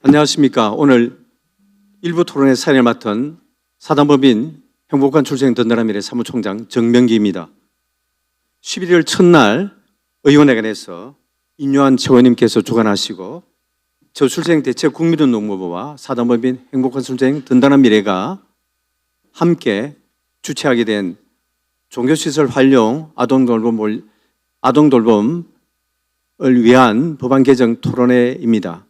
안녕하십니까. 오늘 일부 토론회 사연을 맡은 사단법인 행복한 출생 든든한 미래 사무총장 정명기입니다. 11월 첫날 의원회관에서 인요한 최원님께서 주관하시고 저출생 대책 국민운동본부와 사단법인 행복한 출생 든든한 미래가 함께 주최하게 된 종교시설 활용 아동돌봄을 위한 법안 개정 토론회입니다.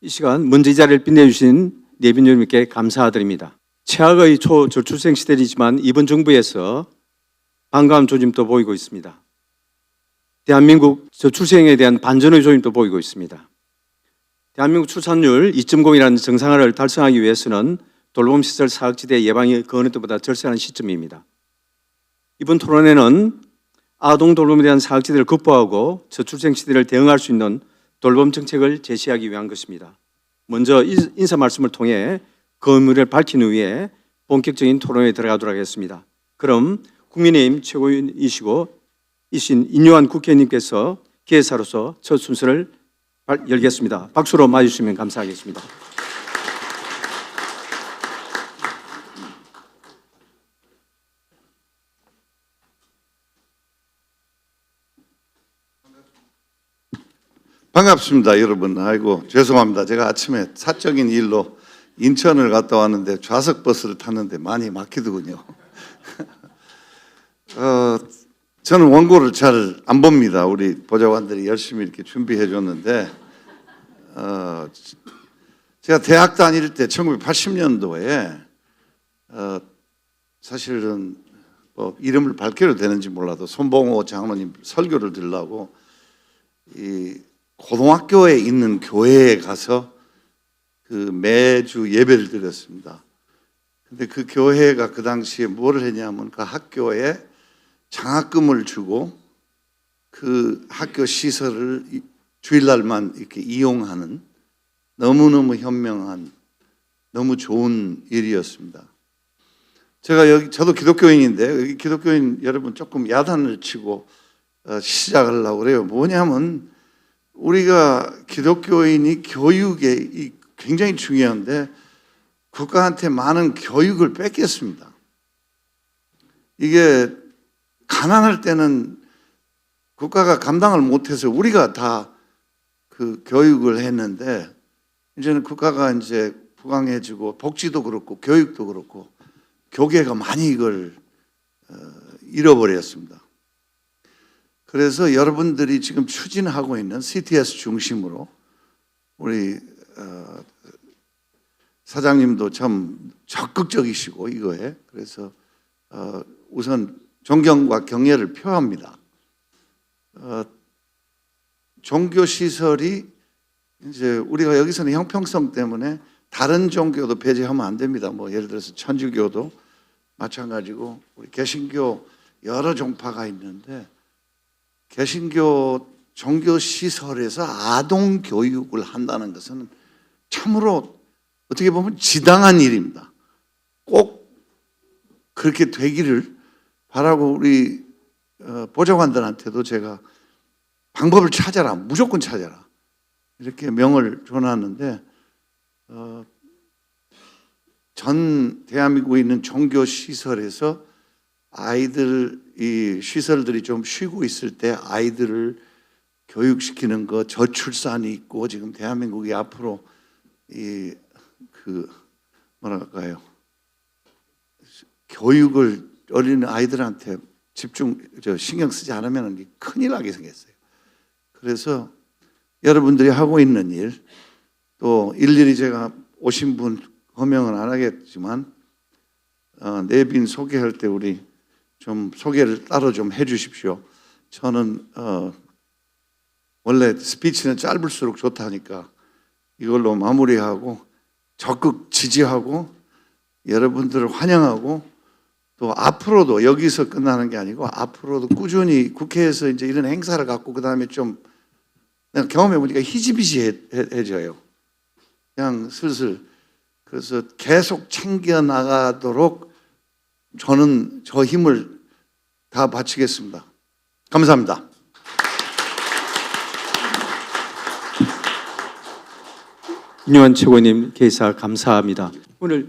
이 시간 먼저 이 자리를 빛내주신 내빈 여러분께 감사드립니다. 최악의 초저출생 시대이지만 이번 정부에서 반가운 조짐도 보이고 있습니다. 대한민국 저출생에 대한 반전의 조짐도 보이고 있습니다. 대한민국 출산율 2.0이라는 정상화를 달성하기 위해서는 돌봄시설 사각지대 예방이 그 어느 때보다 절실한 시점입니다. 이번 토론회는 아동 돌봄에 대한 사각지대를 극복하고 저출생 시대를 대응할 수 있는 돌봄 정책을 제시하기 위한 것입니다. 먼저 인사 말씀을 통해 그 의무를 밝힌 후에 본격적인 토론에 들어가도록 하겠습니다. 그럼 국민의힘 최고위원이신 인요한 국회의원님께서 기획사로서 첫 순서를 열겠습니다. 박수로 맞아주시면 감사하겠습니다. 반갑습니다, 여러분. 아이고 죄송합니다. 제가 아침에 사적인 일로 인천을 갔다 왔는데 좌석 버스를 탔는데 많이 막히더군요. 저는 원고를 잘 안 봅니다. 우리 보좌관들이 열심히 이렇게 준비해 줬는데 제가 대학 다닐 때 1980년도에 사실은 뭐 이름을 밝혀도 되는지 몰라도 손봉호 장로님 설교를 들으려고 이 고등학교에 있는 교회에 가서 그 매주 예배를 드렸습니다. 근데 그 교회가 그 당시에 뭐를 했냐면 그 학교에 장학금을 주고 그 학교 시설을 주일날만 이렇게 이용하는 너무너무 현명한 너무 좋은 일이었습니다. 저도 기독교인인데 여기 기독교인 여러분 조금 야단을 치고 시작하려고 그래요. 뭐냐면 우리가 기독교인이 교육에 굉장히 중요한데 국가한테 많은 교육을 뺏겼습니다. 이게 가난할 때는 국가가 감당을 못해서 우리가 다 그 교육을 했는데 이제는 국가가 이제 부강해지고 복지도 그렇고 교육도 그렇고 교계가 많이 이걸 잃어버렸습니다. 그래서 여러분들이 지금 추진하고 있는 CTS 중심으로 우리 사장님도 참 적극적이시고 이거에 그래서 우선 존경과 경애를 표합니다. 종교 시설이 이제 우리가 여기서는 형평성 때문에 다른 종교도 배제하면 안 됩니다. 뭐 예를 들어서 천주교도 마찬가지고 우리 개신교 여러 종파가 있는데 개신교 종교 시설에서 아동 교육을 한다는 것은 참으로 어떻게 보면 지당한 일입니다. 꼭 그렇게 되기를 바라고 우리 보좌관들한테도 제가 방법을 찾아라, 무조건 찾아라 이렇게 명을 줘놨는데 전 대한민국에 있는 종교 시설에서 아이들 이 시설들이 좀 쉬고 있을 때 아이들을 교육시키는 거 저출산이 있고 지금 대한민국이 앞으로 뭐랄까요 교육을 어린 아이들한테 신경 쓰지 않으면 큰일 나게 생겼어요. 그래서 여러분들이 하고 있는 일 또 일일이 제가 오신 분 호명은 안 하겠지만 내빈 소개할 때 우리 좀 소개를 따로 좀 해주십시오. 저는 원래 스피치는 짧을수록 좋다니까 이걸로 마무리하고 적극 지지하고 여러분들을 환영하고 또 앞으로도 여기서 끝나는 게 아니고 앞으로도 꾸준히 국회에서 이제 이런 행사를 갖고 그 다음에 좀 내가 경험해 보니까 희지비지해져요. 그냥 슬슬 그래서 계속 챙겨 나가도록 저는 저 힘을 다 바치겠습니다. 감사합니다. 김용환 최고위원님 개사 감사합니다. 오늘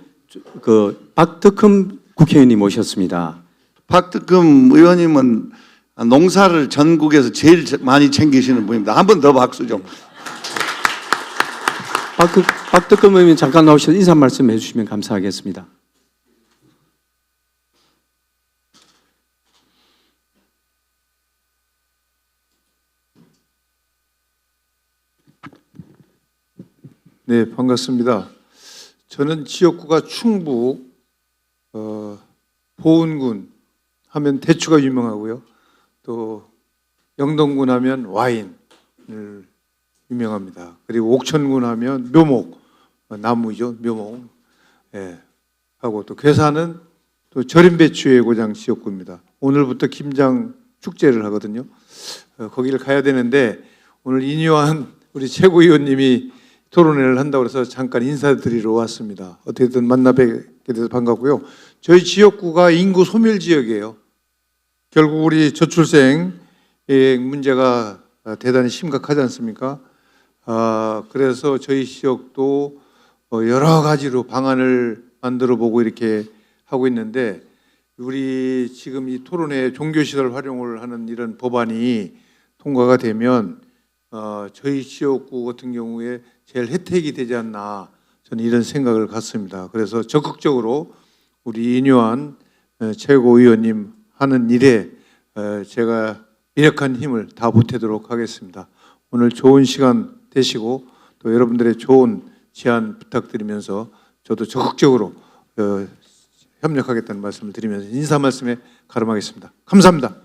박덕흠 국회의원님 모셨습니다. 박덕흠 의원님은 농사를 전국에서 제일 많이 챙기시는 분입니다. 한 번 더 박수 좀. 박덕흠 의원님 잠깐 나오셔서 인사 말씀 해주시면 감사하겠습니다. 네, 반갑습니다. 저는 지역구가 충북 보은군 하면 대추가 유명하고요. 또 영동군 하면 와인을 유명합니다. 그리고 옥천군 하면 묘목, 나무죠, 묘목. 예, 하고 또 괴산은 또 절임 배추의 고장 지역구입니다. 오늘부터 김장 축제를 하거든요. 거기를 가야 되는데 오늘 인요한 우리 최고위원님이 토론회를 한다고 해서 잠깐 인사드리러 왔습니다. 어떻게든 만나 뵙게 돼서 반갑고요. 저희 지역구가 인구 소멸 지역이에요. 결국 우리 저출생 문제가 대단히 심각하지 않습니까? 그래서 저희 지역도 여러 가지로 방안을 만들어 보고 이렇게 하고 있는데 우리 지금 이 토론회 종교시설 활용을 하는 이런 법안이 통과가 되면 저희 지역구 같은 경우에 제일 혜택이 되지 않나 저는 이런 생각을 갖습니다. 그래서 적극적으로 우리 인요한 최고위원님 하는 일에 제가 미력한 힘을 다 보태도록 하겠습니다. 오늘 좋은 시간 되시고 또 여러분들의 좋은 제안 부탁드리면서 저도 적극적으로 협력하겠다는 말씀을 드리면서 인사 말씀에 가름하겠습니다. 감사합니다.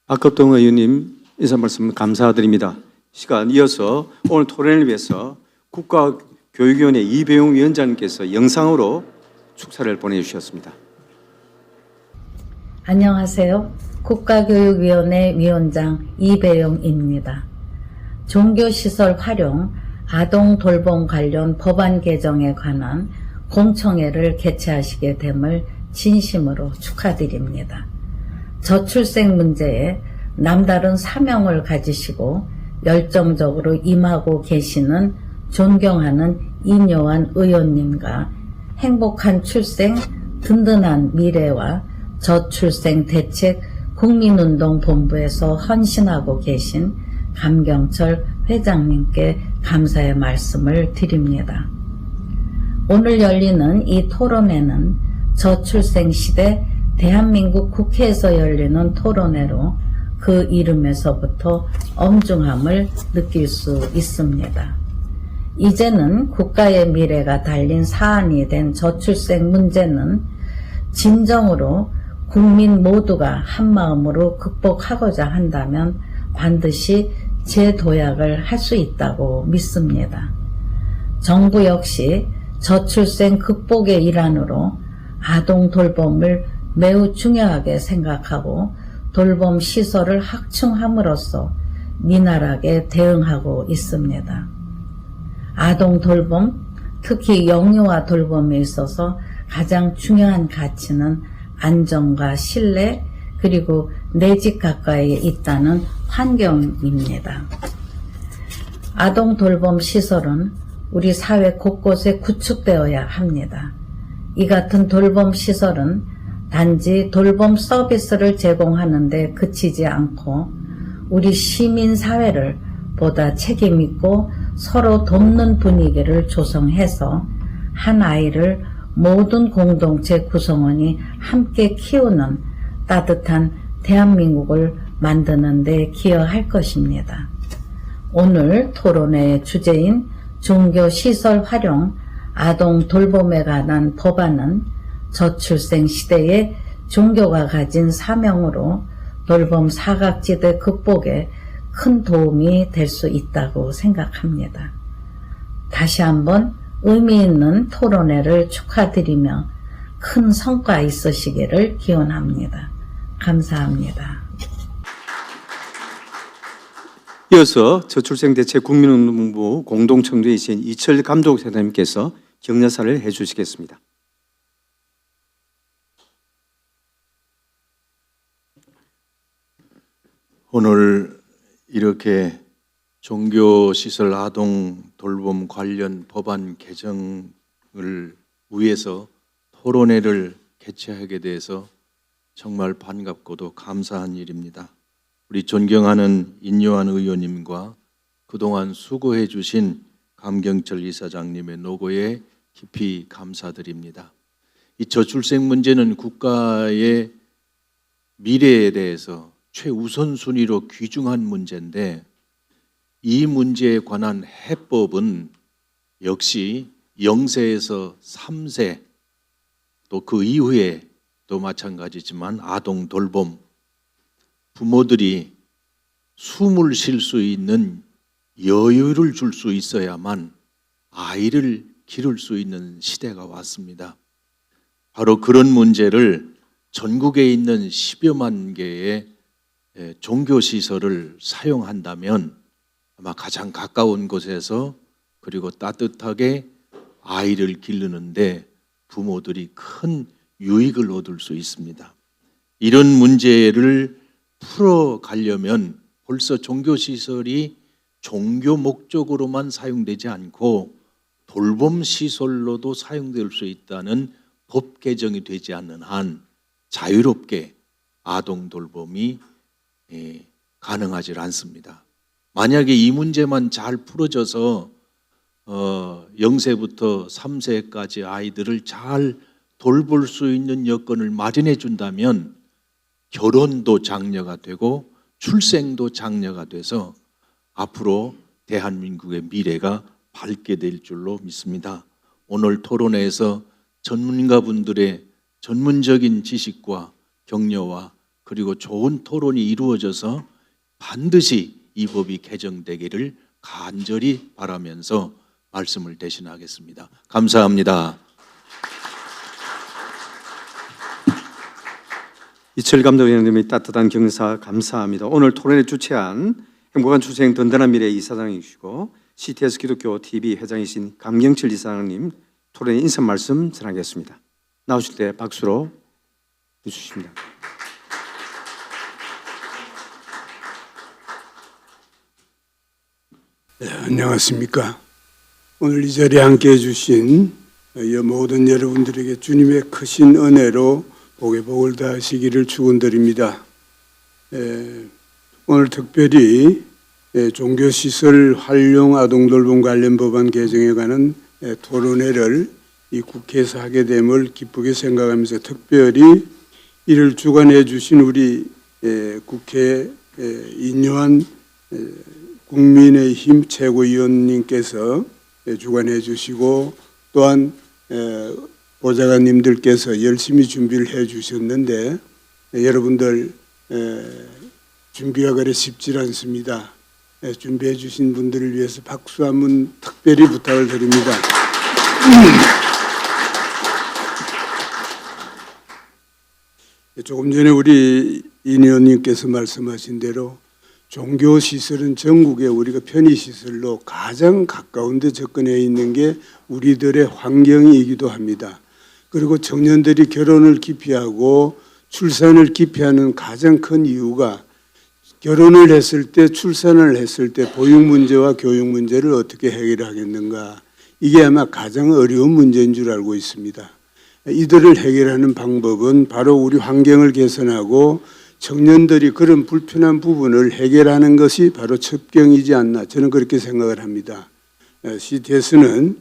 박덕흠 의원님 인사 말씀 감사드립니다. 시간 이어서 오늘 토론을 위해서 국가교육위원회 이배용 위원장님께서 영상으로 축사를 보내주셨습니다. 안녕하세요. 국가교육위원회 위원장 이배용입니다. 종교시설 활용, 아동 돌봄 관련 법안 개정에 관한 공청회를 개최하시게 됨을 진심으로 축하드립니다. 저출생 문제에 남다른 사명을 가지시고 열정적으로 임하고 계시는 존경하는 인요한 의원님과 행복한 출생, 든든한 미래와 저출생 대책 국민운동본부에서 헌신하고 계신 감경철 회장님께 감사의 말씀을 드립니다. 오늘 열리는 이 토론회는 저출생 시대 대한민국 국회에서 열리는 토론회로 그 이름에서부터 엄중함을 느낄 수 있습니다. 이제는 국가의 미래가 달린 사안이 된 저출생 문제는 진정으로 국민 모두가 한마음으로 극복하고자 한다면 반드시 재도약을 할 수 있다고 믿습니다. 정부 역시 저출생 극복의 일환으로 아동 돌봄을 매우 중요하게 생각하고 돌봄 시설을 확충함으로써 미나하게 대응하고 있습니다. 아동 돌봄, 특히 영유아 돌봄에 있어서 가장 중요한 가치는 안정과 신뢰, 그리고 내 집 가까이에 있다는 환경입니다. 아동 돌봄 시설은 우리 사회 곳곳에 구축되어야 합니다. 이 같은 돌봄 시설은 단지 돌봄 서비스를 제공하는 데 그치지 않고 우리 시민사회를 보다 책임있고 서로 돕는 분위기를 조성해서 한 아이를 모든 공동체 구성원이 함께 키우는 따뜻한 대한민국을 만드는 데 기여할 것입니다. 오늘 토론회의 주제인 종교시설 활용 아동 돌봄에 관한 법안은 저출생 시대에 종교가 가진 사명으로 돌봄 사각지대 극복에 큰 도움이 될 수 있다고 생각합니다. 다시 한번 의미 있는 토론회를 축하드리며 큰 성과 있으시기를 기원합니다. 감사합니다. 이어서 저출생 대책 국민운동본부 공동청주이신 이철 감독사님께서 격려사를 해주시겠습니다. 오늘 이렇게 종교시설 아동 돌봄 관련 법안 개정을 위해서 토론회를 개최하게 돼서 정말 반갑고도 감사한 일입니다. 우리 존경하는 인요한 의원님과 그동안 수고해 주신 감경철 이사장님의 노고에 깊이 감사드립니다. 이 저출생 문제는 국가의 미래에 대해서 최우선순위로 귀중한 문제인데 이 문제에 관한 해법은 역시 0세에서 3세 또 그 이후에도 마찬가지지만 아동 돌봄, 부모들이 숨을 쉴 수 있는 여유를 줄 수 있어야만 아이를 기를 수 있는 시대가 왔습니다. 바로 그런 문제를 전국에 있는 10여만 개의 종교시설을 사용한다면 아마 가장 가까운 곳에서 그리고 따뜻하게 아이를 기르는데 부모들이 큰 유익을 얻을 수 있습니다. 이런 문제를 풀어가려면 벌써 종교시설이 종교 목적으로만 사용되지 않고 돌봄시설로도 사용될 수 있다는 법 개정이 되지 않는 한 자유롭게 아동 돌봄이 가능하지 않습니다. 만약에 이 문제만 잘 풀어져서 0세부터 3세까지 아이들을 잘 돌볼 수 있는 여건을 마련해 준다면 결혼도 장려가 되고 출생도 장려가 돼서 앞으로 대한민국의 미래가 밝게 될 줄로 믿습니다. 오늘 토론회에서 전문가분들의 전문적인 지식과 격려와 그리고 좋은 토론이 이루어져서 반드시 이 법이 개정되기를 간절히 바라면서 말씀을 대신하겠습니다. 감사합니다. 이철 감독위원님의 따뜻한 격려사 감사합니다. 오늘 토론회 주최한 행복한 출생 든든한 미래 이사장이시고 CTS 기독교 TV 회장이신 감경철 이사장님 토론회 인사 말씀 전하겠습니다. 나오실 때 박수로 해주십니다. 네, 안녕하십니까. 오늘 이 자리에 함께해 주신 모든 여러분들에게 주님의 크신 은혜로 복에 복을 다하시기를 축원드립니다. 오늘 특별히 종교시설 활용 아동돌봄 관련 법안 개정에 관한 토론회를 이 국회에서 하게 됨을 기쁘게 생각하면서 특별히 이를 주관해 주신 우리 국회 인요한 국민의힘 최고위원님께서 주관해 주시고 또한 보좌관님들께서 열심히 준비를 해 주셨는데 여러분들 준비가 그래 쉽지 않습니다. 준비해 주신 분들을 위해서 박수 한번 특별히 부탁을 드립니다. 조금 전에 우리 인 의원님께서 말씀하신 대로 종교시설은 전국에 우리가 편의시설로 가장 가까운 데 접근해 있는 게 우리들의 환경이기도 합니다. 그리고 청년들이 결혼을 기피하고 출산을 기피하는 가장 큰 이유가 결혼을 했을 때 출산을 했을 때 보육 문제와 교육 문제를 어떻게 해결하겠는가, 이게 아마 가장 어려운 문제인 줄 알고 있습니다. 이들을 해결하는 방법은 바로 우리 환경을 개선하고 청년들이 그런 불편한 부분을 해결하는 것이 바로 첩경이지 않나, 저는 그렇게 생각을 합니다. CTS는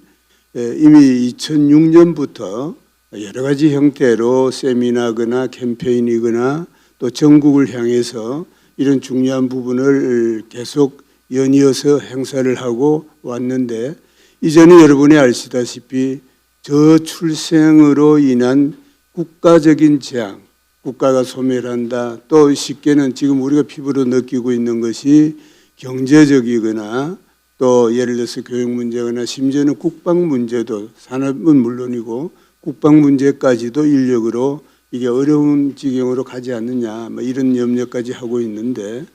이미 2006년부터 여러 가지 형태로 세미나거나 캠페인이거나 또 전국을 향해서 이런 중요한 부분을 계속 연이어서 행사를 하고 왔는데, 이전에 여러분이 아시다시피 저출생으로 인한 국가적인 재앙, 국가가 소멸한다. 또 쉽게는 지금 우리가 피부로 느끼고 있는 것이 경제적이거나 또 예를 들어서 교육 문제거나 심지어는 국방 문제도, 산업은 물론이고 국방 문제까지도 인력으로 이게 어려운 지경으로 가지 않느냐, 뭐 이런 염려까지 하고 있는데,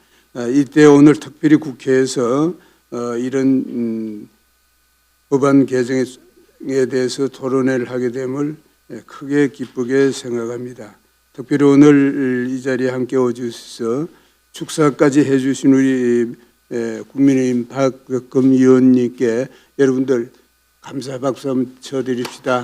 이때 오늘 특별히 국회에서 이런 법안 개정에 대해서 토론회를 하게 됨을 크게 기쁘게 생각합니다. 특별히 오늘 이 자리에 함께 오셔서 축사까지 해주신 우리 국민의힘 박덕금 의원님께 여러분들 감사 박수 한번 쳐드립시다.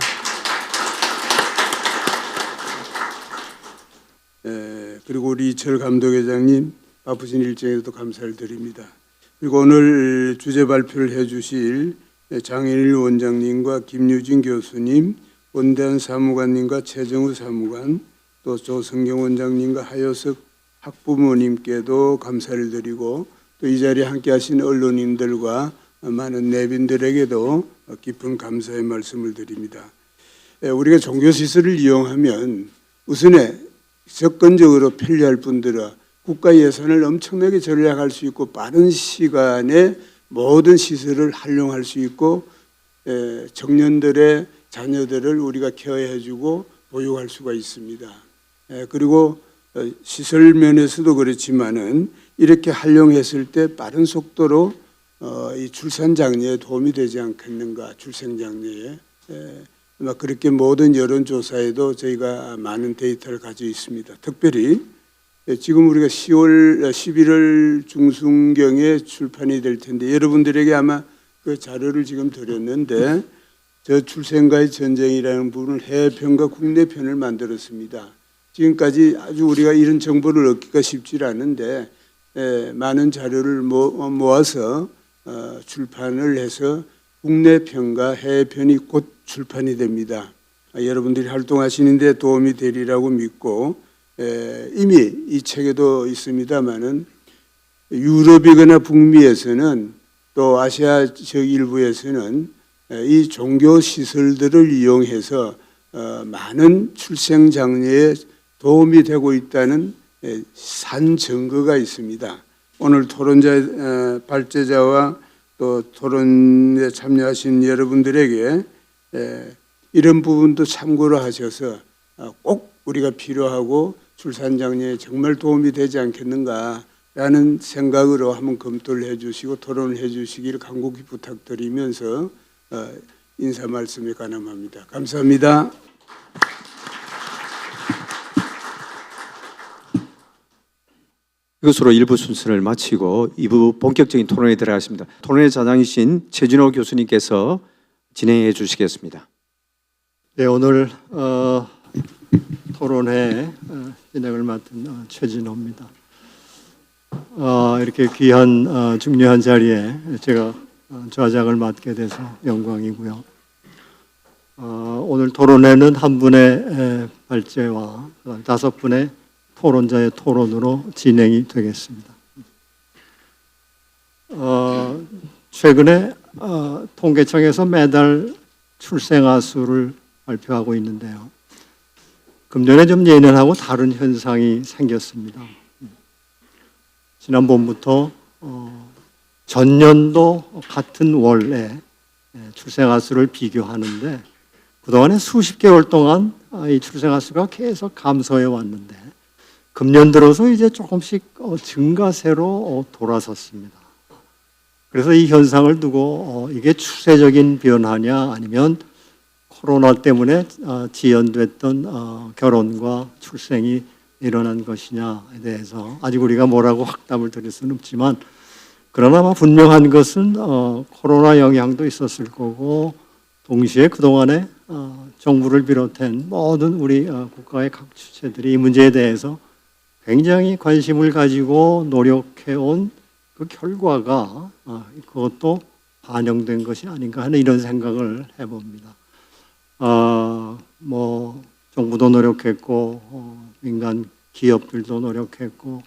그리고 우리 이철 감독회장님 바쁘신 일정에도 감사를 드립니다. 그리고 오늘 주제 발표를 해주실 장현일 원장님과 김유진 교수님, 원대한 사무관님과 최정우 사무관, 또 조성경 원장님과 하효석 학부모님께도 감사를 드리고 또 이 자리에 함께하신 언론인들과 많은 내빈들에게도 깊은 감사의 말씀을 드립니다. 우리가 종교시설을 이용하면 우선에 접근적으로 편리할 뿐더러 국가 예산을 엄청나게 절약할 수 있고 빠른 시간에 모든 시설을 활용할 수 있고 청년들의 자녀들을 우리가 케어해주고 보육할 수가 있습니다. 그리고 시설 면에서도 그렇지만은 이렇게 활용했을 때 빠른 속도로 이 출산 장려에 도움이 되지 않겠는가, 출생 장려에. 그렇게 모든 여론조사에도 저희가 많은 데이터를 가지고 있습니다. 특별히 지금 우리가 11월 중순경에 출판이 될 텐데 여러분들에게 아마 그 자료를 지금 드렸는데 저 출생과의 전쟁이라는 부분을 해외편과 국내편을 만들었습니다. 지금까지 아주 우리가 이런 정보를 얻기가 쉽지 않은데 많은 자료를 모아서 출판을 해서 국내편과 해외편이 곧 출판이 됩니다. 여러분들이 활동하시는데 도움이 되리라고 믿고 이미 이 책에도 있습니다마는 유럽이거나 북미에서는 또 아시아 저 일부에서는 이 종교 시설들을 이용해서 많은 출생 장려에 도움이 되고 있다는 산 증거가 있습니다. 오늘 토론자 발제자와 또 토론에 참여하신 여러분들에게 이런 부분도 참고로 하셔서 꼭 우리가 필요하고 출산 장려에 정말 도움이 되지 않겠는가라는 생각으로 한번 검토를 해주시고 토론을 해주시기를 간곡히 부탁드리면서 인사 말씀에 관함합니다. 감사합니다. 이것으로 1부 순서를 마치고 2부 본격적인 토론에 들어가겠습니다. 토론의 자장이신 최진호 교수님께서 진행해 주시겠습니다. 네, 오늘 토론회 진행을 맡은 최진호입니다. 이렇게 귀한 중요한 자리에 제가 좌장을 맡게 돼서 영광이고요. 오늘 토론회는 한 분의 발제와 5분의 토론자의 토론으로 진행이 되겠습니다. 최근에 통계청에서 매달 출생아 수를 발표하고 있는데요. 금년에 좀 예년하고 다른 현상이 생겼습니다. 지난번부터 전년도 같은 월에 출생아 수를 비교하는데 그동안에 수십 개월 동안 이 출생아 수가 계속 감소해 왔는데 금년 들어서 이제 조금씩 증가세로 돌아섰습니다. 그래서 이 현상을 두고 이게 추세적인 변화냐 아니면 코로나 때문에 지연됐던 결혼과 출생이 일어난 것이냐에 대해서 아직 우리가 뭐라고 확답을 드릴 수는 없지만 그러나 분명한 것은 코로나 영향도 있었을 거고 동시에 그동안에 정부를 비롯한 모든 우리 국가의 각 주체들이 이 문제에 대해서 굉장히 관심을 가지고 노력해온 그 결과가 그것도 반영된 것이 아닌가 하는 이런 생각을 해봅니다. 정부도 노력했고 민간 기업들도 노력했고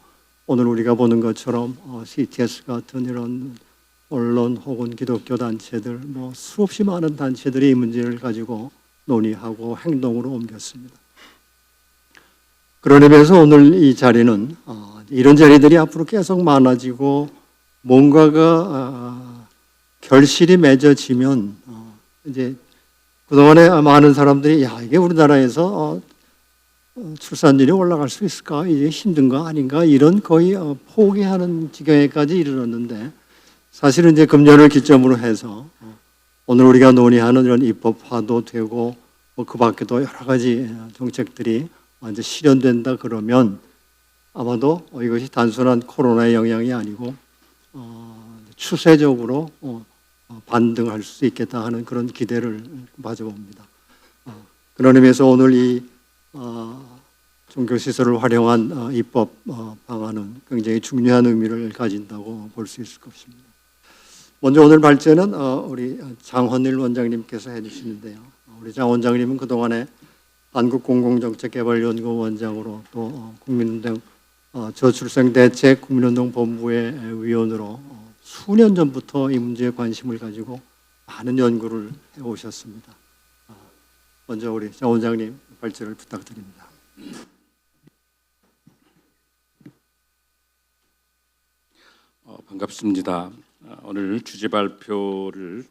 오늘 우리가 보는 것처럼 CTS 같은 이런 언론 혹은 기독교 단체들 수없이 많은 단체들이 이 문제를 가지고 논의하고 행동으로 옮겼습니다. 그런 의미에서 오늘 이 자리는 이런 자리들이 앞으로 계속 많아지고 뭔가가 결실이 맺어지면 이제 그동안에 많은 사람들이 이게 우리나라에서 출산율이 올라갈 수 있을까? 이제 힘든가 아닌가? 이런 거의 포기하는 지경에까지 이르렀는데 사실은 이제 금년을 기점으로 해서 오늘 우리가 논의하는 이런 입법화도 되고 그 밖에도 여러 가지 정책들이 완전 실현된다 그러면 아마도 이것이 단순한 코로나의 영향이 아니고 추세적으로 반등할 수 있겠다 하는 그런 기대를 가져봅니다. 그런 의미에서 오늘 이 종교시설을 활용한 입법 방안은 굉장히 중요한 의미를 가진다고 볼 수 있을 것입니다. 먼저 오늘 발제는 우리 장헌일 원장님께서 해주시는데요. 우리 장 원장님은 그동안에 한국공공정책개발연구원 원장으로 또 국민운동 저출생 대책 국민운동 본부의 위원으로 수년 전부터 이 문제에 관심을 가지고 많은 연구를 해오셨습니다. 먼저 우리 장 원장님 발제를 부탁드립니다. 반갑습니다. 오늘 주제 발표를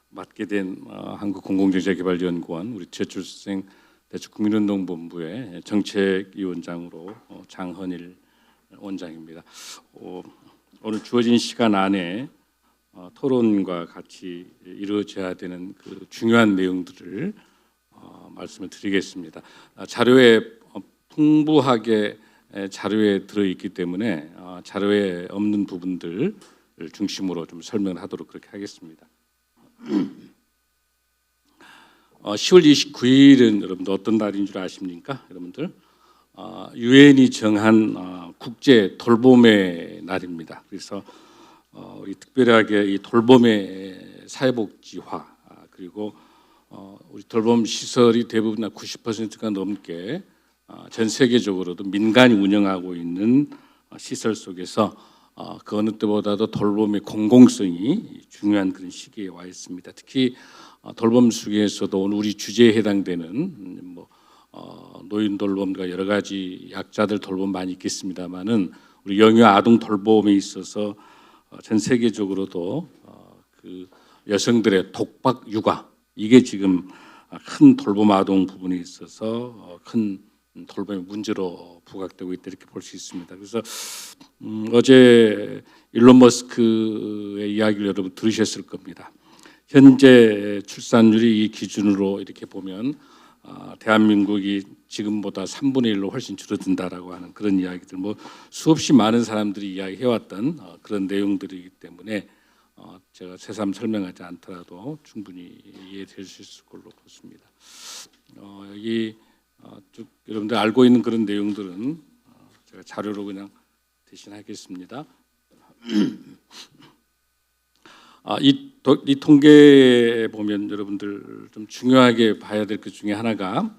맡게 된 한국공공정책개발연구원 우리 저출생 대책 국민운동본부의 정책위원장으로 장헌일 원장입니다. 오늘 주어진 시간 안에 토론과 같이 이루어져야 되는 그 중요한 내용들을 말씀을 드리겠습니다. 자료에 풍부하게 자료에 들어있기 때문에 자료에 없는 부분들 중심으로 좀 설명을 하도록 그렇게 하겠습니다. 10월 29일은 여러분들 어떤 날인 줄 아십니까? 여러분들 유엔이 정한 국제 돌봄의 날입니다. 그래서 우리 특별하게 이 돌봄의 사회복지화 그리고 우리 돌봄 시설이 대부분 90%가 넘게 전 세계적으로도 민간이 운영하고 있는 시설 속에서 그 어느 때보다도 돌봄의 공공성이 중요한 그런 시기에 와 있습니다. 특히 돌봄 속에서도 오늘 우리 주제에 해당되는 노인 돌봄과 여러 가지 약자들 돌봄 많이 있겠습니다만은 우리 영유 아동 돌봄에 있어서 전 세계적으로도 그 여성들의 독박 육아 이게 지금 큰 돌봄 아동 부분에 있어서 큰 돌봄의 문제로 부각되고 있다 이렇게 볼 수 있습니다. 그래서 어제 일론 머스크의 이야기를 여러분 들으셨을 겁니다. 현재 출산율이 이 기준으로 이렇게 보면 대한민국이 지금보다 3분의 1로 훨씬 줄어든다라고 하는 그런 이야기들 수없이 많은 사람들이 이야기해왔던 그런 내용들이기 때문에 제가 새삼 설명하지 않더라도 충분히 이해될 수 있을 걸로 보습니다. 여기 쭉 여러분들 알고 있는 그런 내용들은 제가 자료로 그냥 대신하겠습니다. 이 통계에 보면 여러분들 좀 중요하게 봐야 될 것 중에 하나가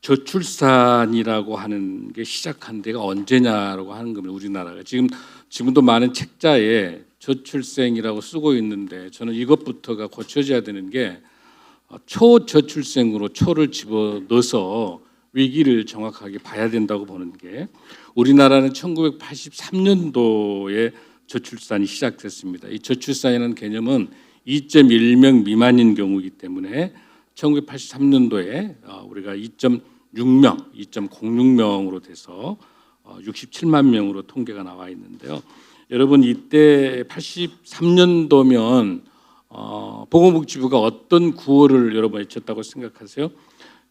저출산이라고 하는 게 시작한 데가 언제냐라고 하는 겁니다. 우리나라가 지금도 많은 책자에 저출생이라고 쓰고 있는데 저는 이것부터가 고쳐져야 되는 게 초저출생으로 초를 집어넣어서 위기를 정확하게 봐야 된다고 보는 게 우리나라는 1983년도에 저출산이 시작됐습니다. 이 저출산이라는 개념은 2.1명 미만인 경우이기 때문에 1983년도에 우리가 2.6명, 2.06명으로 돼서 67만 명으로 통계가 나와 있는데요. 여러분 이때 83년도면 보건복지부가 어떤 구호를 여러분 외쳤다고 생각하세요?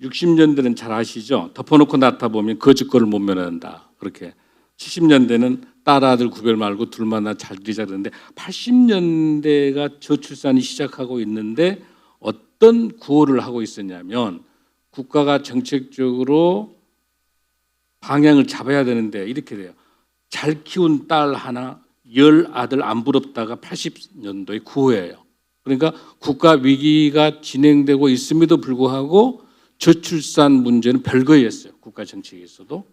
60년대는 잘 아시죠? 덮어놓고 낳다 보면 거짓거를 못 면한다. 그렇게 70년대는 딸 아들 구별 말고 둘만 나 잘 들이자 그러는데 80년대가 저출산이 시작하고 있는데 어떤 구호를 하고 있었냐면 국가가 정책적으로 방향을 잡아야 되는데 이렇게 돼요. 잘 키운 딸 하나, 10 아들 안 부럽다가 80년도의 구호예요. 그러니까 국가 위기가 진행되고 있음에도 불구하고 저출산 문제는 별거였어요. 국가 정책에서도.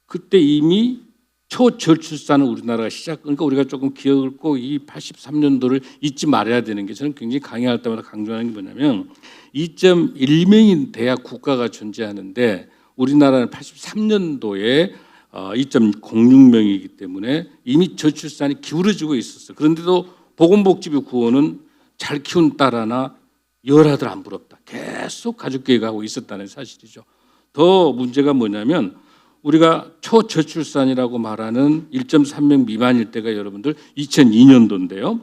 그때 이미 초저출산을 우리나라가 그러니까 우리가 조금 기억을 꼭 이 83년도를 잊지 말아야 되는 게 저는 굉장히 강의할 때마다 강조하는 게 뭐냐면 2.1명이 돼야 국가가 존재하는데 우리나라는 83년도에 2.06명이기 때문에 이미 저출산이 기울어지고 있었어요. 그런데도 보건복지부 구호는 잘 키운 딸 하나 10 아들 안 부럽다. 계속 가족계획하고 있었다는 사실이죠. 더 문제가 뭐냐면 우리가 초저출산이라고 말하는 1.3명 미만일 때가 여러분들 2002년도인데요.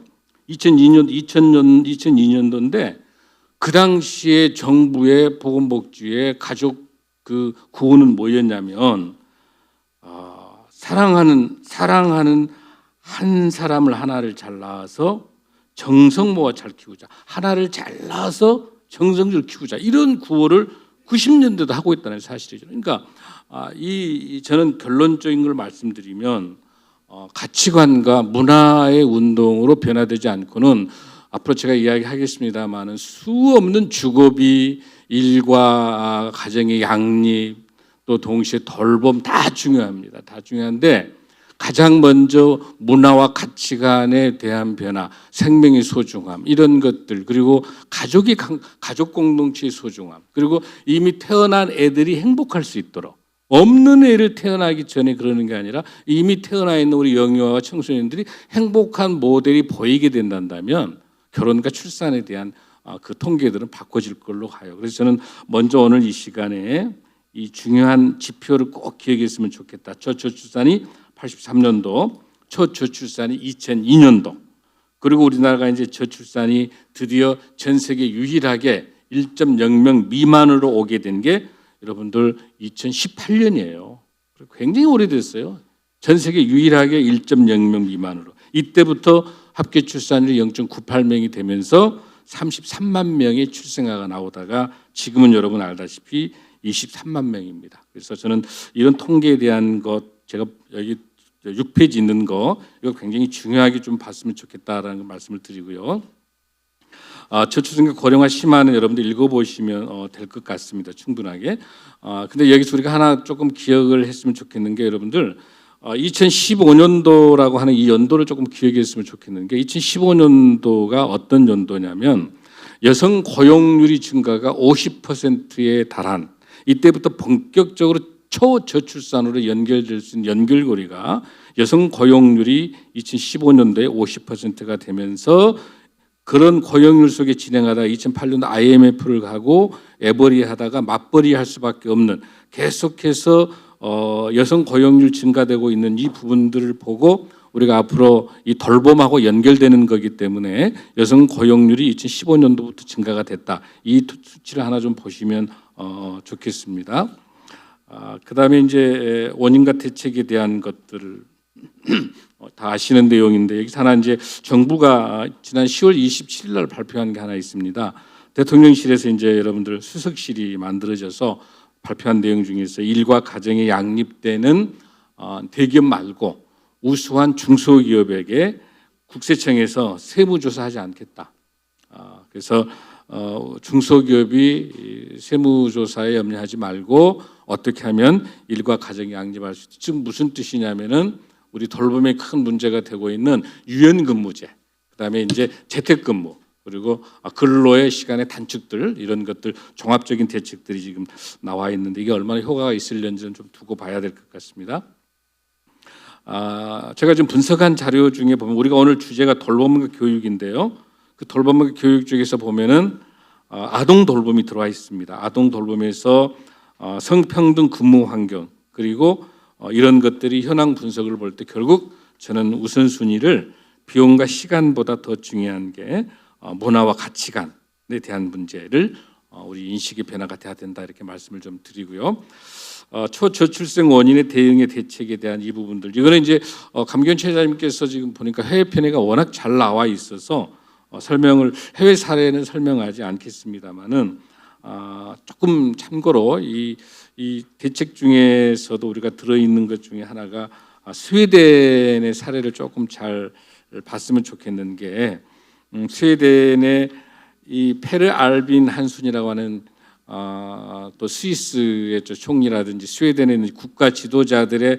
2002년도인데 그 당시에 정부의 보건복지의 가족 그 구호는 뭐였냐면 사랑하는 한 사람을 하나를 잘 낳아서 정성 모아 잘 키우자. 하나를 잘 낳아서 정성을 키우자. 이런 구호를 90년대도 하고 있다는 사실이죠. 그러니까 저는 결론적인 걸 말씀드리면 가치관과 문화의 운동으로 변화되지 않고는 앞으로 제가 이야기하겠습니다마는 수없는 주거비, 일과 가정의 양립, 또 동시에 돌봄 다 중요합니다. 다 중요한데 가장 먼저 문화와 가치관에 대한 변화, 생명의 소중함 이런 것들, 그리고 가족 공동체의 소중함, 그리고 이미 태어난 애들이 행복할 수 있도록, 없는 애를 태어나기 전에 그러는 게 아니라 이미 태어나 있는 우리 영유아와 청소년들이 행복한 모델이 보이게 된다면 결혼과 출산에 대한 그 통계들은 바꿔질 걸로 가요. 그래서 저는 먼저 오늘 이 시간에 이 중요한 지표를 꼭 기억했으면 좋겠다. 저출산이 83년도, 초저출산이 2002년도, 그리고 우리나라가 이제 저출산이 드디어 전 세계 유일하게 1.0명 미만으로 오게 된 게 여러분들 2018년이에요. 굉장히 오래됐어요. 전 세계 유일하게 1.0명 미만으로. 이때부터 합계 출산율이 0.98명이 되면서 33만 명의 출생아가 나오다가 지금은 여러분 알다시피 23만 명입니다. 그래서 저는 이런 통계에 대한 것, 제가 여기 6페이지 있는 거 이거 굉장히 중요하게 좀 봤으면 좋겠다라는 말씀을 드리고요. 저출생과 고령화 심화는 여러분들 읽어보시면 될 것 같습니다. 충분하게. 근데 여기서 우리가 하나 조금 기억을 했으면 좋겠는 게 여러분들 2015년도라고 하는 이 연도를 조금 기억했으면 좋겠는 게 2015년도가 어떤 연도냐면 여성 고용률이 증가가 50%에 달한 이때부터 본격적으로 초저출산으로 연결될 수 있는 연결고리가 여성 고용률이 2015년도에 50%가 되면서 그런 고용률 속에 진행하다가 2008년도 IMF를 가고 애벌이 하다가 맞벌이 할 수밖에 없는 계속해서 여성 고용률 증가되고 있는 이 부분들을 보고 우리가 앞으로 이 돌봄하고 연결되는 거기 때문에 여성 고용률이 2015년도부터 증가가 됐다. 이 수치를 하나 좀 보시면 좋겠습니다. 그다음에 이제 원인과 대책에 대한 것들을 다 아시는 내용인데 여기서 하나 이제 정부가 지난 10월 27일 날 발표한 게 하나 있습니다. 대통령실에서 이제 여러분들 수석실이 만들어져서 발표한 내용 중에서 일과 가정에 양립되는 대기업 말고 우수한 중소기업에게 국세청에서 세무조사하지 않겠다. 그래서 중소기업이 세무조사에 염려하지 말고 어떻게 하면 일과 가정에 양립할 수 있지. 지금 무슨 뜻이냐면은 우리 돌봄에 큰 문제가 되고 있는 유연근무제, 그다음에 이제 재택근무, 그리고 근로의 시간의 단축들 이런 것들 종합적인 대책들이 지금 나와 있는데 이게 얼마나 효과가 있을는지는 좀 두고 봐야 될 것 같습니다. 제가 지금 분석한 자료 중에 보면 우리가 오늘 주제가 돌봄과 교육인데요. 그 돌봄과 교육 쪽에서 보면은 아동 돌봄이 들어와 있습니다. 아동 돌봄에서 성평등 근무 환경 그리고 이런 것들이 현황 분석을 볼 때 결국 저는 우선순위를 비용과 시간보다 더 중요한 게 문화와 가치관에 대한 문제를 우리 인식의 변화가 돼야 된다 이렇게 말씀을 좀 드리고요. 초저출생 원인의 대응의 대책에 대한 이 부분들 이거는 이제 감기현 최장님께서 지금 보니까 해외 편의가 워낙 잘 나와 있어서 설명을 해외 사례는 설명하지 않겠습니다만은 조금 참고로 이 대책 중에서도 우리가 들어있는 것 중에 하나가 스웨덴의 사례를 조금 잘 봤으면 좋겠는 게 스웨덴의 이 페르 알빈 한순이라고 하는 또 스위스의 총리라든지 스웨덴의 있는 국가 지도자들의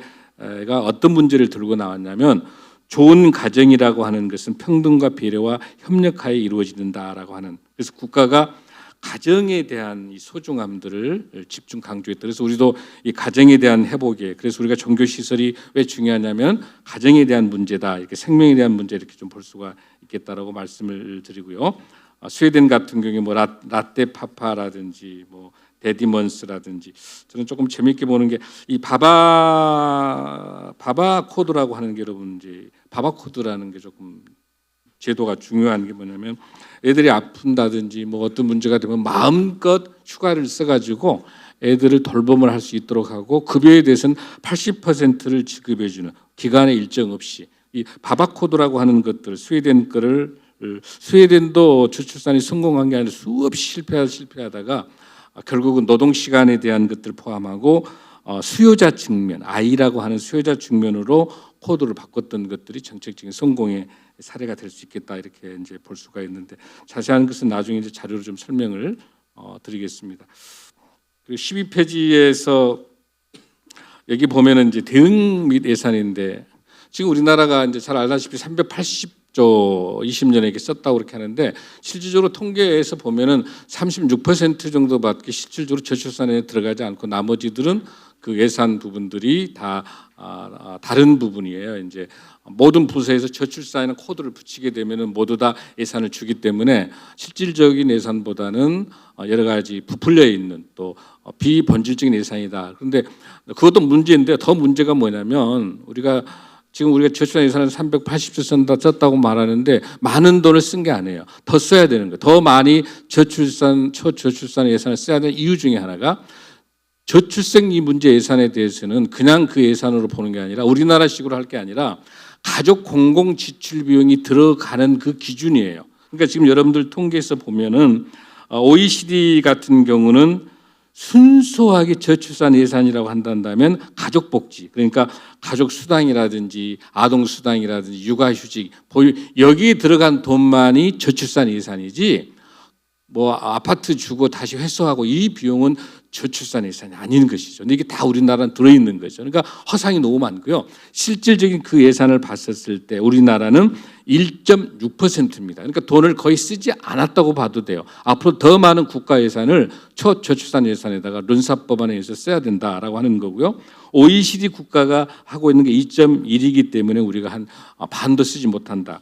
가 어떤 문제를 들고 나왔냐면 좋은 가정이라고 하는 것은 평등과 배려와 협력하에 이루어진다라고 하는 그래서 국가가 가정에 대한 이 소중함들을 집중 강조했다. 그래서 우리도 이 가정에 대한 회복에 그래서 우리가 종교 시설이 왜 중요하냐면 가정에 대한 문제다. 이렇게 생명에 대한 문제 이렇게 좀 볼 수가 있겠다라고 말씀을 드리고요. 스웨덴 같은 경우에 뭐 라떼 파파라든지 뭐 데디먼스라든지 저는 조금 재미있게 보는 게 이 바바 코드라고 하는 게 여러분 이제 바바 코드라는 게 조금 제도가 중요한 게 뭐냐면 애들이 아픈다든지 뭐 어떤 문제가 되면 마음껏 휴가를 써가지고 애들을 돌봄을 할 수 있도록 하고 급여에 대해서는 80%를 지급해주는 기간의 일정 없이 이 바바코드라고 하는 것들 스웨덴 거를 스웨덴도 저출산이 성공한 게 아니라 수없이 실패하다가 결국은 노동 시간에 대한 것들을 포함하고 수요자 측면 아이라고 하는 수요자 측면으로 코드를 바꿨던 것들이 정책적인 성공의 사례가 될 수 있겠다 이렇게 이제 볼 수가 있는데 자세한 것은 나중에 이제 자료로 좀 설명을 드리겠습니다. 그리고 12페이지에서 여기 보면은 이제 대응 및 예산인데 지금 우리나라가 이제 잘 알다시피 380조 20년에 이렇게 썼다고 그렇게 하는데 실질적으로 통계에서 보면은 36% 정도밖에 실질적으로 저출산에 들어가지 않고 나머지들은 그 예산 부분들이 다 다른 부분이에요. 이제 모든 부서에서 저출산이라는 코드를 붙이게 되면은 모두 다 예산을 주기 때문에 실질적인 예산보다는 여러 가지 부풀려 있는 또 비본질적인 예산이다. 그런데 그것도 문제인데 더 문제가 뭐냐면 우리가 저출산 예산을 380조 썼다고 말하는데 많은 돈을 쓴 게 아니에요. 더 써야 되는 거예요. 더 많이 초저출산 예산을 써야 되는 이유 중에 하나가 저출생 이 문제 예산에 대해서는 그냥 그 예산으로 보는 게 아니라 우리나라식으로 할 게 아니라 가족 공공 지출 비용이 들어가는 그 기준이에요. 그러니까 지금 여러분들 통계에서 보면은 OECD 같은 경우는 순수하게 저출산 예산이라고 한다면 가족복지 그러니까 가족수당이라든지 아동수당이라든지 육아휴직 여기에 들어간 돈만이 저출산 예산이지 뭐 아파트 주고 다시 회수하고 이 비용은 저출산 예산이 아닌 것이죠. 근데 이게 다 우리나라는 들어있는 거죠. 그러니까 허상이 너무 많고요. 실질적인 그 예산을 봤었을 때 우리나라는 1.6%입니다. 그러니까 돈을 거의 쓰지 않았다고 봐도 돼요. 앞으로 더 많은 국가 예산을 초저출산 예산에다가 른사법안에 의해서 써야 된다라고 하는 거고요. OECD 국가가 하고 있는 게 2.1이기 때문에 우리가 한 반도 쓰지 못한다.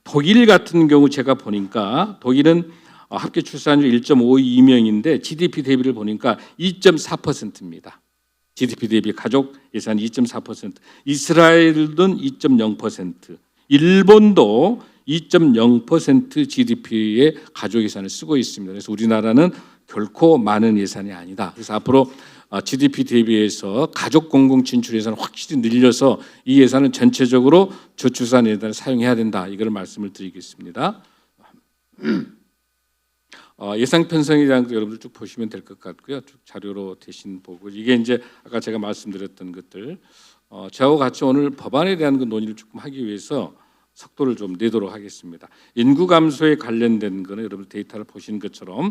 독일 같은 경우 제가 보니까 독일은 합계 출산율 1.52명인데 GDP 대비를 보니까 2.4%입니다. GDP 대비 가족 예산 2.4%. 이스라엘은 2.0%. 일본도 2.0% GDP의 가족 예산을 쓰고 있습니다. 그래서 우리나라는 결코 많은 예산이 아니다. 그래서 앞으로 GDP 대비해서 가족 공공 진출 예산을 확실히 늘려서 이 예산은 전체적으로 저출산 예산을 사용해야 된다. 이걸 말씀을 드리겠습니다. 예산 편성에 대한 거 여러분들 쭉 보시면 될 것 같고요. 쭉 자료로 대신 보고 이게 이제 아까 제가 말씀드렸던 것들 저하고 같이 오늘 법안에 대한 그 논의를 조금 하기 위해서 속도를 좀 내도록 하겠습니다. 인구 감소에 관련된 거는 여러분 데이터를 보신 것처럼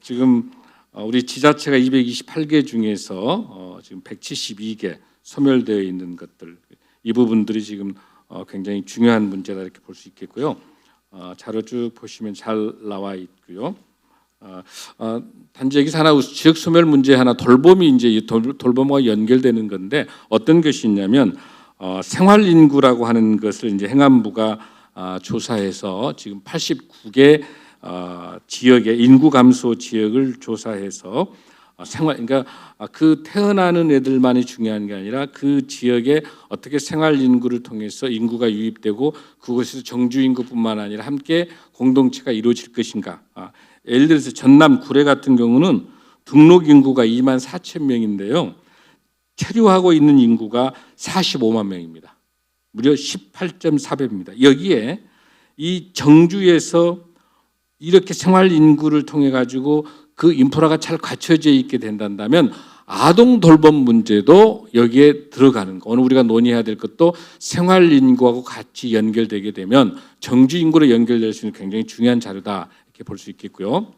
지금 우리 지자체가 228개 중에서 지금 172개 소멸되어 있는 것들 이 부분들이 지금 굉장히 중요한 문제다 이렇게 볼 수 있겠고요. 자료 쭉 보시면 잘 나와 있고요. 단지 여기서 하나 지역 소멸 문제 하나 돌봄이 이제 돌봄과 연결되는 건데 어떤 것이 있냐면 생활 인구라고 하는 것을 이제 행안부가 조사해서 지금 89개 지역의 인구 감소 지역을 조사해서 그러니까 그 태어나는 애들만이 중요한 게 아니라 그 지역에 어떻게 생활 인구를 통해서 인구가 유입되고 그곳에서 정주 인구뿐만 아니라 함께 공동체가 이루어질 것인가. 예를 들어서 전남 구례 같은 경우는 등록 인구가 2만 4천 명인데요. 체류하고 있는 인구가 45만 명입니다. 무려 18.4배입니다. 여기에 이 정주에서 이렇게 생활 인구를 통해 가지고 그 인프라가 잘 갖춰져 있게 된다면 아동 돌봄 문제도 여기에 들어가는 거. 오늘 우리가 논의해야 될 것도 생활 인구하고 같이 연결되게 되면 정주 인구로 연결될 수 있는 굉장히 중요한 자료다 이렇게 볼 수 있겠고요.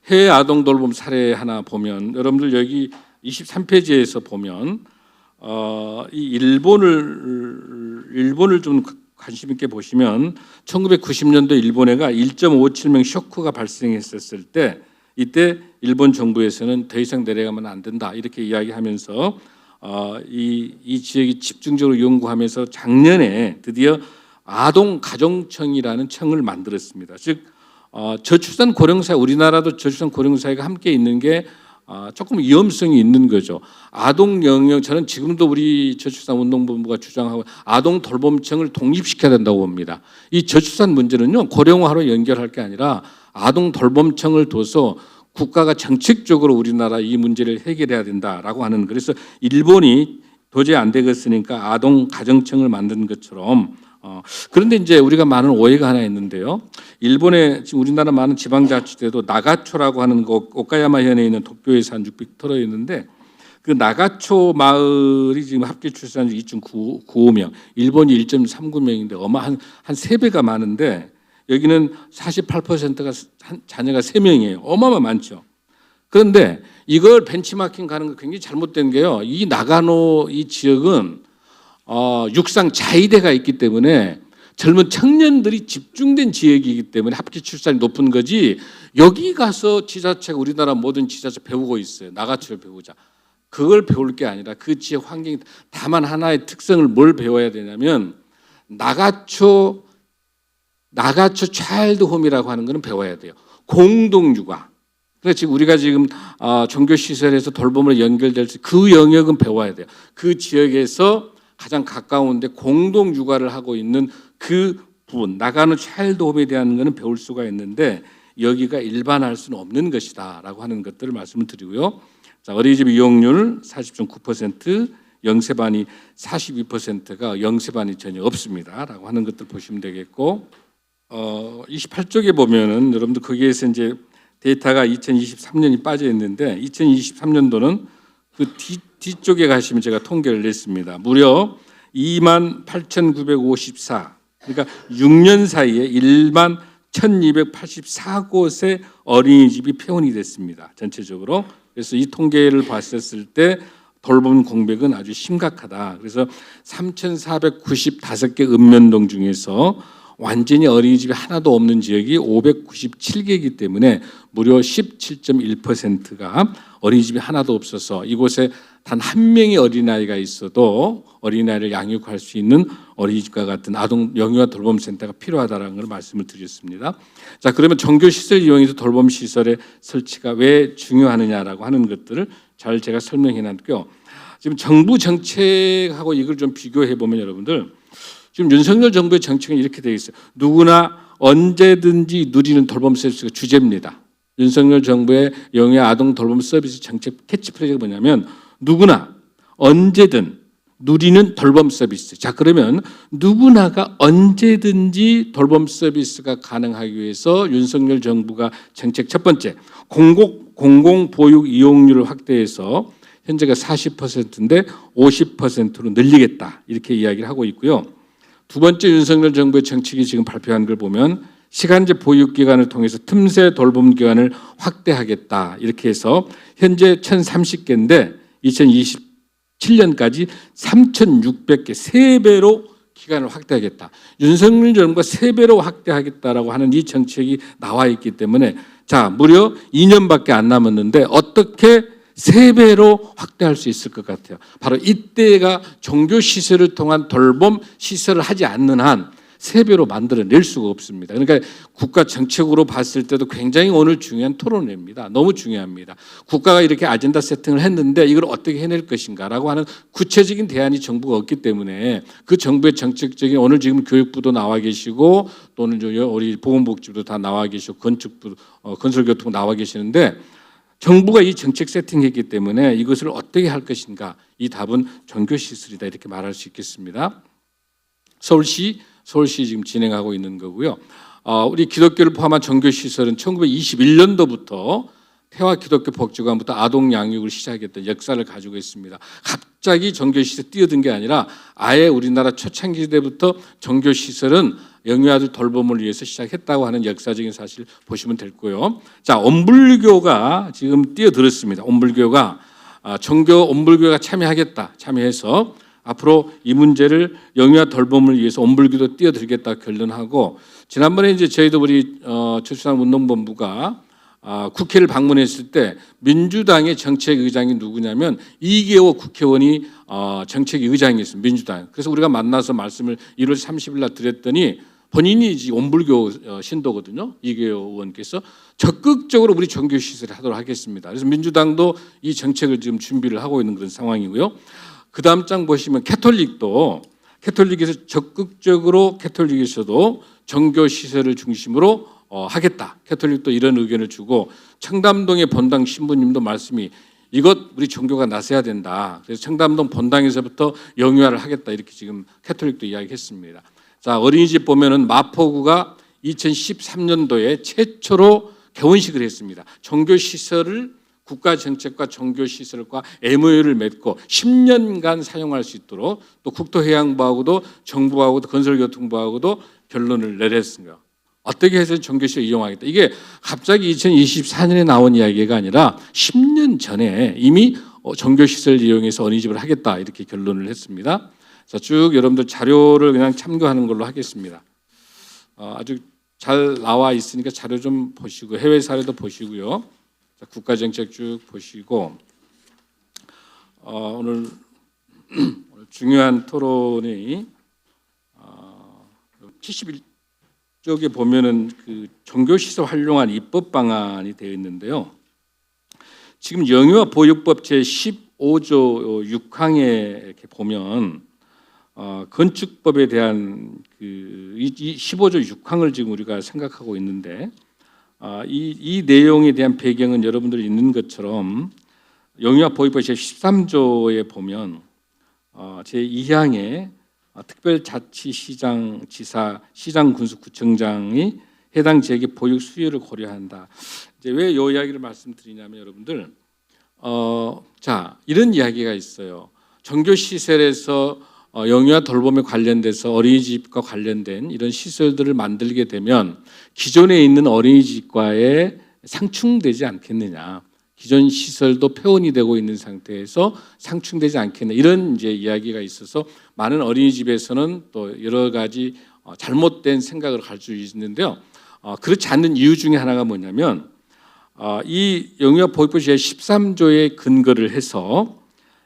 해외 아동 돌봄 사례 하나 보면 여러분들 여기 23페이지에서 보면 이 일본을 좀 관심 있게 보시면 1990년도 일본해가 1.57명 쇼크가 발생했었을 때 이때 일본 정부에서는 더 이상 내려가면 안 된다 이렇게 이야기하면서 이 지역이 집중적으로 연구하면서 작년에 드디어 아동 가정청이라는 청을 만들었습니다. 즉 저출산 고령사회 우리나라도 저출산 고령사회가 함께 있는 게 조금 위험성이 있는 거죠. 아동 영역, 저는 지금도 우리 저출산운동본부가 주장하고 아동 돌봄청을 독립시켜야 된다고 봅니다. 이 저출산 문제는요, 고령화로 연결할 게 아니라 아동 돌봄청을 둬서 국가가 정책적으로 우리나라 이 문제를 해결해야 된다라고 하는, 그래서 일본이 도저히 안 되겠으니까 아동 가정청을 만든 것처럼. 그런데 이제 우리가 많은 오해가 하나 있는데요. 일본의 지금 우리나라 많은 지방자치대도 나가초라고 하는 오카야마 현에 있는 도쿄에서 한 600터러 있는데, 그 나가초 마을이 지금 합계 출산율이 2.95명, 일본이 1.39명인데 한 3배가 많은데, 여기는 48%가 자녀가 3명이에요. 어마어마 많죠. 그런데 이걸 벤치마킹 가는 거 굉장히 잘못된 게요. 이 나가노 이 지역은 육상 자위대가 있기 때문에 젊은 청년들이 집중된 지역이기 때문에 합계 출산이 높은 거지, 여기 가서 지자체가 우리나라 모든 지자체 배우고 있어요. 나가초를 배우자. 그걸 배울 게 아니라 그 지역 환경이, 다만 하나의 특성을 뭘 배워야 되냐면 나가초 차일드 홈이라고 하는 거는 배워야 돼요. 공동 육아. 그러니까 지금 우리가 지금 종교 시설에서 돌봄으로 연결될 그 영역은 배워야 돼요. 그 지역에서 가장 가까운데 공동 육아를 하고 있는 그 부분, 나가는 차일드 홈에 대한 거는 배울 수가 있는데 여기가 일반화할 수는 없는 것이다라고 하는 것들을 말씀을 드리고요. 자, 어린이집 이용률 40.9%, 영세반이 42%가 영세반이 전혀 없습니다라고 하는 것들 보시면 되겠고, 28쪽에 보면은 여러분들 거기에서 이제 데이터가 2023년이 빠져 있는데 2023년도는 그 뒤쪽에 가시면 제가 통계를 냈습니다. 무려 28,954, 그러니까 6년 사이에 11,284곳의 어린이집이 폐원이 됐습니다. 전체적으로. 그래서 이 통계를 봤었을 때 돌봄 공백은 아주 심각하다. 그래서 3,495개 읍면동 중에서 완전히 어린이집이 하나도 없는 지역이 597개이기 때문에 무려 17.1%가 어린이집이 하나도 없어서 이곳에 단 한 명의 어린아이가 있어도 어린아이를 양육할 수 있는 어린이집과 같은 아동 영유아 돌봄센터가 필요하다는 걸 말씀을 드렸습니다. 자, 그러면 종교시설 이용해서 돌봄시설의 설치가 왜 중요하느냐라고 하는 것들을 잘 제가 설명해 놨고요. 지금 정부 정책하고 이걸 좀 비교해 보면 여러분들, 지금 윤석열 정부의 정책은 이렇게 되어 있어요. 누구나 언제든지 누리는 돌봄 서비스가 주제입니다. 윤석열 정부의 영유아 아동 돌봄 서비스 정책 캐치프레이즈가 뭐냐면 누구나 언제든 누리는 돌봄 서비스. 자, 그러면 누구나가 언제든지 돌봄 서비스가 가능하기 위해서 윤석열 정부가 정책 첫 번째, 공공보육 이용률을 확대해서 현재가 40%인데 50%로 늘리겠다, 이렇게 이야기를 하고 있고요. 두 번째, 윤석열 정부의 정책이 지금 발표한 걸 보면 시간제 보육기관을 통해서 틈새 돌봄기관을 확대하겠다, 이렇게 해서 현재 1,030개인데 2027년까지 3,600개, 3배로 기간을 확대하겠다. 윤석열 정부가 3배로 확대하겠다라고 하는 이 정책이 나와 있기 때문에, 자, 무려 2년밖에 안 남았는데 어떻게 3배로 확대할 수 있을 것 같아요. 바로 이때가 종교시설을 통한 돌봄 시설을 하지 않는 한 3배로 만들어낼 수가 없습니다. 그러니까 국가 정책으로 봤을 때도 굉장히 오늘 중요한 토론회입니다. 너무 중요합니다. 국가가 이렇게 아젠다 세팅을 했는데 이걸 어떻게 해낼 것인가라고 하는 구체적인 대안이 정부가 없기 때문에 그 정부의 정책적인, 오늘 지금 교육부도 나와 계시고 또는 우리 보건복지부도 다 나와 계시고 건축부, 건설교통부 나와 계시는데 정부가 이 정책 세팅했기 때문에 이것을 어떻게 할 것인가, 이 답은 종교시설이다, 이렇게 말할 수 있겠습니다. 서울시 지금 진행하고 있는 거고요. 우리 기독교를 포함한 종교시설은 1921년도부터 태화 기독교 복지관부터 아동 양육을 시작했던 역사를 가지고 있습니다. 갑자기 종교시설 뛰어든 게 아니라 아예 우리나라 초창기 시대부터 종교시설은 영유아들 돌봄을 위해서 시작했다고 하는 역사적인 사실 보시면 될 거고요. 자, 온불교가 지금 뛰어들었습니다. 온불교가 온불교가 참여해서 앞으로 이 문제를 영유아 돌봄을 위해서 온불교도 뛰어들겠다 결론하고, 지난번에 이제 저희도 우리 저출산운동본부가 국회를 방문했을 때 민주당의 정책의장이 누구냐면 이계호 국회의원이 정책의장이었습니다. 민주당. 그래서 우리가 만나서 말씀을 1월 30일 날 드렸더니 본인이 이제 온불교 신도거든요. 이계호 의원께서 적극적으로 우리 종교 시설을 하도록 하겠습니다. 그래서 민주당도 이 정책을 지금 준비를 하고 있는 그런 상황이고요. 그 다음 장 보시면 캐톨릭에서 적극적으로 캐톨릭에서도 종교 시설을 중심으로 하겠다. 캐톨릭도 이런 의견을 주고 청담동의 본당 신부님도 말씀이 이것 우리 종교가 나서야 된다. 그래서 청담동 본당에서부터 영유아를 하겠다. 이렇게 지금 캐톨릭도 이야기했습니다. 자, 어린이집 보면은 마포구가 2013년도에 최초로 개원식을 했습니다. 종교시설을 국가정책과 종교시설과 MOU를 맺고 10년간 사용할 수 있도록 또 국토해양부하고도 정부하고도 건설교통부하고도 결론을 내렸습니다. 어떻게 해서 종교시설 이용하겠다. 이게 갑자기 2024년에 나온 이야기가 아니라 10년 전에 이미 종교시설 이용해서 어린이집을 하겠다 이렇게 결론을 했습니다. 자, 쭉 여러분들 자료를 그냥 참고하는 걸로 하겠습니다. 아주 잘 나와 있으니까 자료 좀 보시고 해외 사례도 보시고요. 자, 국가정책 쭉 보시고 오늘 중요한 토론이 71쪽에 보면은 그 종교시설 활용한 입법 방안이 되어 있는데요. 지금 영유아 보육법 제 15조 6항에 이렇게 보면 건축법에 대한 이 15조 6항을 지금 우리가 생각하고 있는데 이 내용에 대한 배경은 여러분들이 있는 것처럼 영유아 보육법 제 13조에 보면 제 2항에 특별자치시장, 지사, 시장, 군수, 구청장이 해당 지역의 보육 수요를 고려한다. 이제 왜 이 이야기를 말씀드리냐면 여러분들 자 이런 이야기가 있어요. 종교 시설에서 영유아 돌봄에 관련돼서 어린이집과 관련된 이런 시설들을 만들게 되면 기존에 있는 어린이집과의 상충되지 않겠느냐. 기존 시설도 폐원이 되고 있는 상태에서 상충되지 않겠냐. 이런 이제 이야기가 있어서 많은 어린이집에서는 또 여러 가지 잘못된 생각을 갈 수 있는데요. 그렇지 않는 이유 중에 하나가 뭐냐면 이 영유아 보육법 제 13조에 근거를 해서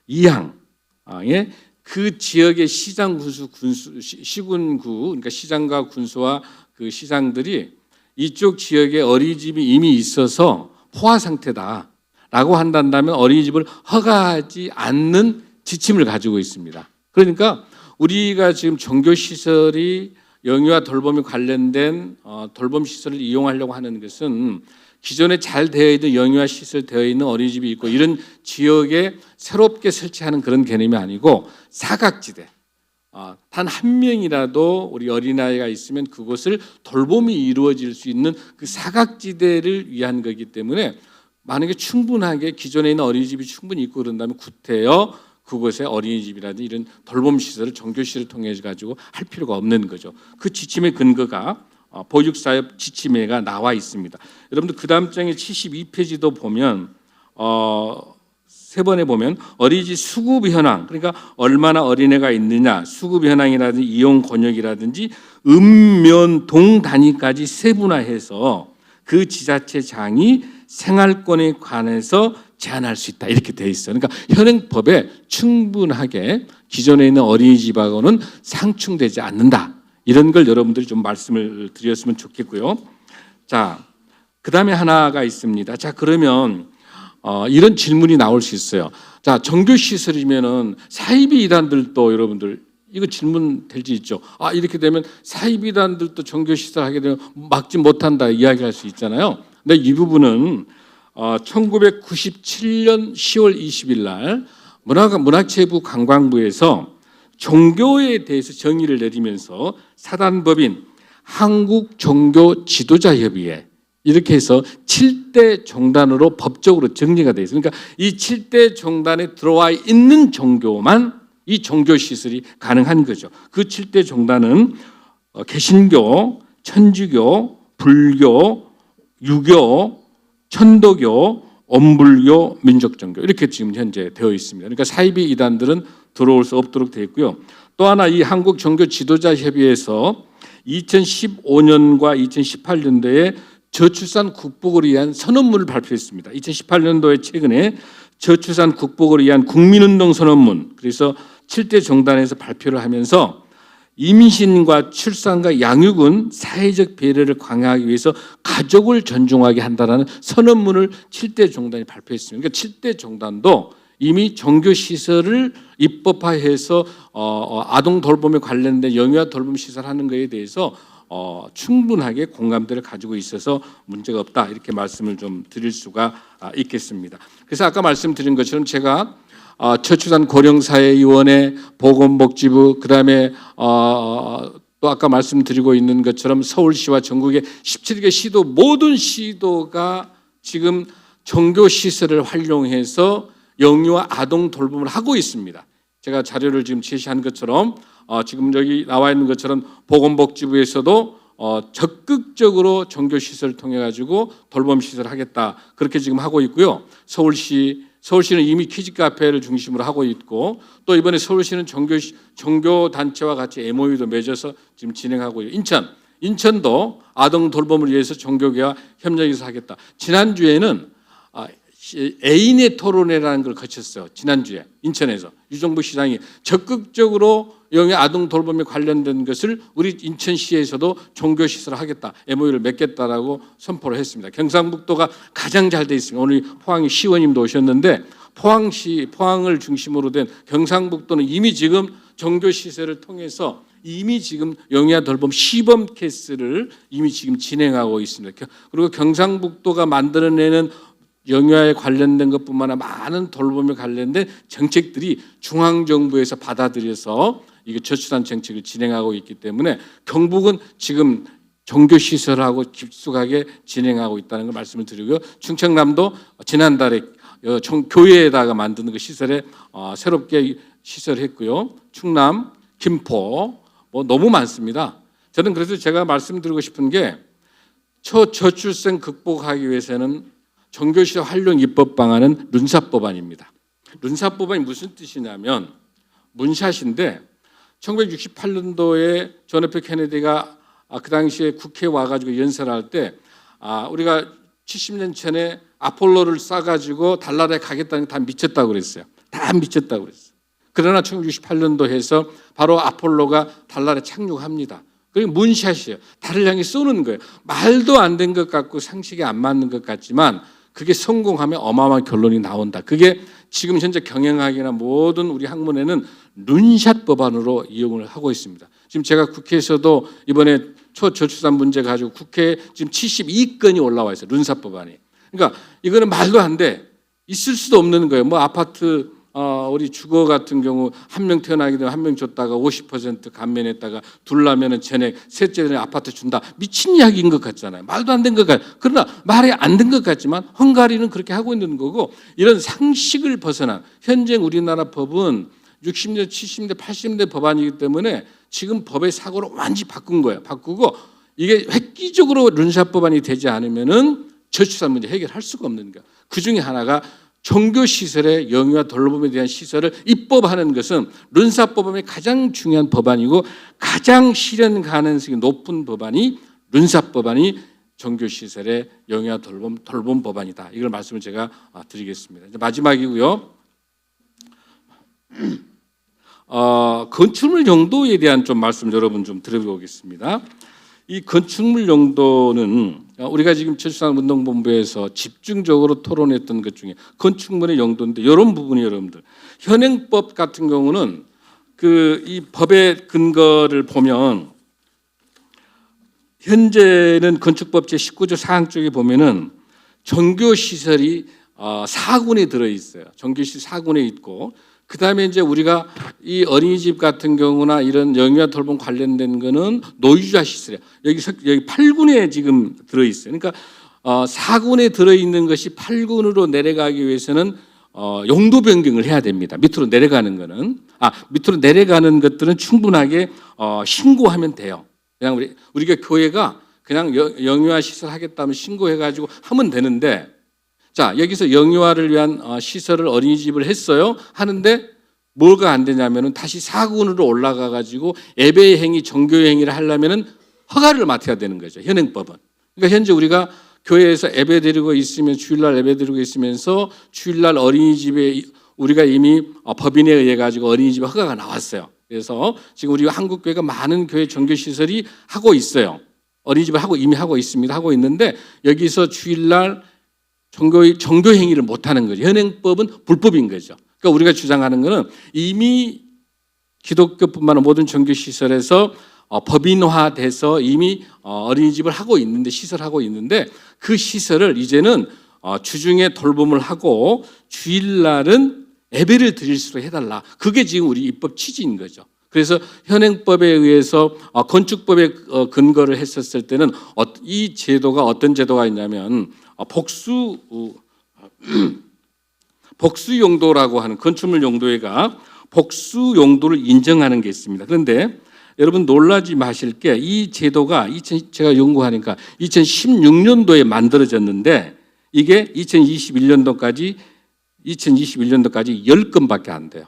2항에 그 지역의 시장, 군수, 시군구, 그러니까 시장과 군수와 그 시장들이 이쪽 지역에 어린이집이 이미 있어서 포화 상태다라고 한다면 어린이집을 허가하지 않는 지침을 가지고 있습니다. 그러니까 우리가 지금 종교시설이 영유아 돌봄에 관련된 돌봄 시설을 이용하려고 하는 것은 기존에 잘 되어 있는 영유아 시설 되어 있는 어린이집이 있고 이런 지역에 새롭게 설치하는 그런 개념이 아니고 사각지대 단 한 명이라도 우리 어린아이가 있으면 그곳을 돌봄이 이루어질 수 있는 그 사각지대를 위한 거기 때문에 만약에 충분하게 기존에 있는 어린이집이 충분히 있고 그런다면 구태여 그곳에 어린이집이라든지 이런 돌봄 시설을 종교시설을 통해 가지고 할 필요가 없는 거죠. 그 지침의 근거가 보육사업 지침에가 나와 있습니다. 여러분들 그 다음 장에 72페이지도 보면 세 번에 보면 어린이집 수급 현황, 그러니까 얼마나 어린애가 있느냐, 수급 현황이라든지 이용 권역이라든지 읍면동 단위까지 세분화해서 그 지자체장이 생활권에 관해서 제한할 수 있다 이렇게 돼 있어요. 그러니까 현행법에 충분하게 기존에 있는 어린이집하고는 상충되지 않는다. 이런 걸 여러분들이 좀 말씀을 드렸으면 좋겠고요. 자, 그 다음에 하나가 있습니다. 자, 그러면 이런 질문이 나올 수 있어요. 자, 종교시설이면은 사이비 이단들도 여러분들 이거 질문 될 수 있죠. 이렇게 되면 사이비 이단들도 종교시설 하게 되면 막지 못한다 이야기할 수 있잖아요. 근데 이 부분은 1997년 10월 20일 날 문화체부 관광부에서 종교에 대해서 정의를 내리면서 사단법인 한국종교지도자협의회 이렇게 해서 7대 종단으로 법적으로 정리가 되어 있어요. 그러니까 이 7대 종단에 들어와 있는 종교만 이 종교시설이 가능한 거죠. 그 7대 종단은 개신교, 천주교, 불교, 유교, 천도교, 엄불교, 민족종교 이렇게 지금 현재 되어 있습니다. 그러니까 사이비 이단들은 들어올 수 없도록 되어 있고요. 또 하나 이 한국종교지도자협의회에서 2015년과 2018년도에 저출산 극복을 위한 선언문을 발표했습니다. 2018년도에 최근에 저출산 극복을 위한 국민운동 선언문, 그래서 7대 종단에서 발표를 하면서 임신과 출산과 양육은 사회적 배려를 강화하기 위해서 가족을 존중하게 한다라는 선언문을 7대 종단이 발표했습니다. 그러니까 7대 종단도 이미 종교 시설을 입법화해서 아동 돌봄에 관련된 영유아 돌봄 시설하는 것에 대해서 충분하게 공감대를 가지고 있어서 문제가 없다 이렇게 말씀을 좀 드릴 수가 있겠습니다. 그래서 아까 말씀드린 것처럼 제가 저출산 고령사회위원회, 보건복지부, 그다음에 또 아까 말씀드리고 있는 것처럼 서울시와 전국의 17개 시도 모든 시도가 지금 종교 시설을 활용해서 영유아 아동 돌봄을 하고 있습니다. 제가 자료를 지금 제시한 것처럼 지금 여기 나와 있는 것처럼 보건복지부에서도 적극적으로 종교 시설을 통해 가지고 돌봄 시설을 하겠다 그렇게 지금 하고 있고요. 서울시는 이미 키즈 카페를 중심으로 하고 있고 또 이번에 서울시는 종교 단체와 같이 MOU도 맺어서 지금 진행하고 있고 인천도 아동 돌봄을 위해서 종교계와 협력해서 하겠다. 지난주에는 애인의 토론회라는 걸 거쳤어요. 지난주에 인천에서 유정부 시장이 적극적으로 영유 아동 돌봄에 관련된 것을 우리 인천시에서도 종교시설을 하겠다. MOU를 맺겠다라고 선포를 했습니다. 경상북도가 가장 잘 돼 있습니다. 오늘 포항 시의원님도 오셨는데 포항을 중심으로 된 경상북도는 이미 지금 종교시설을 통해서 이미 지금 영유아 돌봄 시범 케이스를 이미 지금 진행하고 있습니다. 그리고 경상북도가 만들어내는 영유아에 관련된 것뿐만 아니라 많은 돌봄에 관련된 정책들이 중앙정부에서 받아들여서 이게 저출산 정책을 진행하고 있기 때문에 경북은 지금 종교시설하고 깊숙하게 진행하고 있다는 걸 말씀을 드리고요. 충청남도 지난달에 교회에다가 만드는 그 시설에 새롭게 시설했고요. 충남, 김포 너무 많습니다. 저는 그래서 제가 말씀드리고 싶은 게 저출생 극복하기 위해서는 종교시설 활용 입법 방안은 룬사법안입니다. 룬사법안이 무슨 뜻이냐면 문샷인데 1968년도에 존 F 케네디가 그 당시에 국회에 와가지고 연설할 때 우리가 70년 전에 아폴로를 쏴가지고 달나라에 가겠다는 게 다 미쳤다고 그랬어요. 다 미쳤다고 그랬어요. 그러나 1968년도 해서 바로 아폴로가 달나라에 착륙합니다. 그게 문샷이에요. 달을 향해 쏘는 거예요. 말도 안 된 것 같고 상식에 안 맞는 것 같지만 그게 성공하면 어마어마한 결론이 나온다. 그게 지금 현재 경영학이나 모든 우리 학문에는 룬샷 법안으로 이용을 하고 있습니다. 지금 제가 국회에서도 이번에 초저출산 문제 가지고 국회에 지금 72건이 올라와 있어요. 룬샷 법안이. 그러니까 이거는 말도 안 돼. 있을 수도 없는 거예요. 아파트 우리 주거 같은 경우 한 명 태어나게 되면 한 명 줬다가 50% 감면했다가 둘 나면은 쟤네 셋째 전에 아파트 준다. 미친 이야기인 것 같잖아요. 말도 안 된 것 같. 그러나 말이 안 된 것 같지만 헝가리는 그렇게 하고 있는 거고 이런 상식을 벗어난 현재 우리나라 법은 60년, 70년, 80년 법안이기 때문에 지금 법의 사고를 완전히 바꾼 거예요. 바꾸고 이게 획기적으로 룬샷 법안이 되지 않으면은 저출산 문제 해결할 수가 없는 거예요. 그 중에 하나가 종교시설의 영유아 돌봄에 대한 시설을 입법하는 것은 룬사법안의 가장 중요한 법안이고 가장 실현 가능성이 높은 법안이 룬사법안이 종교시설의 영유아 돌봄 법안이다. 이걸 말씀을 제가 드리겠습니다. 이제 마지막이고요. 건축물 용도에 대한 좀 말씀 여러분 좀 드려보겠습니다. 이 건축물 용도는 우리가 지금 저출산 운동본부에서 집중적으로 토론했던 것 중에 건축물의 용도인데 이런 부분이 여러분들 현행법 같은 경우는 이 법의 근거를 보면 현재는 건축법 제19조 4항 쪽에 보면은 종교시설이 4군에 들어 있어요. 종교시설 4군에 있고 그 다음에 이제 우리가 이 어린이집 같은 경우나 이런 영유아 돌봄 관련된 거는 노유자 시설이에요. 여기 8군에 지금 들어있어요. 그러니까 4군에 들어있는 것이 8군으로 내려가기 위해서는 용도 변경을 해야 됩니다. 밑으로 내려가는 거는. 밑으로 내려가는 것들은 충분하게 신고하면 돼요. 그냥 우리가 교회가 그냥 영유아 시설 하겠다면 신고해가지고 하면 되는데 자, 여기서 영유아를 위한 시설을 어린이집을 했어요. 하는데 뭐가 안 되냐면은 다시 4군으로 올라가 가지고 예배 행위, 종교 행위를 하려면은 허가를 맡아야 되는 거죠. 현행법은. 그러니까 현재 우리가 교회에서 예배 드리고 있으면 주일날 예배 드리고 있으면서 주일날 어린이집에 우리가 이미 법인에 의해 가지고 어린이집 허가가 나왔어요. 그래서 지금 우리 한국교회가 많은 교회 종교시설이 하고 있어요. 어린이집을 이미 하고 있습니다. 하고 있는데 여기서 주일날 종교 행위를 못하는 거죠. 현행법은 불법인 거죠. 그러니까 우리가 주장하는 것은 이미 기독교뿐만 아니라 모든 종교시설에서 법인화돼서 이미 어린이집을 하고 있는데, 시설하고 있는데, 그 시설을 이제는 주중에 돌봄을 하고 주일날은 예배를 드릴 수 있도록 해달라. 그게 지금 우리 입법 취지인 거죠. 그래서 현행법에 의해서 건축법에 근거를 했었을 때는 이 제도가 어떤 제도가 있냐면 복수 용도라고 하는, 건축물 용도회가 복수 용도를 인정하는 게 있습니다. 그런데 여러분 놀라지 마실 게, 이 제도가 제가 연구하니까 2016년도에 만들어졌는데 이게 2021년도까지 10건밖에 안 돼요.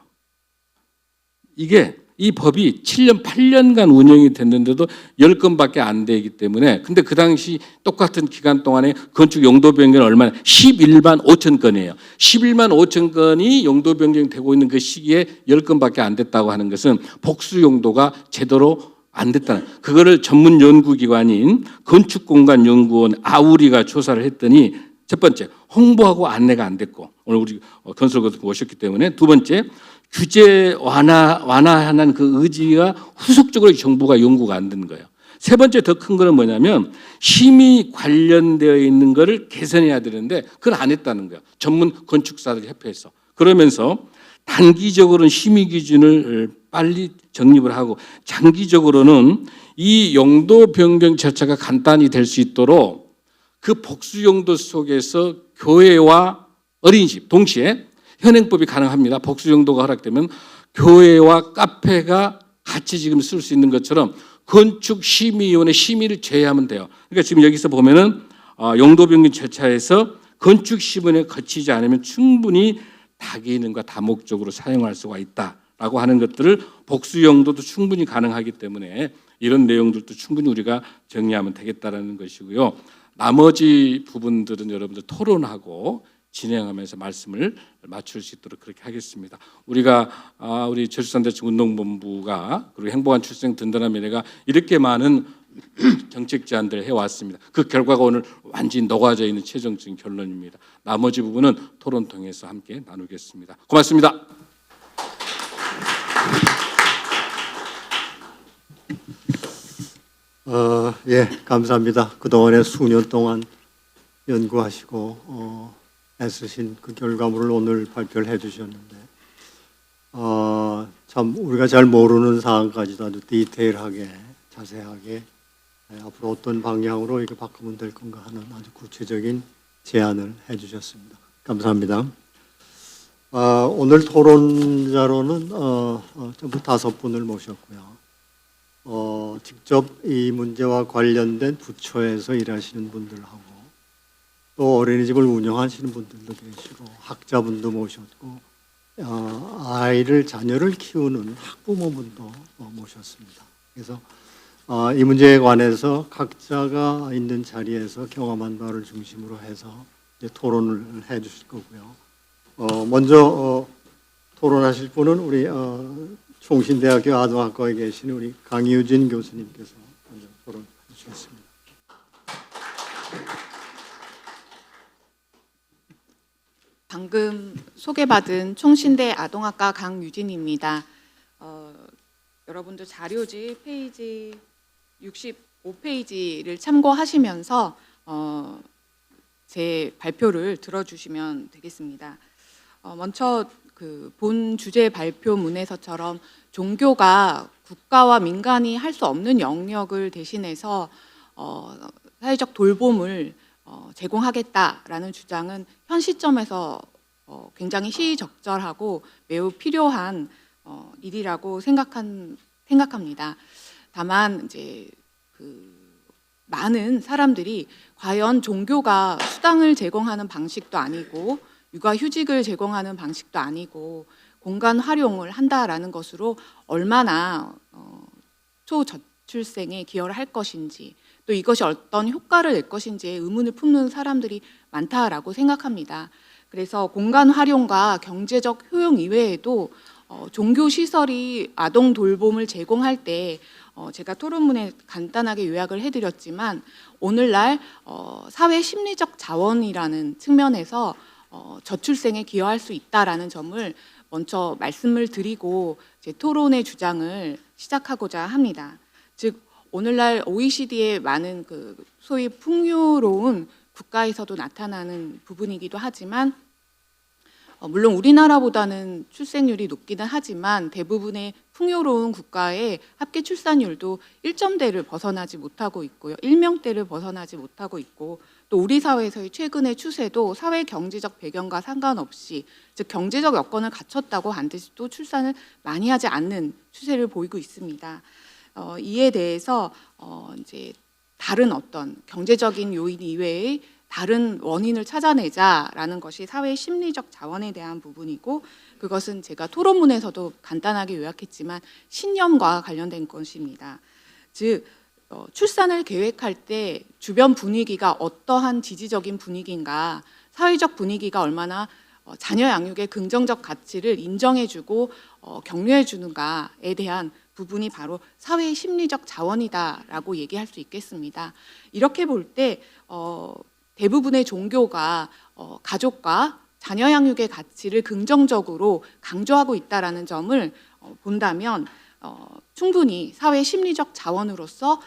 이 법이 7년, 8년간 운영이 됐는데도 10건밖에 안 되기 때문에, 근데 그 당시 똑같은 기간 동안에 건축 용도 변경이 얼마나, 11만 5천 건이에요. 11만 5천 건이 용도 변경이 되고 있는 그 시기에 10건밖에 안 됐다고 하는 것은 복수 용도가 제대로 안 됐다는, 그거를 전문 연구기관인 건축공간연구원 아우리가 조사를 했더니, 첫 번째, 홍보하고 안내가 안 됐고, 오늘 우리 건설거도 모셨기 때문에, 두 번째, 규제 완화하는 그 의지가 후속적으로 정부가 연구가 안 된 거예요. 세 번째 더 큰 거는 뭐냐면 심의 관련되어 있는 거를 개선해야 되는데 그걸 안 했다는 거예요. 전문 건축사들 협회에서. 그러면서 단기적으로는 심의 기준을 빨리 정립을 하고, 장기적으로는 이 용도 변경 절차가 간단히 될 수 있도록 그 복수 용도 속에서 교회와 어린이집 동시에, 현행법이 가능합니다. 복수 용도가 허락되면 교회와 카페가 같이 지금 쓸 수 있는 것처럼 건축심의위원회 심의를 제외하면 돼요. 그러니까 지금 여기서 보면은 용도 변경 절차에서 건축심의위원회 거치지 않으면 충분히 다기능과 다목적으로 사용할 수가 있다라고 하는 것들을, 복수 용도도 충분히 가능하기 때문에 이런 내용들도 충분히 우리가 정리하면 되겠다라는 것이고요. 나머지 부분들은 여러분들 토론하고 진행하면서 말씀을 맞출 수 있도록 그렇게 하겠습니다. 우리가 우리 저출산대책운동본부가, 그리고 행복한 출생 든든한 미래가 이렇게 많은 정책 제안들을 해왔습니다. 그 결과가 오늘 완전히 녹아져 있는 최종적인 결론입니다. 나머지 부분은 토론 통해서 함께 나누겠습니다. 고맙습니다. 예, 감사합니다. 그동안에 수년 동안 연구하시고 애쓰신 그 결과물을 오늘 발표를 해주셨는데, 참 우리가 잘 모르는 사항까지도 아주 디테일하게, 자세하게 앞으로 어떤 방향으로 이렇게 바꾸면 될 건가 하는 아주 구체적인 제안을 해주셨습니다. 감사합니다. 오늘 토론자로는 전부 5분을 모셨고요. 직접 이 문제와 관련된 부처에서 일하시는 분들하고, 또 어린이집을 운영하시는 분들도 계시고, 학자분도 모셨고, 자녀를 키우는 학부모분도 모셨습니다. 그래서 이 문제에 관해서 각자가 있는 자리에서 경험한 바를 중심으로 해서 이제 토론을 해주실 거고요. 먼저 토론하실 분은 우리 총신대학교 아동학과에 계신 우리 강유진 교수님께서 먼저 토론해 주시겠습니다. 방금 소개받은 총신대 아동학과 강유진입니다. 여러분들 자료지 페이지 65페이지를 참고하시면서 제 발표를 들어주시면 되겠습니다. 먼저 그 본 주제 발표문에서처럼 종교가 국가와 민간이 할 수 없는 영역을 대신해서 사회적 돌봄을 제공하겠다라는 주장은 현 시점에서 굉장히 시의적절하고 매우 필요한 일이라고 생각합니다. 다만 이제 많은 사람들이 과연 종교가 수당을 제공하는 방식도 아니고 육아휴직을 제공하는 방식도 아니고 공간 활용을 한다라는 것으로 얼마나 초저출생에 기여를 할 것인지, 또 이것이 어떤 효과를 낼 것인지에 의문을 품는 사람들이 많다라고 생각합니다. 그래서 공간 활용과 경제적 효용 이외에도 종교 시설이 아동 돌봄을 제공할 때 제가 토론문에 간단하게 요약을 해드렸지만 오늘날 사회 심리적 자원이라는 측면에서 저출생에 기여할 수 있다라는 점을 먼저 말씀을 드리고 제 토론의 주장을 시작하고자 합니다. 즉 오늘날 OECD의 많은 그 소위 풍요로운 국가에서도 나타나는 부분이기도 하지만 물론 우리나라보다는 출생률이 높기는 하지만 대부분의 풍요로운 국가의 합계 출산율도 1점대를 벗어나지 못하고 있고요. 1명대를 벗어나지 못하고 있고 또 우리 사회에서의 최근의 추세도 사회 경제적 배경과 상관없이 즉 경제적 여건을 갖췄다고 반드시 또 출산을 많이 하지 않는 추세를 보이고 있습니다. 이에 대해서 이제 다른 어떤 경제적인 요인 이외의 다른 원인을 찾아내자라는 것이 사회 심리적 자원에 대한 부분이고 그것은 제가 토론문에서도 간단하게 요약했지만 신념과 관련된 것입니다. 즉 출산을 계획할 때 주변 분위기가 어떠한 지지적인 분위기인가, 사회적 분위기가 얼마나 자녀 양육의 긍정적 가치를 인정해주고 격려해주는가에 대한 부분이 바로 사회의 심리적 자원이다라고 얘기할 수 있겠습니다. 이렇게 볼 때 대부분의 종교가 가족과 자녀 양육의 가치를 긍정적으로 강조하고 있다라는 점을 본다면 충분히 사회 심리적 자원으로서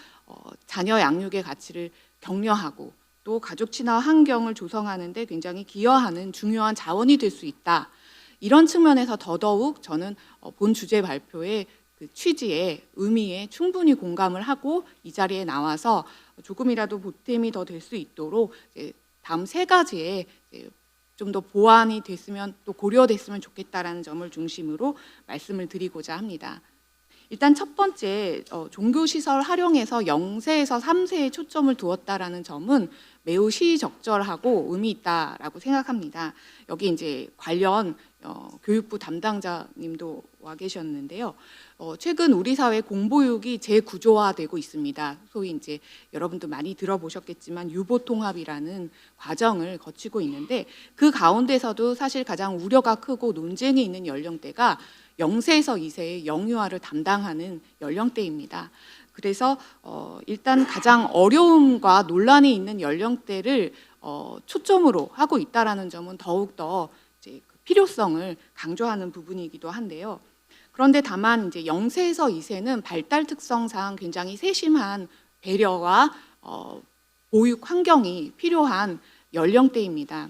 자녀 양육의 가치를 격려하고 또 가족 친화 환경을 조성하는 데 굉장히 기여하는 중요한 자원이 될 수 있다. 이런 측면에서 더더욱 저는 본 주제 발표의 그 취지에 의미에 충분히 공감을 하고 이 자리에 나와서 조금이라도 보탬이 더 될 수 있도록 다음 세 가지에 좀 더 보완이 됐으면 또 고려됐으면 좋겠다라는 점을 중심으로 말씀을 드리고자 합니다. 일단 첫 번째 종교시설 활용에서 0세에서 3세에 초점을 두었다라는 점은 매우 시의적절하고 의미 있다라고 생각합니다. 여기 이제 관련 교육부 담당자님도 와 계셨는데요. 최근 우리 사회 공보육이 재구조화되고 있습니다. 소위 이제 여러분도 많이 들어보셨겠지만 유보통합이라는 과정을 거치고 있는데 그 가운데서도 사실 가장 우려가 크고 논쟁이 있는 연령대가 0세에서 2세의 영유아를 담당하는 연령대입니다. 그래서 일단 가장 어려움과 논란이 있는 연령대를 초점으로 하고 있다라는 점은 더욱더 이제 필요성을 강조하는 부분이기도 한데요. 그런데 다만 이제 0세에서 2세는 발달 특성상 굉장히 세심한 배려와 보육 환경이 필요한 연령대입니다.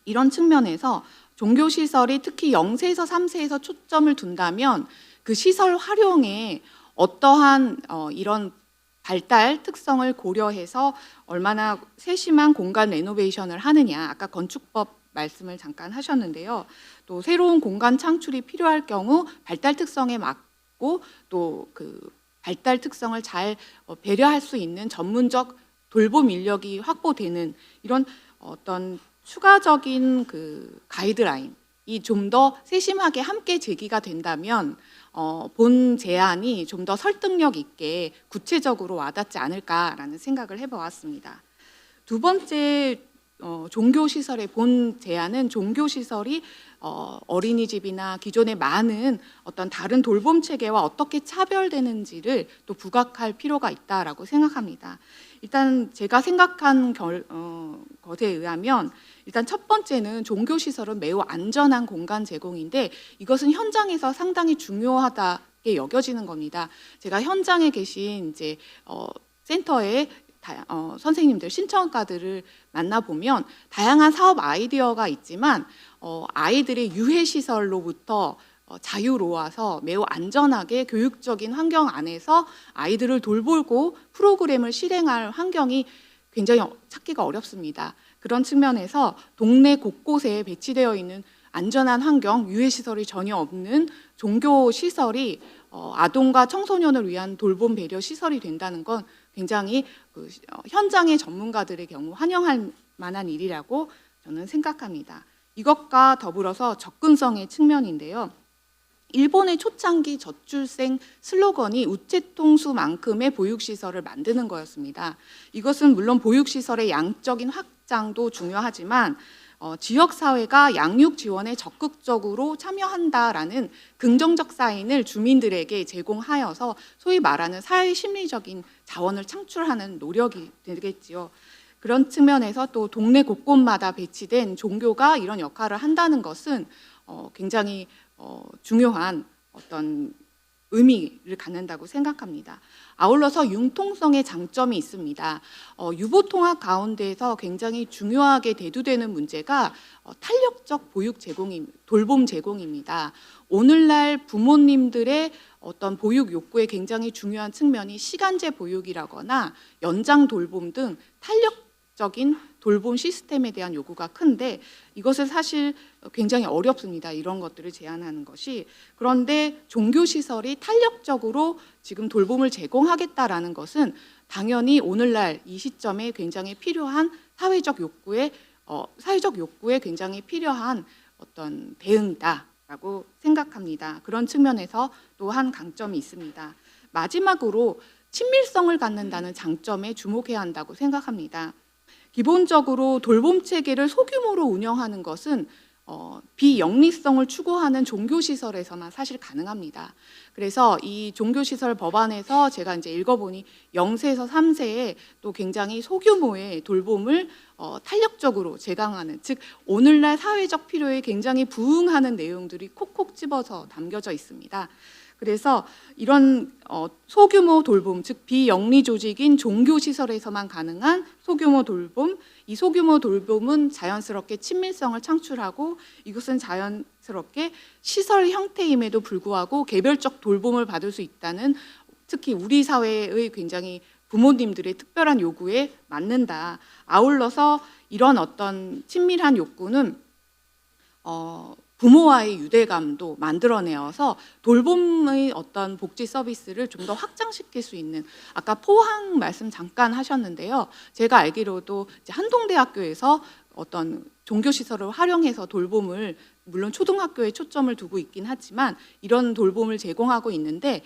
이런 측면에서 종교시설이 특히 0세에서 3세에서 초점을 둔다면 그 시설 활용에 어떠한 이런 발달 특성을 고려해서 얼마나 세심한 공간 레노베이션을 하느냐, 아까 건축법 말씀을 잠깐 하셨는데요. 또 새로운 공간 창출이 필요할 경우 발달 특성에 맞고 또 그 발달 특성을 잘 배려할 수 있는 전문적 돌봄 인력이 확보되는 이런 어떤 추가적인 그 가이드라인이 좀 더 세심하게 함께 제기가 된다면 본 제안이 좀 더 설득력 있게 구체적으로 와닿지 않을까라는 생각을 해보았습니다. 두 번째 종교시설의 본 제안은 종교시설이 어린이집이나 기존의 많은 어떤 다른 돌봄 체계와 어떻게 차별되는지를 또 부각할 필요가 있다라고 생각합니다. 일단 제가 생각한 것에 의하면 일단 첫 번째는 종교시설은 매우 안전한 공간 제공인데 이것은 현장에서 상당히 중요하다게 여겨지는 겁니다. 제가 현장에 계신 이제 센터에 선생님들, 신청가들을 만나보면 다양한 사업 아이디어가 있지만 아이들의 유해시설로부터 자유로워서 매우 안전하게 교육적인 환경 안에서 아이들을 돌보고 프로그램을 실행할 환경이 굉장히 찾기가 어렵습니다. 그런 측면에서 동네 곳곳에 배치되어 있는 안전한 환경, 유해시설이 전혀 없는 종교시설이 아동과 청소년을 위한 돌봄 배려 시설이 된다는 건 굉장히 현장의 전문가들의 경우 환영할 만한 일이라고 저는 생각합니다. 이것과 더불어서 접근성의 측면인데요. 일본의 초창기 저출생 슬로건이 우체통수만큼의 보육시설을 만드는 거였습니다. 이것은 물론 보육시설의 양적인 확장도 중요하지만 지역 사회가 양육 지원에 적극적으로 참여한다라는 긍정적 사인을 주민들에게 제공하여서 소위 말하는 사회 심리적인 자원을 창출하는 노력이 되겠지요. 그런 측면에서 또 동네 곳곳마다 배치된 종교가 이런 역할을 한다는 것은 굉장히 중요한 어떤 의미를 갖는다고 생각합니다. 아울러서 융통성의 장점이 있습니다. 유보통합 가운데에서 굉장히 중요하게 대두되는 문제가 탄력적 보육 돌봄 제공입니다. 오늘날 부모님들의 어떤 보육 욕구에 굉장히 중요한 측면이 시간제 보육이라거나 연장 돌봄 등 탄력적인 돌봄 시스템에 대한 요구가 큰데 이것은 사실 굉장히 어렵습니다. 이런 것들을 제한하는 것이. 그런데 종교시설이 탄력적으로 지금 돌봄을 제공하겠다라는 것은 당연히 오늘날 이 시점에 굉장히 필요한 사회적 욕구에 굉장히 필요한 어떤 대응이다라고 생각합니다. 그런 측면에서 또 한 강점이 있습니다. 마지막으로 친밀성을 갖는다는 장점에 주목해야 한다고 생각합니다. 기본적으로 돌봄 체계를 소규모로 운영하는 것은 비영리성을 추구하는 종교시설에서만 사실 가능합니다. 그래서 이 종교시설 법안에서 제가 이제 읽어보니 0세에서 3세에 또 굉장히 소규모의 돌봄을 탄력적으로 제공하는, 즉 오늘날 사회적 필요에 굉장히 부응하는 내용들이 콕콕 집어서 담겨져 있습니다. 그래서 이런 소규모 돌봄, 즉 비영리 조직인 종교시설에서만 가능한 소규모 돌봄, 이 소규모 돌봄은 자연스럽게 친밀성을 창출하고 이것은 자연스럽게 시설 형태임에도 불구하고 개별적 돌봄을 받을 수 있다는, 특히 우리 사회의 굉장히 부모님들의 특별한 요구에 맞는다. 아울러서 이런 어떤 친밀한 욕구는 부모와의 유대감도 만들어내어서 돌봄의 어떤 복지 서비스를 좀 더 확장시킬 수 있는, 아까 포항 말씀 잠깐 하셨는데요. 제가 알기로도 이제 한동대학교에서 어떤 종교시설을 활용해서 돌봄을, 물론 초등학교에 초점을 두고 있긴 하지만 이런 돌봄을 제공하고 있는데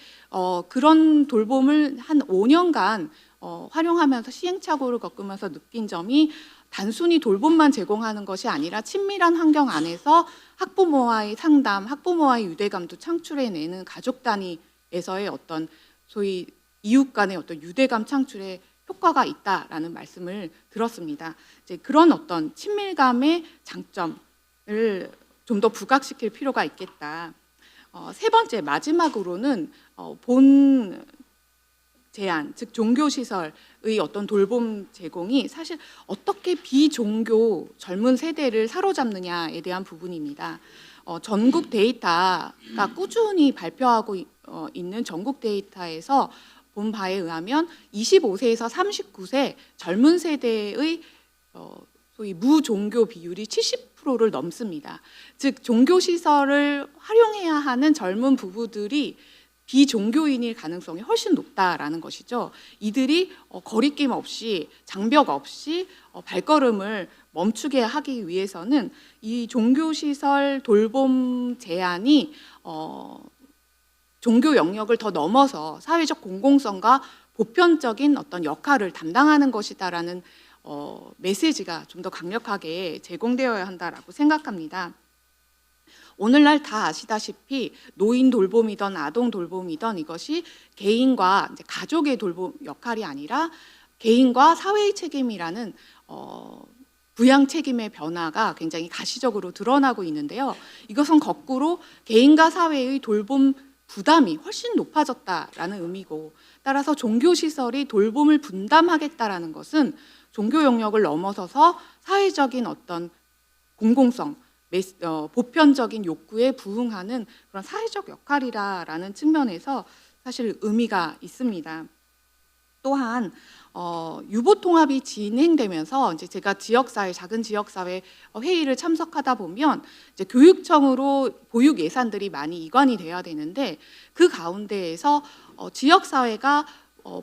그런 돌봄을 한 5년간 활용하면서 시행착오를 겪으면서 느낀 점이 단순히 돌봄만 제공하는 것이 아니라 친밀한 환경 안에서 학부모와의 상담, 학부모와의 유대감도 창출해내는 가족 단위에서의 어떤 소위 이웃 간의 어떤 유대감 창출에 효과가 있다라는 말씀을 들었습니다. 이제 그런 어떤 친밀감의 장점을 좀 더 부각시킬 필요가 있겠다. 세 번째, 마지막으로는 본 제안, 즉 종교시설의 어떤 돌봄 제공이 사실 어떻게 비종교 젊은 세대를 사로잡느냐에 대한 부분입니다. 전국 데이터가 꾸준히 발표하고 있는 전국 데이터에서 본 바에 의하면 25세에서 39세 젊은 세대의 소위 무종교 비율이 70%를 넘습니다. 즉 종교시설을 활용해야 하는 젊은 부부들이 비종교인일 가능성이 훨씬 높다라는 것이죠. 이들이 거리낌 없이, 장벽 없이 발걸음을 멈추게 하기 위해서는 이 종교시설 돌봄 제한이 종교 영역을 더 넘어서 사회적 공공성과 보편적인 어떤 역할을 담당하는 것이다라는 메시지가 좀 더 강력하게 제공되어야 한다라고 생각합니다. 오늘날 다 아시다시피 노인 돌봄이든 아동 돌봄이든 이것이 개인과 이제 가족의 돌봄 역할이 아니라 개인과 사회의 책임이라는 부양 책임의 변화가 굉장히 가시적으로 드러나고 있는데요. 이것은 거꾸로 개인과 사회의 돌봄 부담이 훨씬 높아졌다라는 의미고, 따라서 종교시설이 돌봄을 분담하겠다라는 것은 종교 영역을 넘어서서 사회적인 어떤 공공성, 보편적인 욕구에 부응하는 그런 사회적 역할이라는 측면에서 사실 의미가 있습니다. 또한 유보통합이 진행되면서 이제 제가 지역사회, 작은 지역사회 회의를 참석하다 보면 이제 교육청으로 보육 예산들이 많이 이관이 돼야 되는데 그 가운데에서 지역사회가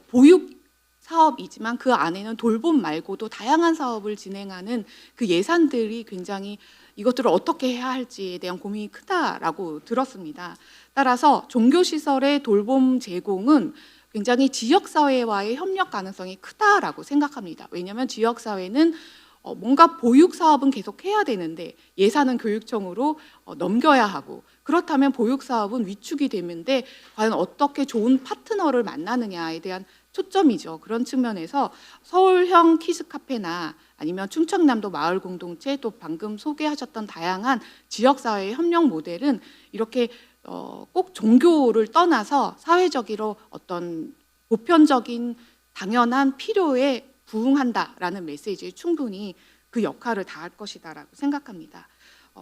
보육 사업이지만 그 안에는 돌봄 말고도 다양한 사업을 진행하는 그 예산들이 굉장히 이것들을 어떻게 해야 할지에 대한 고민이 크다라고 들었습니다. 따라서 종교시설의 돌봄 제공은 굉장히 지역사회와의 협력 가능성이 크다라고 생각합니다. 왜냐하면 지역사회는 뭔가 보육 사업은 계속 해야 되는데 예산은 교육청으로 넘겨야 하고, 그렇다면 보육 사업은 위축이 되는데 과연 어떻게 좋은 파트너를 만나느냐에 대한 초점이죠. 그런 측면에서 서울형 키즈 카페나 아니면 충청남도 마을 공동체, 또 방금 소개하셨던 다양한 지역사회의 협력 모델은 이렇게 꼭 종교를 떠나서 사회적으로 어떤 보편적인 당연한 필요에 부응한다라는 메시지에 충분히 그 역할을 다할 것이다라고 생각합니다.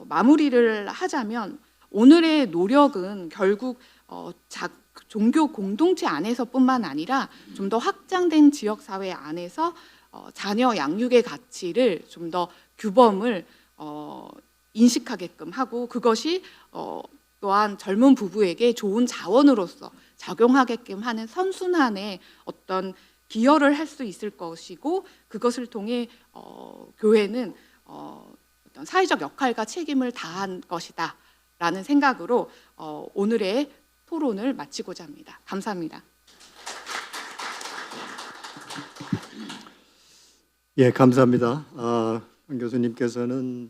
마무리를 하자면 오늘의 노력은 결국 종교 공동체 안에서뿐만 아니라 좀 더 확장된 지역 사회 안에서 자녀 양육의 가치를 좀 더 규범을 인식하게끔 하고, 그것이 또한 젊은 부부에게 좋은 자원으로서 작용하게끔 하는 선순환의 어떤 기여를 할 수 있을 것이고, 그것을 통해 교회는 어떤 사회적 역할과 책임을 다한 것이다라는 생각으로 오늘의 토론을 마치고자 합니다. 감사합니다. 예, 감사합니다. 한 교수님께서는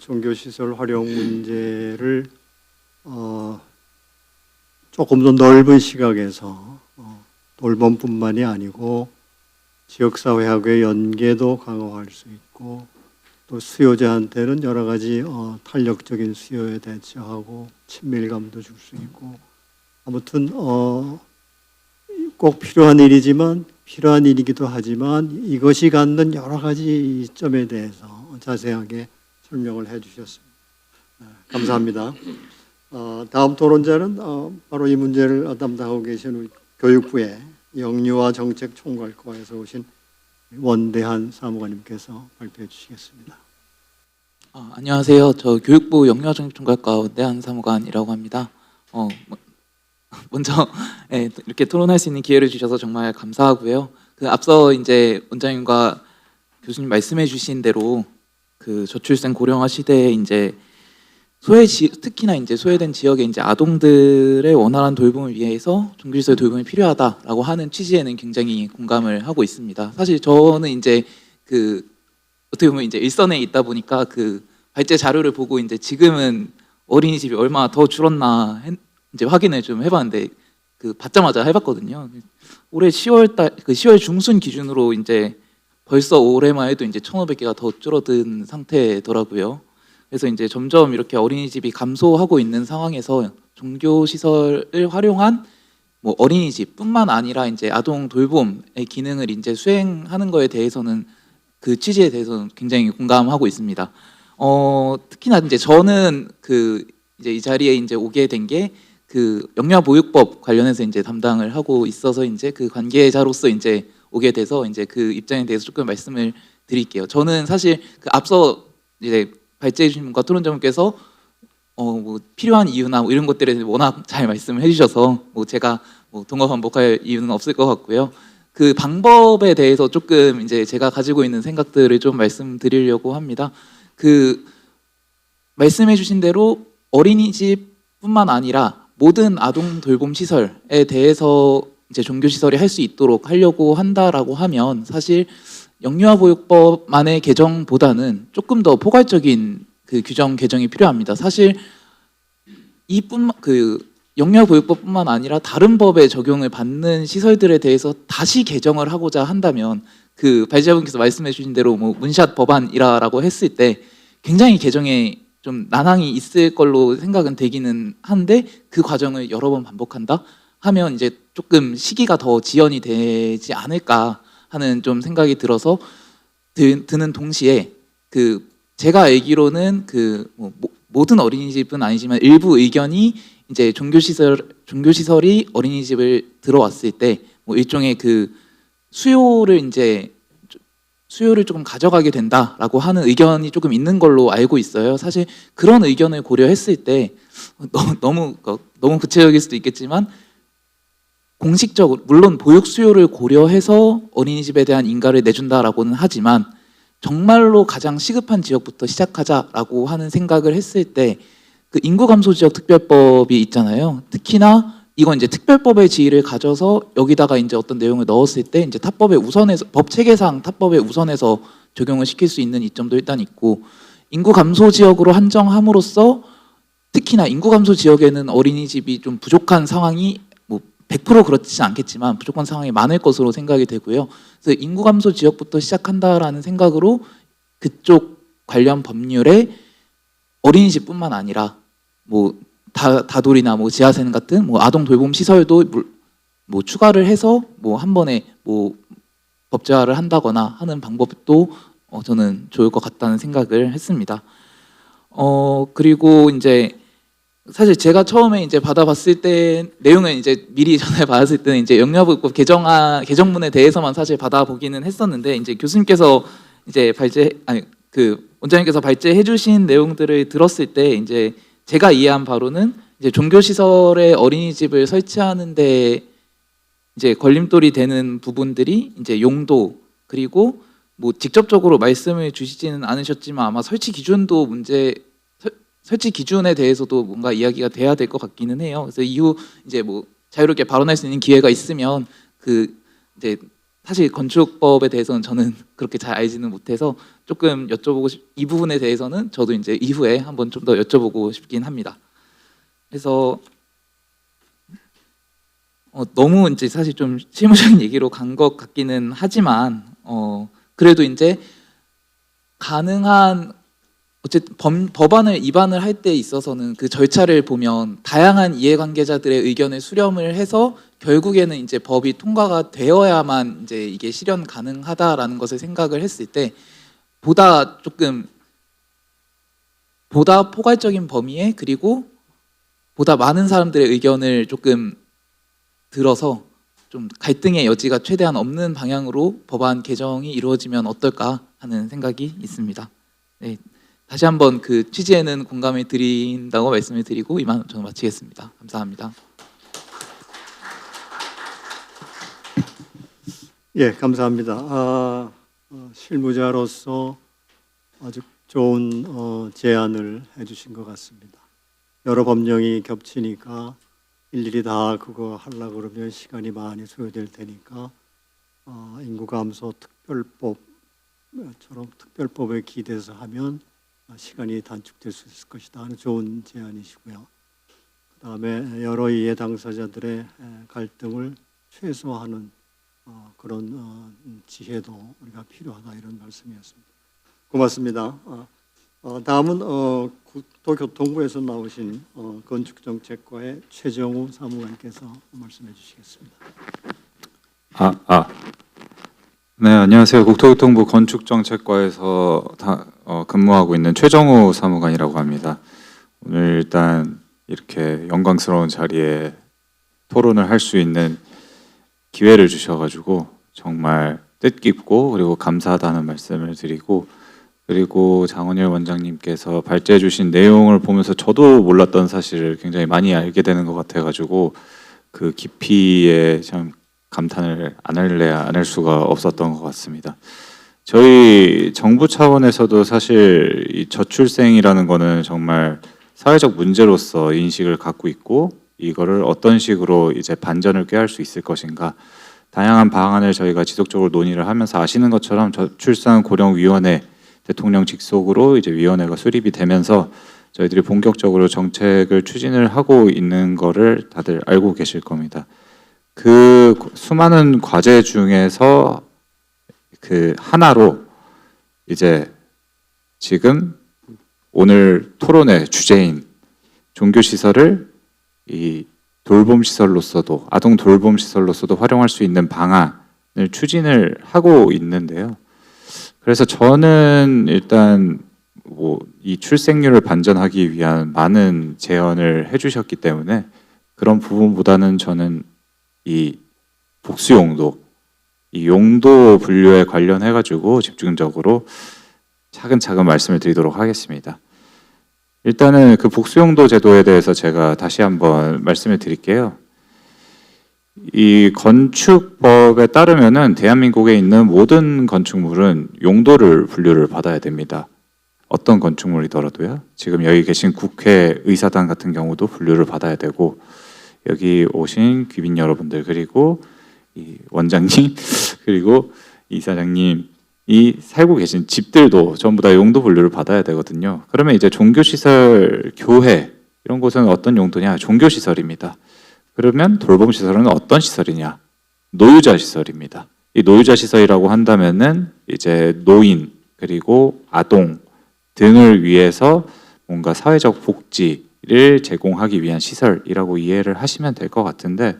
종교시설 활용 문제를 조금 더 넓은 시각에서 돌봄뿐만이 아니고 지역사회하고의 연계도 강화할 수 있고, 또 수요자한테는 여러 가지 탄력적인 수요에 대처하고 친밀감도 줄 수 있고, 아무튼 꼭 필요한 일이기도 하지만 이것이 갖는 여러 가지 점에 대해서 자세하게 설명을 해주셨습니다. 감사합니다. 다음 토론자는 바로 이 문제를 담당하고 계신 우리 교육부의 영유아 정책 총괄과에서 오신 원대한 사무관님께서 발표해 주시겠습니다. 안녕하세요. 저 교육부 영유아정책총괄과 원대한 사무관이라고 합니다. 먼저 이렇게 토론할 수 있는 기회를 주셔서 정말 감사하고요. 앞서 이제 원장님과 교수님 말씀해 주신 대로 저출생 고령화 시대에 이제 특히나 이제 소외된 지역의 이제 아동들의 원활한 돌봄을 위해서 종교시설 돌봄이 필요하다라고 하는 취지에는 굉장히 공감을 하고 있습니다. 사실 저는 이제 어떻게 보면 이제 일선에 있다 보니까 발제 자료를 보고 이제 지금은 어린이집이 얼마나 더 줄었나 이제 확인을 좀 해봤는데 받자마자 해봤거든요. 올해 10월 중순 기준으로 이제 벌써 올해만 해도 이제 1,500개가 더 줄어든 상태더라고요. 그래서 이제 점점 이렇게 어린이집이 감소하고 있는 상황에서 종교 시설을 활용한 어린이집뿐만 아니라 이제 아동 돌봄의 기능을 이제 수행하는 거에 대해서는 그 취지에 대해서는 굉장히 공감하고 있습니다. 특히나 이제 저는 이제 이 자리에 이제 오게 된 게 영유아 보육법 관련해서 이제 담당을 하고 있어서 이제 관계자로서 이제 오게 돼서 이제 그 입장에 대해서 조금 말씀을 드릴게요. 저는 사실 앞서 이제 발제해 주신 분과 토론자분께서 필요한 이유나 이런 것들에 대해서 워낙 잘 말씀을 해주셔서 제가 동거반복할 이유는 없을 것 같고요. 그 방법에 대해서 조금 이제 제가 가지고 있는 생각들을 좀 말씀드리려고 합니다. 말씀해 주신 대로 어린이집뿐만 아니라 모든 아동 돌봄 시설에 대해서 이제 종교 시설이 할 수 있도록 하려고 한다라고 하면 사실 영유아 보육법만의 개정보다는 조금 더 포괄적인 규정 개정이 필요합니다. 사실 영유아 보육법뿐만 아니라 다른 법에 적용을 받는 시설들에 대해서 다시 개정을 하고자 한다면 발제자분께서 말씀해 주신 대로 문샷 법안이라고 했을 때 굉장히 개정에 좀 난항이 있을 걸로 생각은 되기는 한데, 그 과정을 여러 번 반복한다 하면 이제 조금 시기가 더 지연이 되지 않을까 하는 좀 생각이 들어서 드는 동시에 제가 알기로는 모든 어린이집은 아니지만 일부 의견이 이제 종교시설이 어린이집을 들어왔을 때 일종의 수요를 조금 가져가게 된다라고 하는 의견이 조금 있는 걸로 알고 있어요. 사실 그런 의견을 고려했을 때 너무 구체적일 수도 있겠지만 공식적으로 물론 보육 수요를 고려해서 어린이집에 대한 인가를 내준다라고는 하지만 정말로 가장 시급한 지역부터 시작하자라고 하는 생각을 했을 때 인구 감소 지역 특별법이 있잖아요. 특히나 이건 이제 특별법의 지위를 가져서 여기다가 이제 어떤 내용을 넣었을 때 이제 법 체계상 타법에 우선해서 적용을 시킬 수 있는 이점도 일단 있고, 인구 감소 지역으로 한정함으로써 특히나 인구 감소 지역에는 어린이집이 좀 부족한 상황이 뭐 100% 그렇지 않겠지만 부족한 상황이 많을 것으로 생각이 되고요. 그래서 인구 감소 지역부터 시작한다라는 생각으로 그쪽 관련 법률에 어린이집뿐만 아니라 뭐 다돌이나 뭐 지하생 같은 뭐 아동 돌봄 시설도 뭐 추가를 해서 뭐 한 번에 뭐 법제화를 한다거나 하는 방법도 저는 좋을 것 같다는 생각을 했습니다. 그리고 이제 사실 제가 처음에 이제 받아봤을 때 내용을 이제 미리 전에 받았을 때는 이제 영유아보호법 개정문에 대해서만 사실 받아보기는 했었는데, 이제 교수님께서 이제 원장님께서 발제해 주신 내용들을 들었을 때 이제 제가 이해한 바로는 이제 종교시설에 어린이집을 설치하는데 이제 걸림돌이 되는 부분들이 이제 용도, 그리고 뭐 직접적으로 말씀을 주시지는 않으셨지만 아마 설치 기준에 대해서도 뭔가 이야기가 돼야 될 것 같기는 해요. 그래서 이후 이제 뭐 자유롭게 발언할 수 있는 기회가 있으면 이제 사실 건축법에 대해서는 저는 그렇게 잘 알지는 못해서 조금 이 부분에 대해서는 저도 이제 이후에 한번 좀 더 여쭤보고 싶긴 합니다. 그래서 너무 이제 사실 좀 실무적인 얘기로 간 것 같기는 하지만 그래도 이제 가능한 어쨌든 법안을 입안을 할 때 있어서는 그 절차를 보면 다양한 이해관계자들의 의견을 수렴을 해서 결국에는 이제 법이 통과가 되어야만 이제 이게 실현 가능하다라는 것을 생각을 했을 때 보다 포괄적인 범위에, 그리고 보다 많은 사람들의 의견을 조금 들어서 좀 갈등의 여지가 최대한 없는 방향으로 법안 개정이 이루어지면 어떨까 하는 생각이 있습니다. 네, 다시 한번 그 취지에는 공감을 드린다고 말씀을 드리고 이만 저는 마치겠습니다. 감사합니다. 예, 감사합니다. 실무자로서 아주 좋은 제안을 해주신 것 같습니다. 여러 법령이 겹치니까 일일이 다 그거 하려고 그러면 시간이 많이 소요될 테니까 인구 감소 특별법처럼 특별법에 기대서 하면 시간이 단축될 수 있을 것이다 하는 좋은 제안이시고요. 그다음에 여러 이해 당사자들의 갈등을 최소화하는 그런 지혜도 우리가 필요하다, 이런 말씀이었습니다. 고맙습니다. 다음은 국토교통부에서 나오신 건축정책과의 최정우 사무관께서 말씀해 주시겠습니다. 네, 안녕하세요. 국토교통부 건축정책과에서 근무하고 있는 최정우 사무관이라고 합니다. 오늘 일단 이렇게 영광스러운 자리에 토론을 할 수 있는 기회를 주셔가지고 정말 뜻깊고 그리고 감사하다는 말씀을 드리고, 그리고 장원일 원장님께서 발제해 주신 내용을 보면서 저도 몰랐던 사실을 굉장히 많이 알게 되는 것 같아가지고 그 깊이에 참 감탄을 안 할 수가 없었던 것 같습니다. 저희 정부 차원에서도 사실 이 저출생이라는 거는 정말 사회적 문제로서 인식을 갖고 있고, 이거를 어떤 식으로 이제 반전을 꾀할 수 있을 것인가, 다양한 방안을 저희가 지속적으로 논의를 하면서 아시는 것처럼 저출산 고령위원회 대통령 직속으로 이제 위원회가 수립이 되면서 저희들이 본격적으로 정책을 추진을 하고 있는 거를 다들 알고 계실 겁니다. 그 수많은 과제 중에서 그 하나로 이제 지금 오늘 토론의 주제인 종교시설을 이 돌봄시설로서도, 아동 돌봄시설로서도 활용할 수 있는 방안을 추진을 하고 있는데요. 그래서 저는 일단 뭐 이 출생률을 반전하기 위한 많은 제언을 해주셨기 때문에 그런 부분보다는 저는 이 복수용도, 이 용도 분류에 관련해가지고 집중적으로 차근차근 말씀을 드리도록 하겠습니다. 일단은 그 복수용도 제도에 대해서 제가 다시 한번 말씀을 드릴게요. 이 건축법에 따르면은 대한민국에 있는 모든 건축물은 용도를 분류를 받아야 됩니다. 어떤 건축물이더라도요. 지금 여기 계신 국회의사당 같은 경우도 분류를 받아야 되고, 여기 오신 귀빈 여러분들, 그리고 이 원장님, 그리고 이사장님, 이 살고 계신 집들도 전부 다 용도 분류를 받아야 되거든요. 그러면 이제 종교시설, 교회 이런 곳은 어떤 용도냐? 종교시설입니다. 그러면 돌봄시설은 어떤 시설이냐? 노유자시설입니다. 이 노유자시설이라고 한다면은 이제 노인 그리고 아동 등을 위해서 뭔가 사회적 복지를 제공하기 위한 시설이라고 이해를 하시면 될 것 같은데,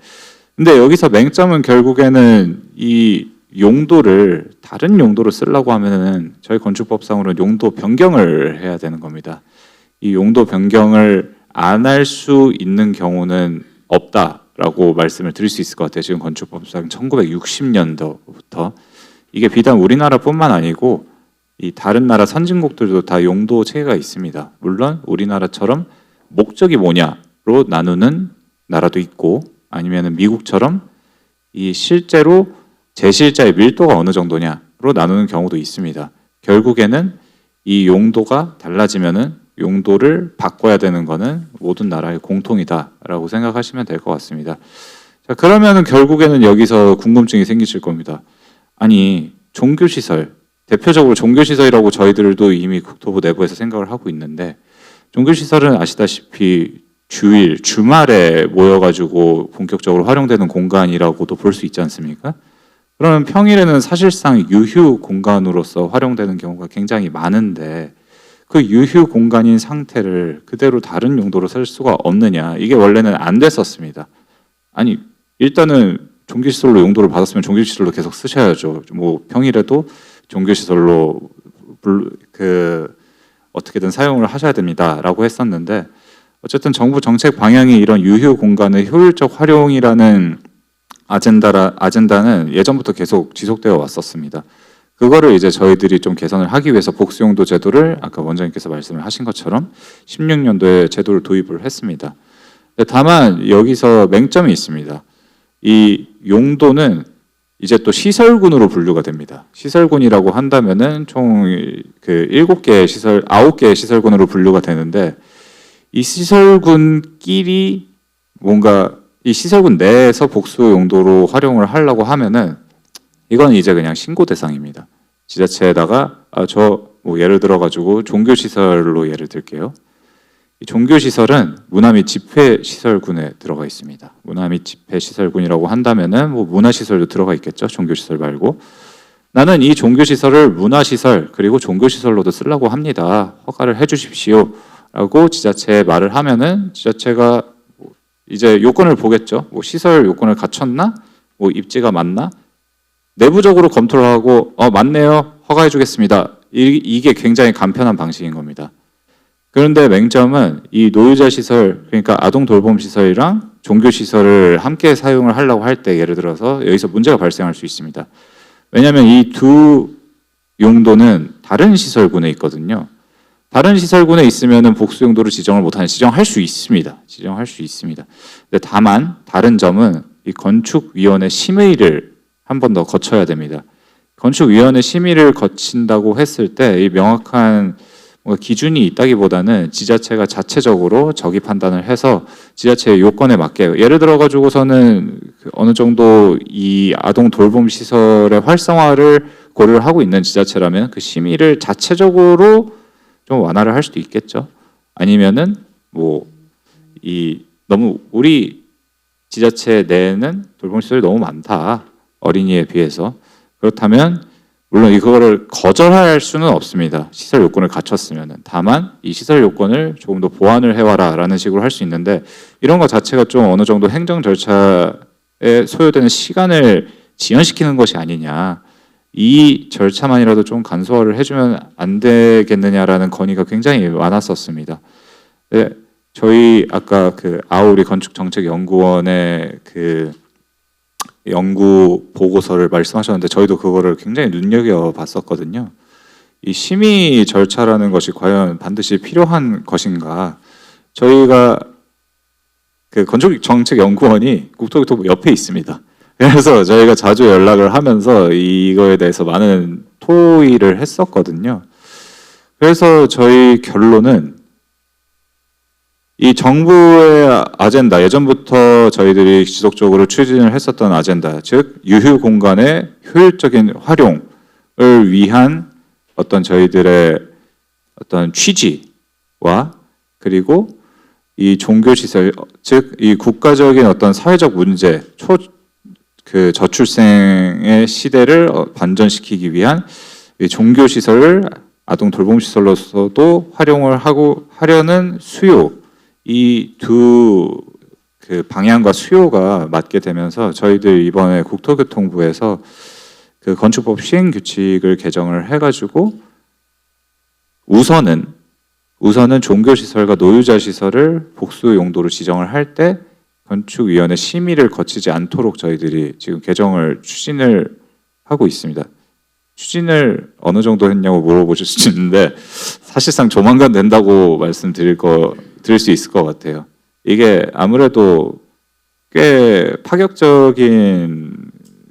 근데 여기서 맹점은 결국에는 이 용도를 다른 용도로 쓰려고 하면은 저희 건축법상으로는 용도 변경을 해야 되는 겁니다. 이 용도 변경을 안 할 수 있는 경우는 없다라고 말씀을 드릴 수 있을 것 같아요. 지금 건축법상 1960년도부터 이게 비단 우리나라뿐만 아니고 이 다른 나라 선진국들도 다 용도 체계가 있습니다. 물론 우리나라처럼 목적이 뭐냐로 나누는 나라도 있고, 아니면은 미국처럼 이 실제로 제실자의 밀도가 어느 정도냐로 나누는 경우도 있습니다. 결국에는 이 용도가 달라지면은 용도를 바꿔야 되는 거는 모든 나라의 공통이다라고 생각하시면 될 것 같습니다. 자, 그러면은 결국에는 여기서 궁금증이 생기실 겁니다. 아니, 종교시설, 대표적으로 종교시설이라고 저희들도 이미 국토부 내부에서 생각을 하고 있는데, 종교시설은 아시다시피 주일, 주말에 모여가지고 본격적으로 활용되는 공간이라고도 볼 수 있지 않습니까? 그러면 평일에는 사실상 유휴 공간으로서 활용되는 경우가 굉장히 많은데, 그 유휴 공간인 상태를 그대로 다른 용도로 쓸 수가 없느냐? 이게 원래는 안 됐었습니다. 아니, 일단은 종교시설로 용도를 받았으면 종교시설로 계속 쓰셔야죠. 뭐 평일에도 종교시설로 어떻게든 사용을 하셔야 됩니다라고 했었는데, 어쨌든 정부 정책 방향이 이런 유휴 공간의 효율적 활용이라는 아젠다는 예전부터 계속 지속되어 왔었습니다. 그거를 이제 저희들이 좀 개선을 하기 위해서 복수용도 제도를 아까 원장님께서 말씀을 하신 것처럼 16년도에 제도를 도입을 했습니다. 다만 여기서 맹점이 있습니다. 이 용도는 이제 또 시설군으로 분류가 됩니다. 시설군이라고 한다면은 총 그 7개의 시설, 9개의 시설군으로 분류가 되는데, 이 시설군끼리 뭔가 이 시설군 내에서 복수 용도로 활용을 하려고 하면은 이건 이제 그냥 신고 대상입니다. 지자체에다가 뭐 예를 들어 가지고 종교시설로 예를 들게요. 이 종교시설은 문화 및 집회시설군에 들어가 있습니다. 문화 및 집회시설군이라고 한다면은 뭐 문화시설도 들어가 있겠죠. 종교시설 말고. 나는 이 종교시설을 문화시설 그리고 종교시설로도 쓰려고 합니다. 허가를 해주십시오. 라고 지자체에 말을 하면은 지자체가 이제 요건을 보겠죠. 뭐 시설 요건을 갖췄나? 뭐 입지가 맞나? 내부적으로 검토를 하고 맞네요. 허가해 주겠습니다. 이게 굉장히 간편한 방식인 겁니다. 그런데 맹점은 이 노유자 시설, 그러니까 아동 돌봄 시설이랑 종교 시설을 함께 사용을 하려고 할 때 예를 들어서 여기서 문제가 발생할 수 있습니다. 왜냐하면 이 두 용도는 다른 시설군에 있거든요. 다른 시설군에 있으면은 복수 용도를 지정을 못하는, 지정할 수 있습니다. 지정할 수 있습니다. 근데 다만 다른 점은 이 건축위원회 심의를 한 번 더 거쳐야 됩니다. 건축위원회 심의를 거친다고 했을 때 이 명확한 기준이 있다기보다는 지자체가 자체적으로 적의 판단을 해서 지자체의 요건에 맞게, 예를 들어 가지고서는 어느 정도 이 아동 돌봄 시설의 활성화를 고려를 하고 있는 지자체라면 그 심의를 자체적으로 좀 완화를 할 수도 있겠죠. 아니면은 뭐 이 너무 우리 지자체 내에는 돌봄 시설이 너무 많다, 어린이에 비해서. 그렇다면 물론 이거를 거절할 수는 없습니다. 시설 요건을 갖췄으면은. 다만 이 시설 요건을 조금 더 보완을 해와라라는 식으로 할 수 있는데, 이런 것 자체가 좀 어느 정도 행정 절차에 소요되는 시간을 지연시키는 것이 아니냐. 이 절차만이라도 좀 간소화를 해주면 안 되겠느냐라는 건의가 굉장히 많았었습니다. 네, 저희 아까 그 아우리 건축정책연구원의 그 연구 보고서를 말씀하셨는데 저희도 그거를 굉장히 눈여겨봤었거든요. 이 심의 절차라는 것이 과연 반드시 필요한 것인가? 저희가 그 건축정책연구원이 국토교통부 옆에 있습니다. 그래서 저희가 자주 연락을 하면서 이거에 대해서 많은 토의를 했었거든요. 그래서 저희 결론은 이 정부의 아젠다, 예전부터 저희들이 지속적으로 추진을 했었던 아젠다, 즉 유휴 공간의 효율적인 활용을 위한 어떤 저희들의 어떤 취지와 그리고 이 종교시설, 즉 이 국가적인 어떤 사회적 문제, 그 저출생의 시대를 반전시키기 위한 이 종교시설을 아동 돌봄시설로서도 활용을 하려는 수요, 이 두 그 방향과 수요가 맞게 되면서 저희들 이번에 국토교통부에서 그 건축법 시행 규칙을 개정을 해가지고 우선은 종교시설과 노유자 시설을 복수 용도로 지정을 할 때 건축위원회 심의를 거치지 않도록 저희들이 지금 개정을 추진을 하고 있습니다. 추진을 어느 정도 했냐고 물어보실 수 있는데 사실상 조만간 된다고 말씀드릴 수 있을 것 같아요. 이게 아무래도 꽤 파격적인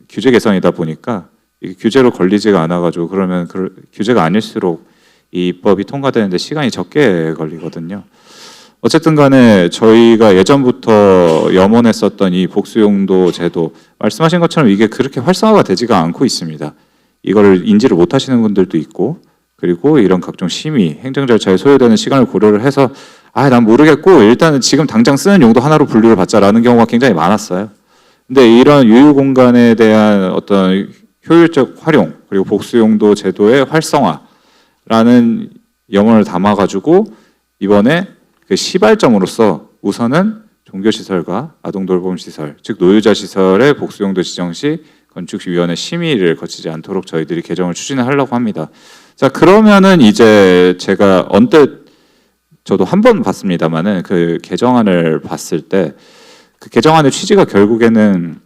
규제 개선이다 보니까 이게 규제로 걸리지가 않아가지고 그러면 규제가 아닐수록 이 입법이 통과되는데 시간이 적게 걸리거든요. 어쨌든 간에 저희가 예전부터 염원했었던 이 복수용도 제도, 말씀하신 것처럼 이게 그렇게 활성화가 되지가 않고 있습니다. 이거를 인지를 못 하시는 분들도 있고, 그리고 이런 각종 심의, 행정 절차에 소요되는 시간을 고려를 해서 난 모르겠고 일단은 지금 당장 쓰는 용도 하나로 분류를 받자라는 경우가 굉장히 많았어요. 근데 이런 유휴 공간에 대한 어떤 효율적 활용, 그리고 복수용도 제도의 활성화라는 염원을 담아가지고 이번에 그 시발점으로서 우선은 종교시설과 아동돌봄시설, 즉 노유자 시설의 복수용도 지정 시 건축위원회 심의를 거치지 않도록 저희들이 개정을 추진을 하려고 합니다. 자, 그러면은 이제 제가 언뜻 저도 한 번 봤습니다만은 그 개정안을 봤을 때 그 개정안의 취지가 결국에는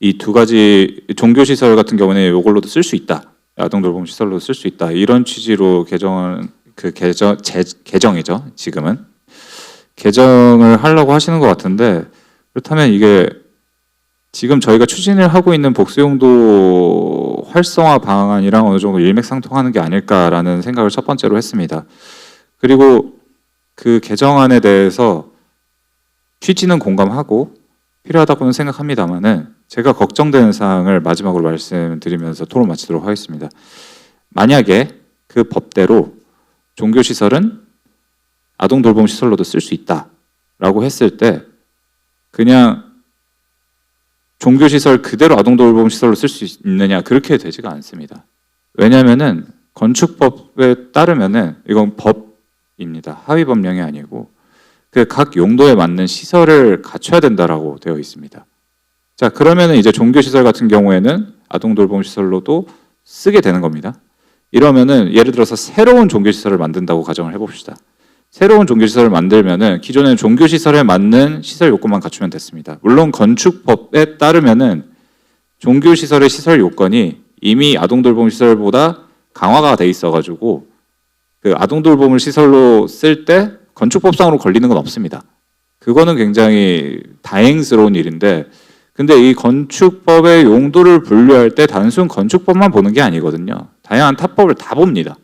이 두 가지 종교시설 같은 경우는 이걸로도 쓸 수 있다, 아동돌봄시설로도 쓸 수 있다, 이런 취지로 개정이죠. 지금은 개정을 하려고 하시는 것 같은데, 그렇다면 이게 지금 저희가 추진을 하고 있는 복수용도 활성화 방안이랑 어느 정도 일맥상통하는 게 아닐까라는 생각을 첫 번째로 했습니다. 그리고 그 개정안에 대해서 취지는 공감하고 필요하다고는 생각합니다만은 제가 걱정되는 사항을 마지막으로 말씀드리면서 토론 마치도록 하겠습니다. 만약에 그 법대로 종교시설은 아동돌봄시설로도 쓸 수 있다라고 했을 때 그냥 종교시설 그대로 아동돌봄시설로 쓸 수 있느냐, 그렇게 되지가 않습니다. 왜냐하면은 건축법에 따르면은 이건 법입니다. 하위 법령이 아니고 그 각 용도에 맞는 시설을 갖춰야 된다라고 되어 있습니다. 자, 그러면은 이제 종교시설 같은 경우에는 아동돌봄시설로도 쓰게 되는 겁니다. 이러면은 예를 들어서 새로운 종교시설을 만든다고 가정을 해봅시다. 새로운 종교시설을 만들면은 기존의 종교시설에 맞는 시설 요건만 갖추면 됐습니다. 물론 건축법에 따르면은 종교시설의 시설 요건이 이미 아동돌봄시설보다 강화가 돼 있어가지고 그 아동돌봄을 시설로 쓸 때 건축법상으로 걸리는 건 없습니다. 그거는 굉장히 다행스러운 일인데, 근데 이 건축법의 용도를 분류할 때 단순 건축법만 보는 게 아니거든요. 다양한 타법을 다 봅니다.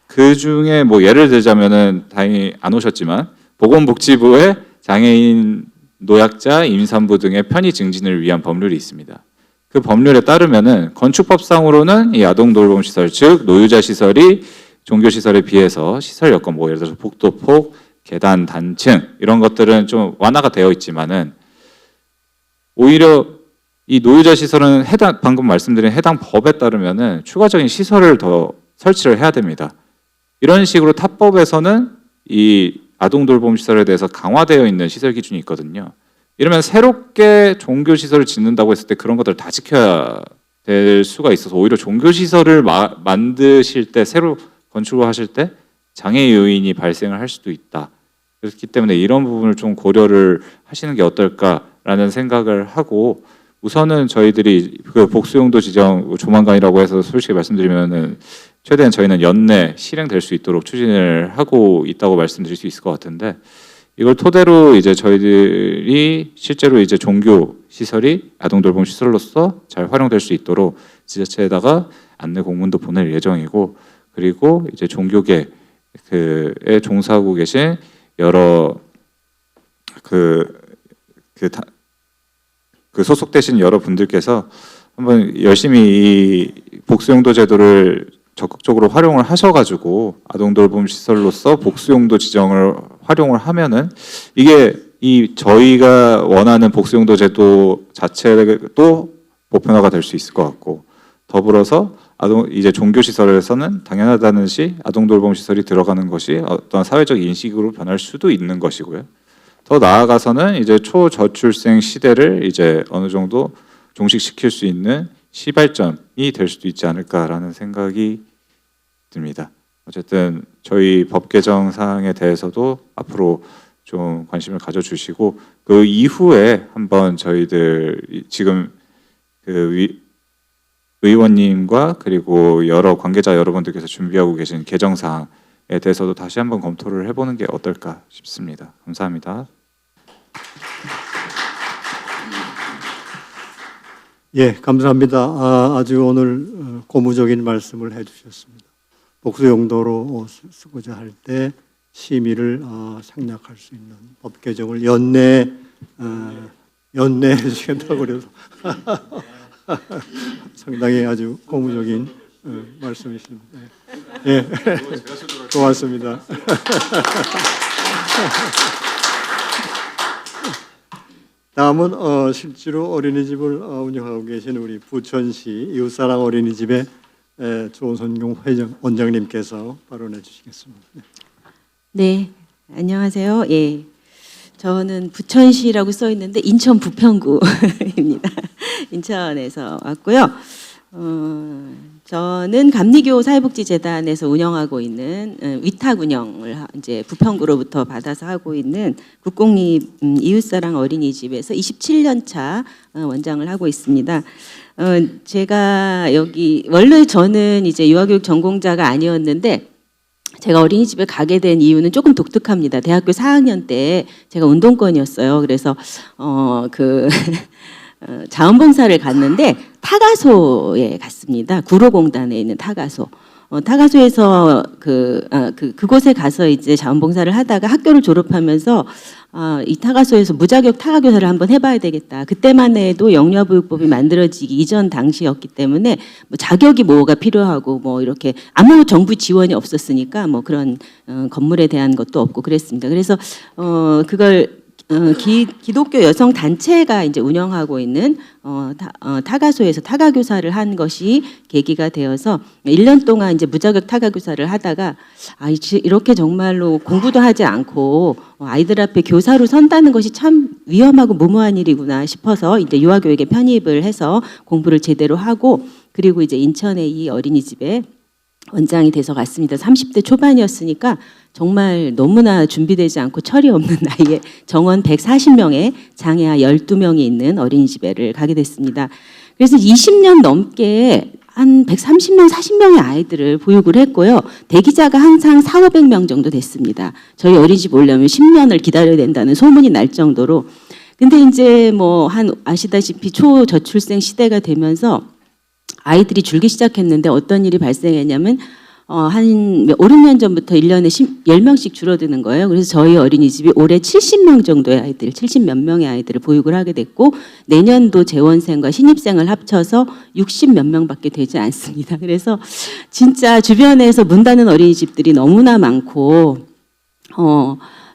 그 중에 뭐 예를 들자면은 다행히 안 오셨지만 보건복지부의 장애인, 노약자, 임산부 등의 편의 증진을 위한 법률이 있습니다. 그 법률에 따르면은 건축법상으로는 이 아동돌봄시설, 즉 노유자 시설이 종교시설에 비해서 시설 여건, 뭐 예를 들어서 복도폭, 계단, 단층 이런 것들은 좀 완화가 되어 있지만은 오히려 이 노유자 시설은 방금 말씀드린 해당 법에 따르면은 추가적인 시설을 더 설치를 해야 됩니다. 이런 식으로 타법에서는 이 아동돌봄시설에 대해서 강화되어 있는 시설 기준이 있거든요. 이러면 새롭게 종교시설을 짓는다고 했을 때 그런 것들을 다 지켜야 될 수가 있어서 오히려 종교시설을 만드실 때, 새로 건축을 하실 때 장애 요인이 발생을 할 수도 있다. 그렇기 때문에 이런 부분을 좀 고려를 하시는 게 어떨까라는 생각을 하고, 우선은 저희들이 그 복수용도 지정 조만간이라고 해서 솔직히 말씀드리면은 최대한 저희는 연내 실행될 수 있도록 추진을 하고 있다고 말씀드릴 수 있을 것 같은데, 이걸 토대로 이제 저희들이 실제로 이제 종교 시설이 아동돌봄 시설로서 잘 활용될 수 있도록 지자체에다가 안내 공문도 보낼 예정이고, 그리고 이제 종교계에 종사하고 계신 여러 그 소속되신 여러분들께서 한번 열심히 이 복수용도 제도를 적극적으로 활용을 하셔가지고 아동돌봄 시설로서 복수용도 지정을 활용을 하면은 이게 이 저희가 원하는 복수용도 제도 자체도 보편화가 될 수 있을 것 같고, 더불어서 이제 종교 시설에서는 당연하다는 시 아동돌봄 시설이 들어가는 것이 어떤 사회적 인식으로 변할 수도 있는 것이고요. 더 나아가서는 이제 초저출생 시대를 이제 어느 정도 종식시킬 수 있는 시발점이 될 수도 있지 않을까라는 생각이 듭니다. 어쨌든 저희 법 개정 사항에 대해서도 앞으로 좀 관심을 가져주시고, 그 이후에 한번 저희들 지금 그 의원님과 그리고 여러 관계자 여러분들께서 준비하고 계신 개정 사항에 대해서도 다시 한번 검토를 해보는 게 어떨까 싶습니다. 감사합니다. 예, 감사합니다. 아주 오늘 고무적인 말씀을 해주셨습니다. 복수 용도로 쓰고자 할 때 심의를 생략할 수 있는 법 개정을 연내해 주시겠다고 그래서 상당히 아주 고무적인 말씀이십니다. 예, 고맙습니다. 다음은 실제로 어린이집을 운영하고 계신 우리 부천시 이웃사랑 어린이집의 조선경 원장님께서 발언해 주시겠습니다. 네, 안녕하세요. 예, 저는 부천시라고 써 있는데 인천 부평구입니다. 인천에서 왔고요. 저는 감리교 사회복지재단에서 운영하고 있는 위탁 운영을 이제 부평구로부터 받아서 하고 있는 국공립 이웃사랑 어린이집에서 27년 차 원장을 하고 있습니다. 제가 여기 원래 저는 이제 유아교육 전공자가 아니었는데 제가 어린이집에 가게 된 이유는 조금 독특합니다. 대학교 4학년 때 제가 운동권이었어요. 그래서 자원봉사를 갔는데 타가소에 갔습니다. 구로공단에 있는 타가소. 타가소에서 그곳에 가서 이제 자원봉사를 하다가 학교를 졸업하면서 이 타가소에서 무자격 타가교사를 한번 해봐야 되겠다. 그때만 해도 영유아보육법이 만들어지기 이전 당시였기 때문에 뭐 자격이 뭐가 필요하고 뭐 이렇게 아무 정부 지원이 없었으니까 뭐 그런 건물에 대한 것도 없고 그랬습니다. 그래서 그걸 기독교 여성 단체가 이제 운영하고 있는 타가소에서 타가교사를 한 것이 계기가 되어서 1년 동안 이제 무자격 타가교사를 하다가 이렇게 정말로 공부도 하지 않고 아이들 앞에 교사로 선다는 것이 참 위험하고 무모한 일이구나 싶어서 이제 유아교육에 편입을 해서 공부를 제대로 하고, 그리고 이제 인천의 이 어린이집에 원장이 돼서 갔습니다. 30대 초반이었으니까 정말 너무나 준비되지 않고 철이 없는 나이에 정원 140명의 장애아 12명이 있는 어린이집에를 가게 됐습니다. 그래서 20년 넘게 한 130명, 40명의 아이들을 보육을 했고요. 대기자가 항상 400~500명 정도 됐습니다. 저희 어린이집 오려면 10년을 기다려야 된다는 소문이 날 정도로. 근데 이제 뭐 아시다시피 초저출생 시대가 되면서 아이들이 줄기 시작했는데 어떤 일이 발생했냐면 한 5, 6년 전부터 1년에 10명씩 줄어드는 거예요. 그래서 저희 어린이집이 올해 70명 정도의 아이들, 70몇 명의 아이들을 보육을 하게 됐고, 내년도 재원생과 신입생을 합쳐서 60몇 명밖에 되지 않습니다. 그래서 진짜 주변에서 문 닫는 어린이집들이 너무나 많고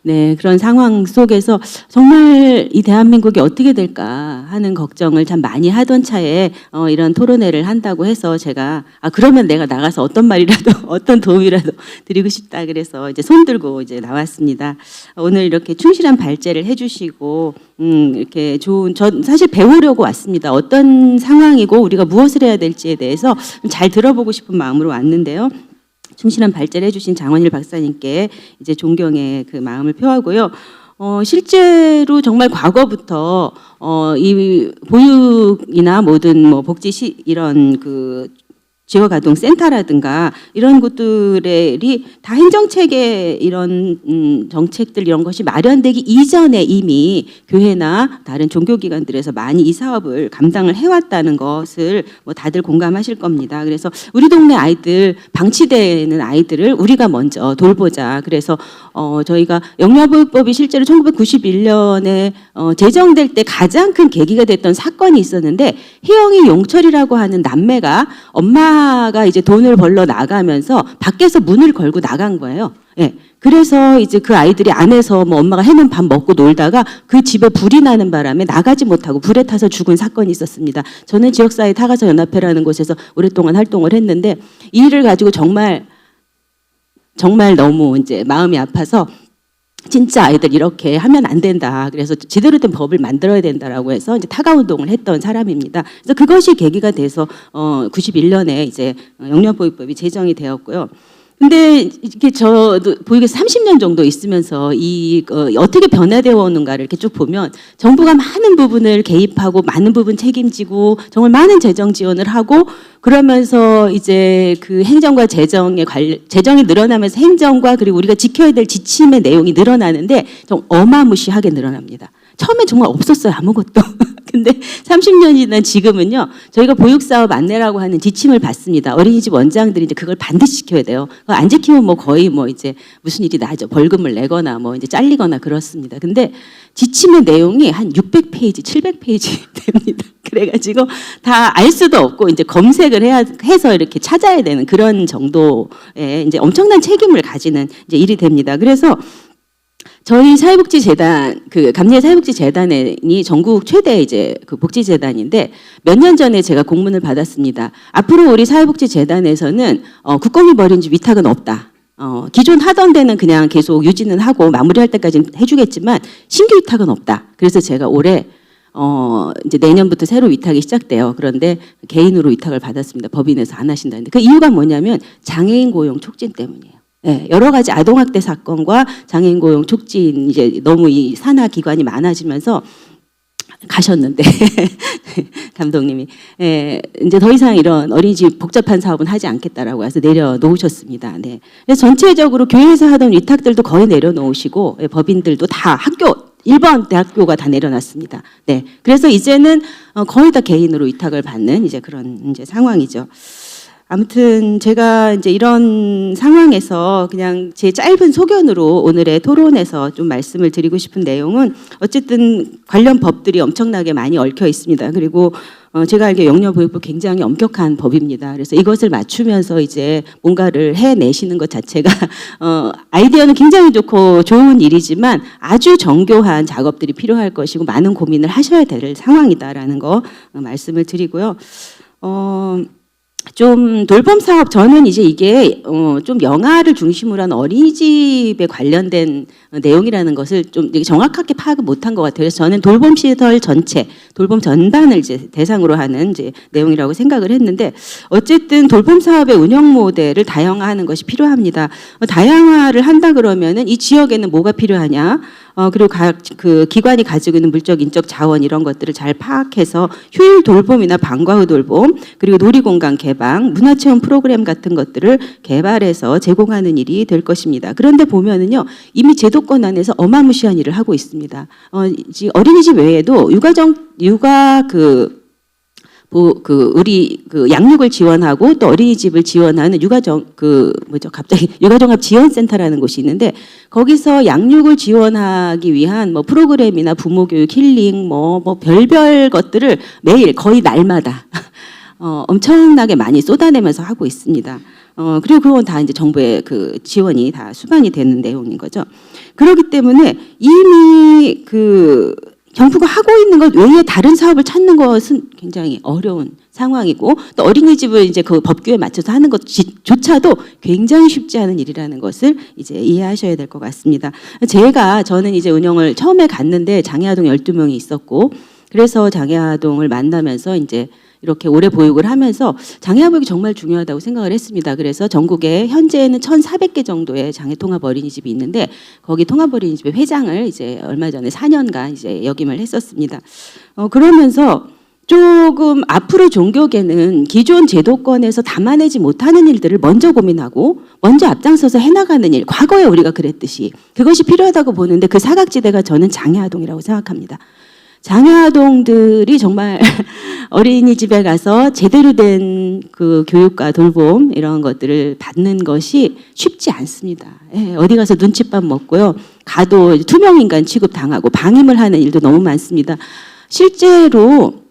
네, 그런 상황 속에서 정말 이 대한민국이 어떻게 될까 하는 걱정을 참 많이 하던 차에 이런 토론회를 한다고 해서 제가 그러면 내가 나가서 어떤 말이라도 어떤 도움이라도 드리고 싶다 그래서 이제 손 들고 이제 나왔습니다. 오늘 이렇게 충실한 발제를 해주시고 이렇게 전 사실 배우려고 왔습니다. 어떤 상황이고 우리가 무엇을 해야 될지에 대해서 잘 들어보고 싶은 마음으로 왔는데요. 충실한 발제를 해주신 장원일 박사님께 이제 존경의 그 마음을 표하고요. 실제로 정말 과거부터 이 보육이나 모든 뭐 복지 이런 그 지역아동센터라든가 이런 곳들이 다 행정체계 이런 정책들 이런 것이 마련되기 이전에 이미 교회나 다른 종교기관들에서 많이 이 사업을 감당을 해왔다는 것을 뭐 다들 공감하실 겁니다. 그래서 우리 동네 아이들 방치되어 있는 아이들을 우리가 먼저 돌보자. 그래서 저희가 영유아보육법이 실제로 1991년에 제정될 때 가장 큰 계기가 됐던 사건이 있었는데 희영이 용철이라고 하는 남매가 엄마가 이제 돈을 벌러 나가면서 밖에서 문을 걸고 나간 거예요. 예. 그래서 이제 그 아이들이 안에서 뭐 엄마가 해놓은 밥 먹고 놀다가 그 집에 불이 나는 바람에 나가지 못하고 불에 타서 죽은 사건이 있었습니다. 저는 지역사회 타가서 연합회라는 곳에서 오랫동안 활동을 했는데 이 일을 가지고 정말 너무 이제 마음이 아파서 진짜 아이들 이렇게 하면 안 된다. 그래서 제대로 된 법을 만들어야 된다라고 해서 이제 타가 운동을 했던 사람입니다. 그래서 그것이 계기가 돼서 91년에 이제 영유아보육법이 제정이 되었고요. 근데 이렇게 저도 보육에서 30년 정도 있으면서 어떻게 변화되어 오는가를 이렇게 쭉 보면 정부가 많은 부분을 개입하고 많은 부분 책임지고 정말 많은 재정 지원을 하고 그러면서 이제 그 행정과 재정이 늘어나면서 행정과 그리고 우리가 지켜야 될 지침의 내용이 늘어나는데 좀 어마무시하게 늘어납니다. 처음에 정말 없었어요, 아무것도. 근데 30년이 지난 지금은요, 저희가 보육사업 안내라고 하는 지침을 받습니다. 어린이집 원장들이 이제 그걸 반드시 지켜야 돼요. 그거 안 지키면 뭐 거의 뭐 이제 무슨 일이 나죠. 벌금을 내거나 뭐 이제 잘리거나 그렇습니다. 근데 지침의 내용이 한 600페이지, 700페이지 됩니다. 그래가지고 다 알 수도 없고 이제 검색을 해서 이렇게 찾아야 되는 그런 정도의 이제 엄청난 책임을 가지는 이제 일이 됩니다. 그래서 저희 사회복지재단, 감리의 사회복지재단이 전국 최대 이제 그 복지재단인데 몇 년 전에 제가 공문을 받았습니다. 앞으로 우리 사회복지재단에서는 국공립 어린이집 위탁은 없다. 기존 하던 데는 그냥 계속 유지는 하고 마무리할 때까지는 해주겠지만 신규 위탁은 없다. 그래서 제가 올해 이제 내년부터 새로 위탁이 시작돼요. 그런데 개인으로 위탁을 받았습니다. 법인에서 안 하신다는데 그 이유가 뭐냐면 장애인 고용 촉진 때문이에요. 네, 여러 가지 아동학대 사건과 장애인 고용 촉진 이제 너무 이 산하 기관이 많아지면서 가셨는데 감독님이 이제 더 이상 이런 어린이집 복잡한 사업은 하지 않겠다라고 해서 내려놓으셨습니다. 네. 그래서 전체적으로 교회에서 하던 위탁들도 거의 내려놓으시고 법인들도 다 일반 대학교가 다 내려놨습니다. 네. 그래서 이제는 거의 다 개인으로 위탁을 받는 이제 그런 이제 상황이죠. 아무튼 제가 이제 이런 상황에서 그냥 제 짧은 소견으로 오늘의 토론에서 좀 말씀을 드리고 싶은 내용은 어쨌든 관련 법들이 엄청나게 많이 얽혀 있습니다. 그리고 제가 알기에 영유아보육법 굉장히 엄격한 법입니다. 그래서 이것을 맞추면서 이제 뭔가를 해내시는 것 자체가 아이디어는 굉장히 좋고 좋은 일이지만 아주 정교한 작업들이 필요할 것이고 많은 고민을 하셔야 될 상황이다라는 거 말씀을 드리고요. 좀 돌봄 사업 저는 이제 이게 좀 영아를 중심으로 한 어린이집에 관련된 내용이라는 것을 좀 정확하게 파악을 못한 것 같아요. 그래서 저는 돌봄 시설 전체, 돌봄 전반을 이제 대상으로 하는 이제 내용이라고 생각을 했는데 어쨌든 돌봄 사업의 운영 모델을 다양화하는 것이 필요합니다. 다양화를 한다 그러면은 이 지역에는 뭐가 필요하냐? 그리고 각 그 기관이 가지고 있는 물적, 인적 자원 이런 것들을 잘 파악해서 휴일 돌봄이나 방과 후 돌봄, 그리고 놀이공간 개방, 문화체험 프로그램 같은 것들을 개발해서 제공하는 일이 될 것입니다. 그런데 보면은요, 이미 제도권 안에서 어마무시한 일을 하고 있습니다. 어린이집 외에도 우리 양육을 지원하고 또 어린이집을 지원하는 육아종합 지원센터라는 곳이 있는데 거기서 양육을 지원하기 위한 뭐 프로그램이나 부모교육, 힐링 뭐 별별 것들을 매일 거의 날마다 엄청나게 많이 쏟아내면서 하고 있습니다. 그리고 그건 다 이제 정부의 그 지원이 다 수반이 되는 내용인 거죠. 그렇기 때문에 이미 정부가 하고 있는 것 외에 다른 사업을 찾는 것은 굉장히 어려운 상황이고 또 어린이집을 이제 그 법규에 맞춰서 하는 것조차도 굉장히 쉽지 않은 일이라는 것을 이제 이해하셔야 될 것 같습니다. 저는 이제 운영을 처음에 갔는데 장애아동 12명이 있었고 그래서 장애아동을 만나면서 이제 이렇게 오래 보육을 하면서 장애아보육이 정말 중요하다고 생각을 했습니다. 그래서 전국에 현재는 1,400개 정도의 장애통합 어린이집이 있는데 거기 통합 어린이집의 회장을 이제 얼마 전에 4년간 이제 역임을 했었습니다. 그러면서 조금 앞으로 종교계는 기존 제도권에서 담아내지 못하는 일들을 먼저 고민하고 먼저 앞장서서 해나가는 일, 과거에 우리가 그랬듯이 그것이 필요하다고 보는데 그 사각지대가 저는 장애아동이라고 생각합니다. 장애아동들이 정말 어린이집에 가서 제대로 된 그 교육과 돌봄 이런 것들을 받는 것이 쉽지 않습니다. 예, 어디 가서 눈칫밥 먹고요. 가도 투명인간 취급당하고 방임을 하는 일도 너무 많습니다. 실제로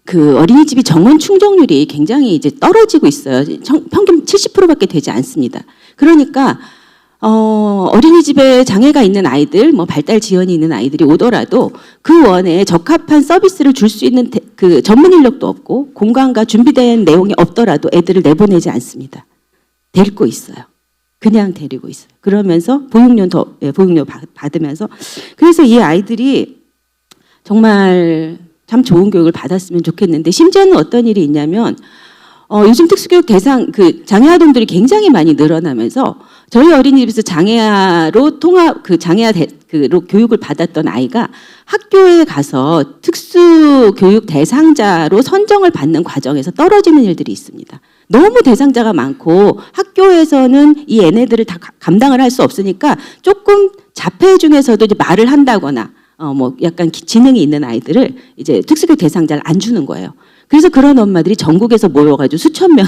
그 어린이집이 정원 충족률이 굉장히 이제 떨어지고 있어요. 평균 70%밖에 되지 않습니다. 그러니까 어린이집에 장애가 있는 아이들, 뭐 발달 지연이 있는 아이들이 오더라도 그 원에 적합한 서비스를 줄 수 있는 그 전문 인력도 없고 공간과 준비된 내용이 없더라도 애들을 내보내지 않습니다. 데리고 있어요. 그냥 데리고 있어요. 그러면서 보육료 받으면서 그래서 이 아이들이 정말 참 좋은 교육을 받았으면 좋겠는데 심지어는 어떤 일이 있냐면 요즘 특수교육 대상 그 장애아동들이 굉장히 많이 늘어나면서 저희 어린이집에서 장애아로 장애아로 교육을 받았던 아이가 학교에 가서 특수교육 대상자로 선정을 받는 과정에서 떨어지는 일들이 있습니다. 너무 대상자가 많고 학교에서는 이 얘네들을 다 감당을 할 수 없으니까 조금 자폐 중에서도 이제 말을 한다거나 뭐 약간 지능이 있는 아이들을 이제 특수교육 대상자를 안 주는 거예요. 그래서 그런 엄마들이 전국에서 모여가지고 수천 명,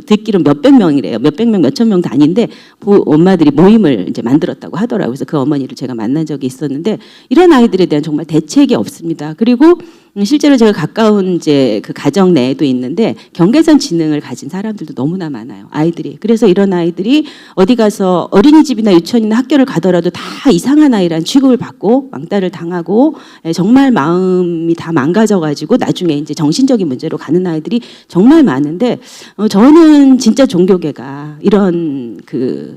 듣기로 몇백 명이래요. 몇백 명, 몇천 명 단위인데 엄마들이 모임을 이제 만들었다고 하더라고요. 그래서 그 어머니를 제가 만난 적이 있었는데 이런 아이들에 대한 정말 대책이 없습니다. 그리고 실제로 제가 가까운 이제 그 가정 내에도 있는데 경계선 지능을 가진 사람들도 너무나 많아요. 아이들이. 그래서 이런 아이들이 어디 가서 어린이집이나 유치원이나 학교를 가더라도 다 이상한 아이란 취급을 받고 왕따를 당하고 정말 마음이 다 망가져가지고 나중에 이제 정신적인 문제로 가는 아이들이 정말 많은데 저는 진짜 종교계가 이런 그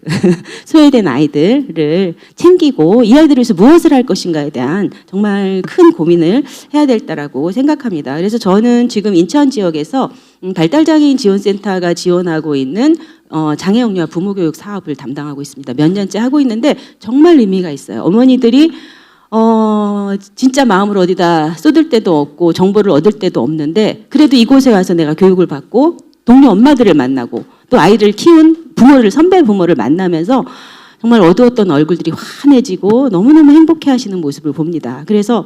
소외된 아이들을 챙기고 이 아이들을 위해서 무엇을 할 것인가에 대한 정말 큰 고민을 해야 될 때라고 생각합니다. 그래서 저는 지금 인천 지역에서 발달장애인 지원센터가 지원하고 있는 장애영유아 부모교육 사업을 담당하고 있습니다. 몇 년째 하고 있는데 정말 의미가 있어요. 어머니들이 진짜 마음을 어디다 쏟을 데도 없고 정보를 얻을 데도 없는데 그래도 이곳에 와서 내가 교육을 받고 동료 엄마들을 만나고 또 아이를 키운 부모를 선배 부모를 만나면서 정말 어두웠던 얼굴들이 환해지고 너무너무 행복해하시는 모습을 봅니다. 그래서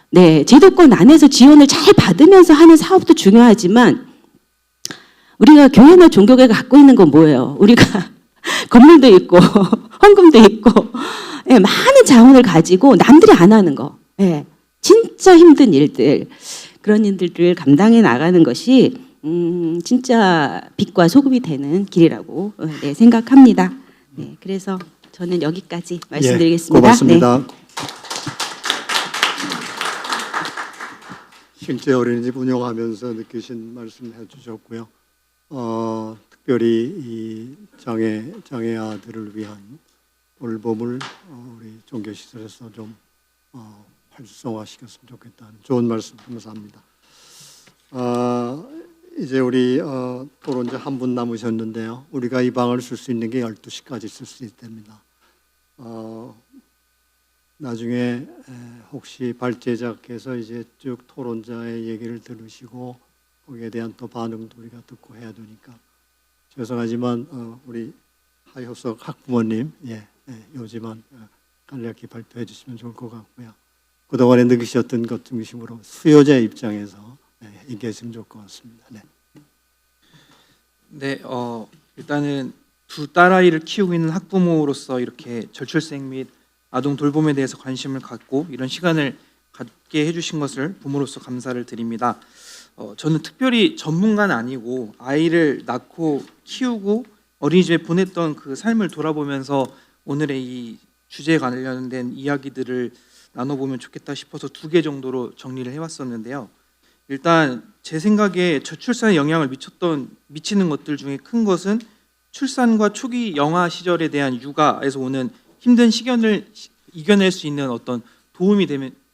네, 제도권 안에서 지원을 잘 받으면서 하는 사업도 중요하지만 우리가 교회나 종교계가 갖고 있는 건 뭐예요? 우리가 건물도 있고 헌금도 있고 네, 많은 자원을 가지고 남들이 안 하는 거 네, 진짜 힘든 일들 그런 일들을 감당해 나가는 것이 진짜 빛과 소금이 되는 길이라고 네, 생각합니다. 네, 그래서 저는 여기까지 말씀드리겠습니다. 고맙습니다. 네. 실제 어린이집 운영하면서 느끼신 말씀 해주셨고요. 특별히 이 장애아들을 위한 돌봄을 우리 종교시설에서 좀 활성화시켰으면 좋겠다는 좋은 말씀 감사합니다. 이제 우리 토론자 한 분 남으셨는데요. 우리가 이 방을 쓸 수 있는 게 12시까지 쓸 수 있답니다. 나중에 혹시 발제자께서 이제 쭉 토론자의 얘기를 들으시고 거기에 대한 또 반응도 우리가 듣고 해야 되니까 죄송하지만 우리 하효석 학부모님 요지만 간략히 발표해 주시면 좋을 것 같고요. 그동안에 느끼셨던 것 중심으로 수요자 입장에서 얘기했으면 좋을 것 같습니다. 네, 일단은 두 딸아이를 키우고 있는 학부모로서 이렇게 저출생 및 아동 돌봄에 대해서 관심을 갖고 이런 시간을 갖게 해주신 것을 부모로서 감사를 드립니다. 저는 특별히 전문가는 아니고 아이를 낳고 키우고 어린이집에 보냈던 그 삶을 돌아보면서 오늘의 이 주제에 관련된 이야기들을 나눠보면 좋겠다 싶어서 2개 정도로 정리를 해왔었는데요. 일단 제 생각에 저출산에 영향을 미치는 것들 중에 큰 것은 출산과 초기 영아 시절에 대한 육아에서 오는 힘든 시견을 이겨낼 수 있는 어떤 도움이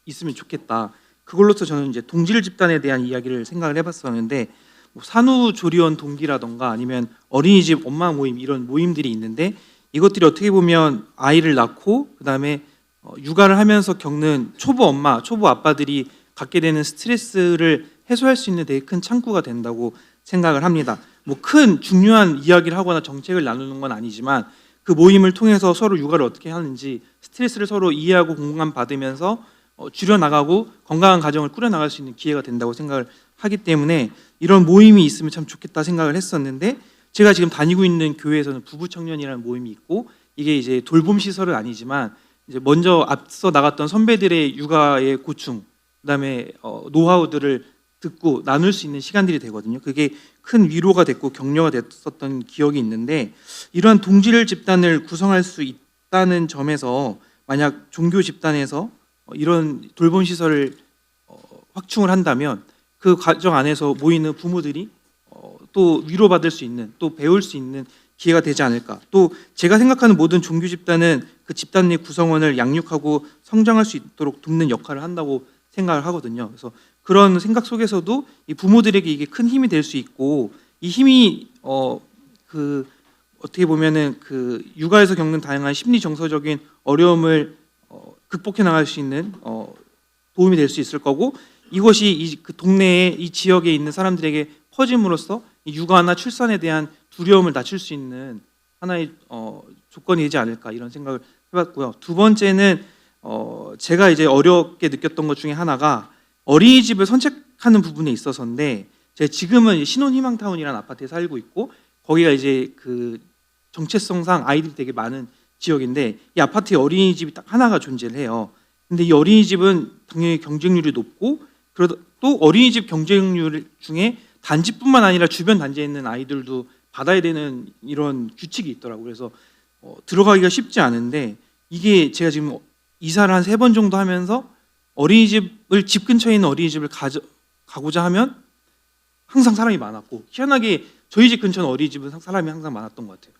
있으면 좋겠다. 그걸로서 저는 이제 동질 집단에 대한 이야기를 생각을 해봤었는데 뭐 산후조리원 동기라던가 아니면 어린이집 엄마 모임 이런 모임들이 있는데 이것들이 어떻게 보면 아이를 낳고 그다음에 육아를 하면서 겪는 초보 엄마, 초보 아빠들이 갖게 되는 스트레스를 해소할 수 있는 되게 큰 창구가 된다고 생각을 합니다. 뭐 큰 중요한 이야기를 하거나 정책을 나누는 건 아니지만 그 모임을 통해서 서로 육아를 어떻게 하는지 스트레스를 서로 이해하고 공감 받으면서 줄여나가고 건강한 가정을 꾸려나갈 수 있는 기회가 된다고 생각을 하기 때문에 이런 모임이 있으면 참 좋겠다 생각을 했었는데, 제가 지금 다니고 있는 교회에서는 부부 청년이라는 모임이 있고, 이게 이제 돌봄 시설은 아니지만 이제 먼저 앞서 나갔던 선배들의 육아의 고충, 그다음에 노하우들을 듣고 나눌 수 있는 시간들이 되거든요. 그게 큰 위로가 됐고 격려가 됐었던 기억이 있는데, 이러한 동질 집단을 구성할 수 있다는 점에서 만약 종교 집단에서 이런 돌봄 시설을 확충을 한다면 그 과정 안에서 모이는 부모들이 또 위로받을 수 있는, 또 배울 수 있는 기회가 되지 않을까. 또 제가 생각하는 모든 종교 집단은 그 집단 내 구성원을 양육하고 성장할 수 있도록 돕는 역할을 한다고 생각을 하거든요. 그래서 그런 생각 속에서도 이 부모들에게 이게 큰 힘이 될 수 있고, 이 힘이 어떻게 보면은 그 육아에서 겪는 다양한 심리 정서적인 어려움을 극복해 나갈 수 있는 도움이 될 수 있을 거고, 이것이 그 동네에, 이 지역에 있는 사람들에게 퍼짐으로써 이 육아나 출산에 대한 두려움을 낮출 수 있는 하나의 조건이 되지 않을까, 이런 생각을 해봤고요. 두 번째는 제가 이제 어렵게 느꼈던 것 중에 하나가 어린이집을 선택하는 부분에 있어서인데, 제가 지금은 신혼희망타운이라는 아파트에 살고 있고, 거기가 이제 그 정체성상 아이들이 되게 많은 지역인데, 이 아파트에 어린이집이 딱 하나가 존재를 해요. 근데 이 어린이집은 당연히 경쟁률이 높고, 또 어린이집 경쟁률 중에 단지뿐만 아니라 주변 단지에 있는 아이들도 받아야 되는 이런 규칙이 있더라고요. 그래서 들어가기가 쉽지 않은데, 이게 제가 지금 이사를 한 3번 정도 하면서 어린이집을, 집 근처에 있는 어린이집을 가고자 하면 항상 사람이 많았고, 희한하게 저희 집 근처는 어린이집은 사람이 항상 많았던 것 같아요.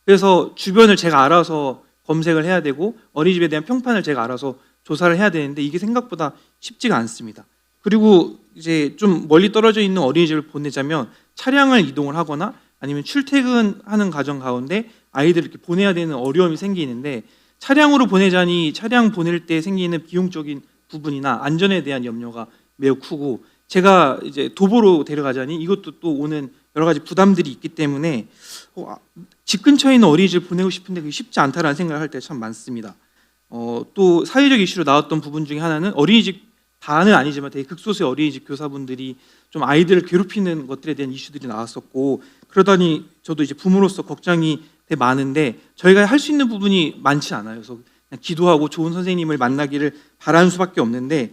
그래서 주변을 제가 알아서 검색을 해야 되고, 어린이집에 대한 평판을 제가 알아서 조사를 해야 되는데, 이게 생각보다 쉽지가 않습니다. 그리고 이제 좀 멀리 떨어져 있는 어린이집을 보내자면 차량을 이동을 하거나 아니면 출퇴근하는 가정 가운데 아이들을 이렇게 보내야 되는 어려움이 생기는데, 차량으로 보내자니 차량 보낼 때 생기는 비용적인 부분이나 안전에 대한 염려가 매우 크고, 제가 이제 도보로 데려가자니 이것도 또 오는 여러 가지 부담들이 있기 때문에 집 근처에 있는 어린이집을 보내고 싶은데 그게 쉽지 않다라는 생각을 할 때 참 많습니다. 또 사회적 이슈로 나왔던 부분 중에 하나는, 어린이집 다는 아니지만 되게 극소수의 어린이집 교사분들이 좀 아이들을 괴롭히는 것들에 대한 이슈들이 나왔었고, 그러더니 저도 이제 부모로서 걱정이 되게 많은데 저희가 할 수 있는 부분이 많지 않아요. 그래서 그냥 기도하고 좋은 선생님을 만나기를 바라는 수밖에 없는데,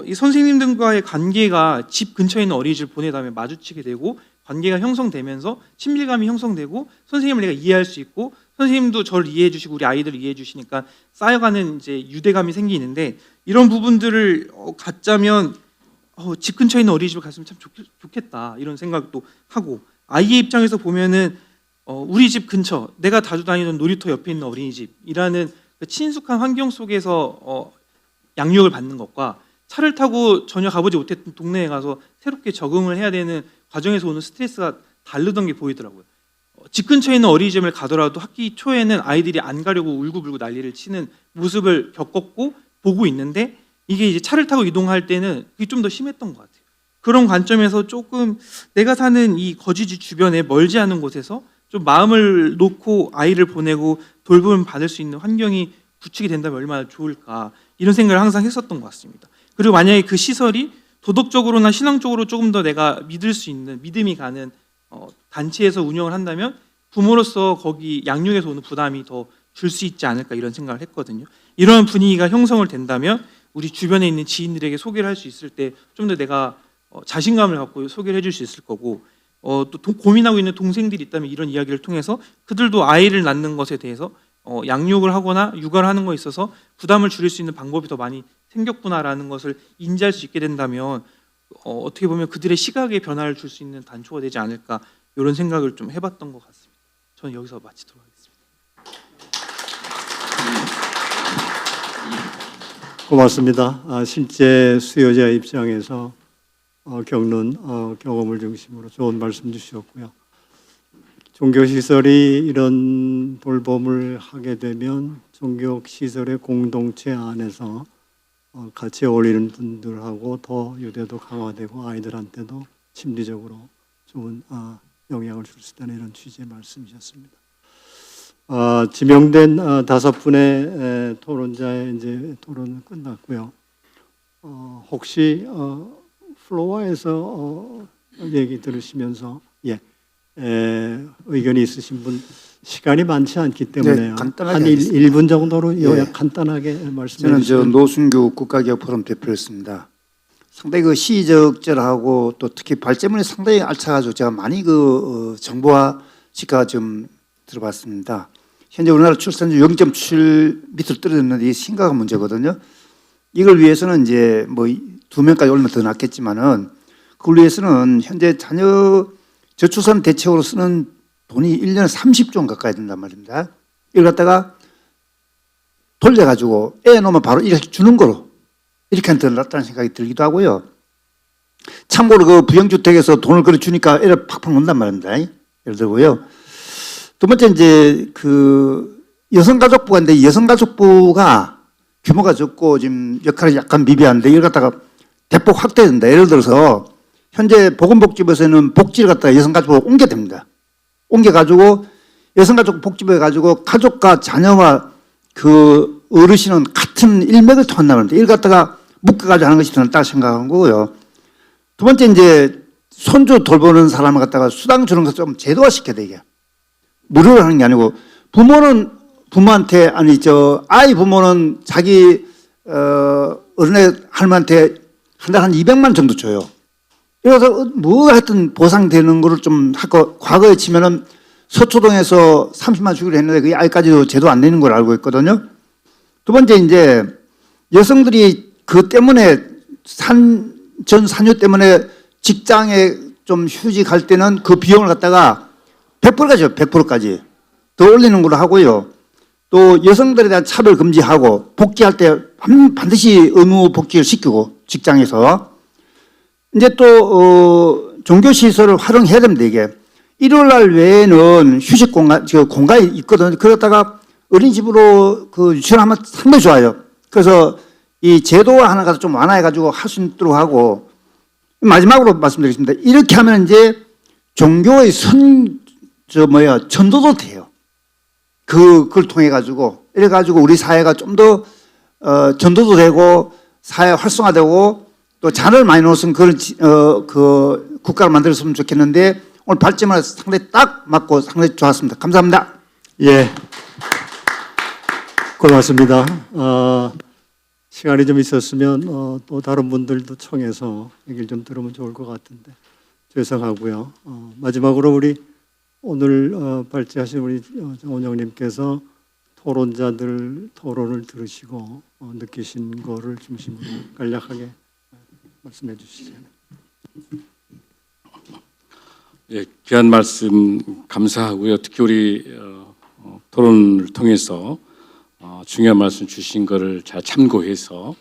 이 선생님들과의 관계가 집 근처에 있는 어린이집을 보내다면 마주치게 되고, 관계가 형성되면서 친밀감이 형성되고, 선생님을 내가 이해할 수 있고, 선생님도 저를 이해해 주시고 우리 아이들을 이해해 주시니까 쌓여가는 이제 유대감이 생기는데, 이런 부분들을 갖자면 집 근처에 있는 어린이집을 갔으면 참 좋겠다, 이런 생각도 하고, 아이의 입장에서 보면은 우리 집 근처, 내가 자주 다니던 놀이터 옆에 있는 어린이집이라는 그 친숙한 환경 속에서 양육을 받는 것과, 차를 타고 전혀 가보지 못했던 동네에 가서 새롭게 적응을 해야 되는 과정에서 오는 스트레스가 다르던 게 보이더라고요. 집 근처에 있는 어린이집을 가더라도 학기 초에는 아이들이 안 가려고 울고불고 난리를 치는 모습을 겪었고 보고 있는데, 이게 이제 차를 타고 이동할 때는 그게 좀 더 심했던 것 같아요. 그런 관점에서 조금 내가 사는 이 거주지 주변에 멀지 않은 곳에서 좀 마음을 놓고 아이를 보내고 돌봄을 받을 수 있는 환경이 구축이 된다면 얼마나 좋을까, 이런 생각을 항상 했었던 것 같습니다. 그리고 만약에 그 시설이 도덕적으로나 신앙적으로 조금 더 내가 믿을 수 있는, 믿음이 가는 단체에서 운영을 한다면 부모로서 거기 양육에서 오는 부담이 더 줄 수 있지 않을까, 이런 생각을 했거든요. 이런 분위기가 형성을 된다면 우리 주변에 있는 지인들에게 소개를 할 수 있을 때 좀 더 내가 자신감을 갖고 소개를 해줄 수 있을 거고, 또 고민하고 있는 동생들이 있다면 이런 이야기를 통해서 그들도 아이를 낳는 것에 대해서 양육을 하거나 육아를 하는 것에 있어서 부담을 줄일 수 있는 방법이 더 많이 생겼구나라는 것을 인지할 수 있게 된다면 어떻게 보면 그들의 시각에 변화를 줄 수 있는 단초가 되지 않을까, 이런 생각을 좀 해봤던 것 같습니다. 저는 여기서 마치도록 하겠습니다. 고맙습니다. 실제 수요자 입장에서 겪는 경험을 중심으로 좋은 말씀 주셨고요. 종교시설이 이런 돌봄을 하게 되면 종교시설의 공동체 안에서 같이 어울리는 분들하고 더 유대도 강화되고 아이들한테도 심리적으로 좋은 영향을 줄 수 있다는 이런 취지의 말씀이셨습니다. 지명된 5분의 토론자의 이제 토론은 끝났고요. 혹시 플로어에서 얘기 들으시면서 의견이 있으신 분 시간이 많지 않기 때문에 간단하게 한 하겠습니다. 1분 정도로 요약 간단하게 말씀해 저는 주시면. 노순규 국가기업포럼 대표였습니다. 상당히 그 시적절하고 또 특히 발제문이 상당히 알차가지고 제가 많이 정보와 시가 좀 들어봤습니다. 현재 우리나라 출산율 0.7 밑으로 떨어졌는데 이 심각한 문제거든요. 이걸 위해서는 이제 뭐 2명까지 올리면 더 낫겠지만은 그걸 위해서는 현재 자녀 저출산 대책으로 쓰는 돈이 1년에 30조 원 가까이 된단 말입니다. 이걸 갖다가 돌려가지고 애 놓으면 바로 이렇게 주는 거로 이렇게 하면 더 낫다는 생각이 들기도 하고요. 참고로 그 부영주택에서 돈을 그래 주니까 애를 팍팍 놓는단 말입니다. 예를 들고요. 두 번째 이제 그 여성가족부가 있는데 여성가족부가 규모가 적고 지금 역할이 약간 미비한데 이걸 갖다가 대폭 확대된다. 예를 들어서 현재 보건복지부에서는 복지를 갖다가 여성가족부로 옮겨야 됩니다. 옮겨가지고 여성가족 복지부에 가지고 가족과 자녀와 그 어르신은 같은 일맥을 통한다는 이걸 갖다가 묶어가지고 하는 것이 더 낫다고 생각한 거고요. 두 번째 이제 손주 돌보는 사람을 갖다가 수당 주는 것을 좀 제도화 시켜야 돼 이게. 무료로 하는 게 아니고 부모는 부모한테 아이 부모는 자기 어른의 할머니한테 한 달 한 200만 정도 줘요. 이래서 뭐 하여튼 보상되는 거를 좀 하고 과거에 치면은 서초동에서 30만 주기로 했는데 그게 아직까지도 제도 안 되는 걸 알고 있거든요. 두 번째 이제 여성들이 그 때문에 전 산후 때문에 직장에 좀 휴직할 때는 그 비용을 갖다가 100%까지요. 100%까지 더 올리는 걸로 하고요. 또 여성들에 대한 차별 금지하고 복귀할 때 반드시 의무 복귀를 시키고 직장에서 이제 또 종교 시설을 활용해야 됩니다. 이게 일요일 날 외에는 휴식 공간이 있거든요. 그러다가 어린이집으로 그 유치원하면 상당히 좋아요. 그래서 이 제도화 하나가 좀 완화해가지고 할 수 있도록 하고 마지막으로 말씀드리겠습니다. 이렇게 하면 이제 종교의 전도도 돼요. 그걸 통해 가지고 이래 가지고 우리 사회가 좀 더 전도도 되고 사회 활성화되고 또 자녀를 많이 놓으면 그 국가를 만들었으면 좋겠는데 오늘 발제만 상당히 딱 맞고 상당히 좋았습니다. 감사합니다. 예, 고맙습니다. 시간이 좀 있었으면 또 다른 분들도 청해서 얘기를 좀 들으면 좋을 것 같은데 죄송하고요. 마지막으로 우리 오늘 발제하신 우리 정원영님께서 토론자들 토론을 들으시고 느끼신 거를 중심으로 간략하게 말씀해 주시죠. 예, 귀한 말씀 감사하고요. 특히 우리 토론을 통해서 중요한 말씀 주신 거를 잘 참고해서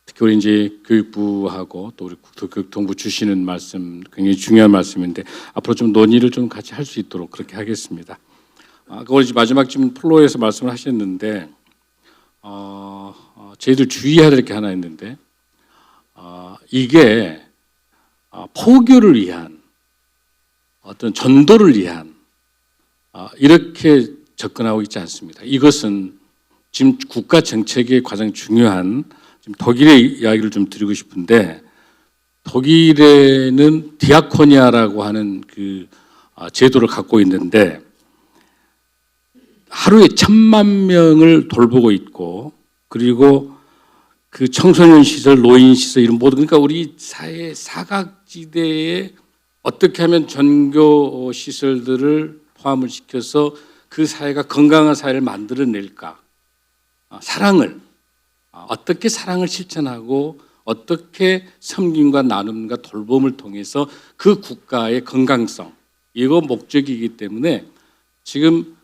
특히 우리 이제 교육부하고 또 우리 국토교통부 주시는 말씀 굉장히 중요한 말씀인데 앞으로 좀 논의를 좀 같이 할 수 있도록 그렇게 하겠습니다. 그걸 이제 마지막 지금 플로어에서 말씀을 하셨는데 저희들 주의해야 될 게 하나 있는데 이게 포교를 위한 어떤 전도를 위한 이렇게 접근하고 있지 않습니다. 이것은 지금 국가 정책의 가장 중요한 지금 독일의 이야기를 좀 드리고 싶은데 독일에는 디아코니아라고 하는 그 제도를 갖고 있는데 하루에 1000만 명을 돌보고 있고 그리고 그 청소년 시설, 노인 시설 이런 모든 그러니까 우리 사회 사각지대에 어떻게 하면 전교 시설들을 포함을 시켜서 그 사회가 건강한 사회를 만들어낼까? 사랑을 어떻게 사랑을 실천하고 어떻게 섬김과 나눔과 돌봄을 통해서 그 국가의 건강성 이거 목적이기 때문에 지금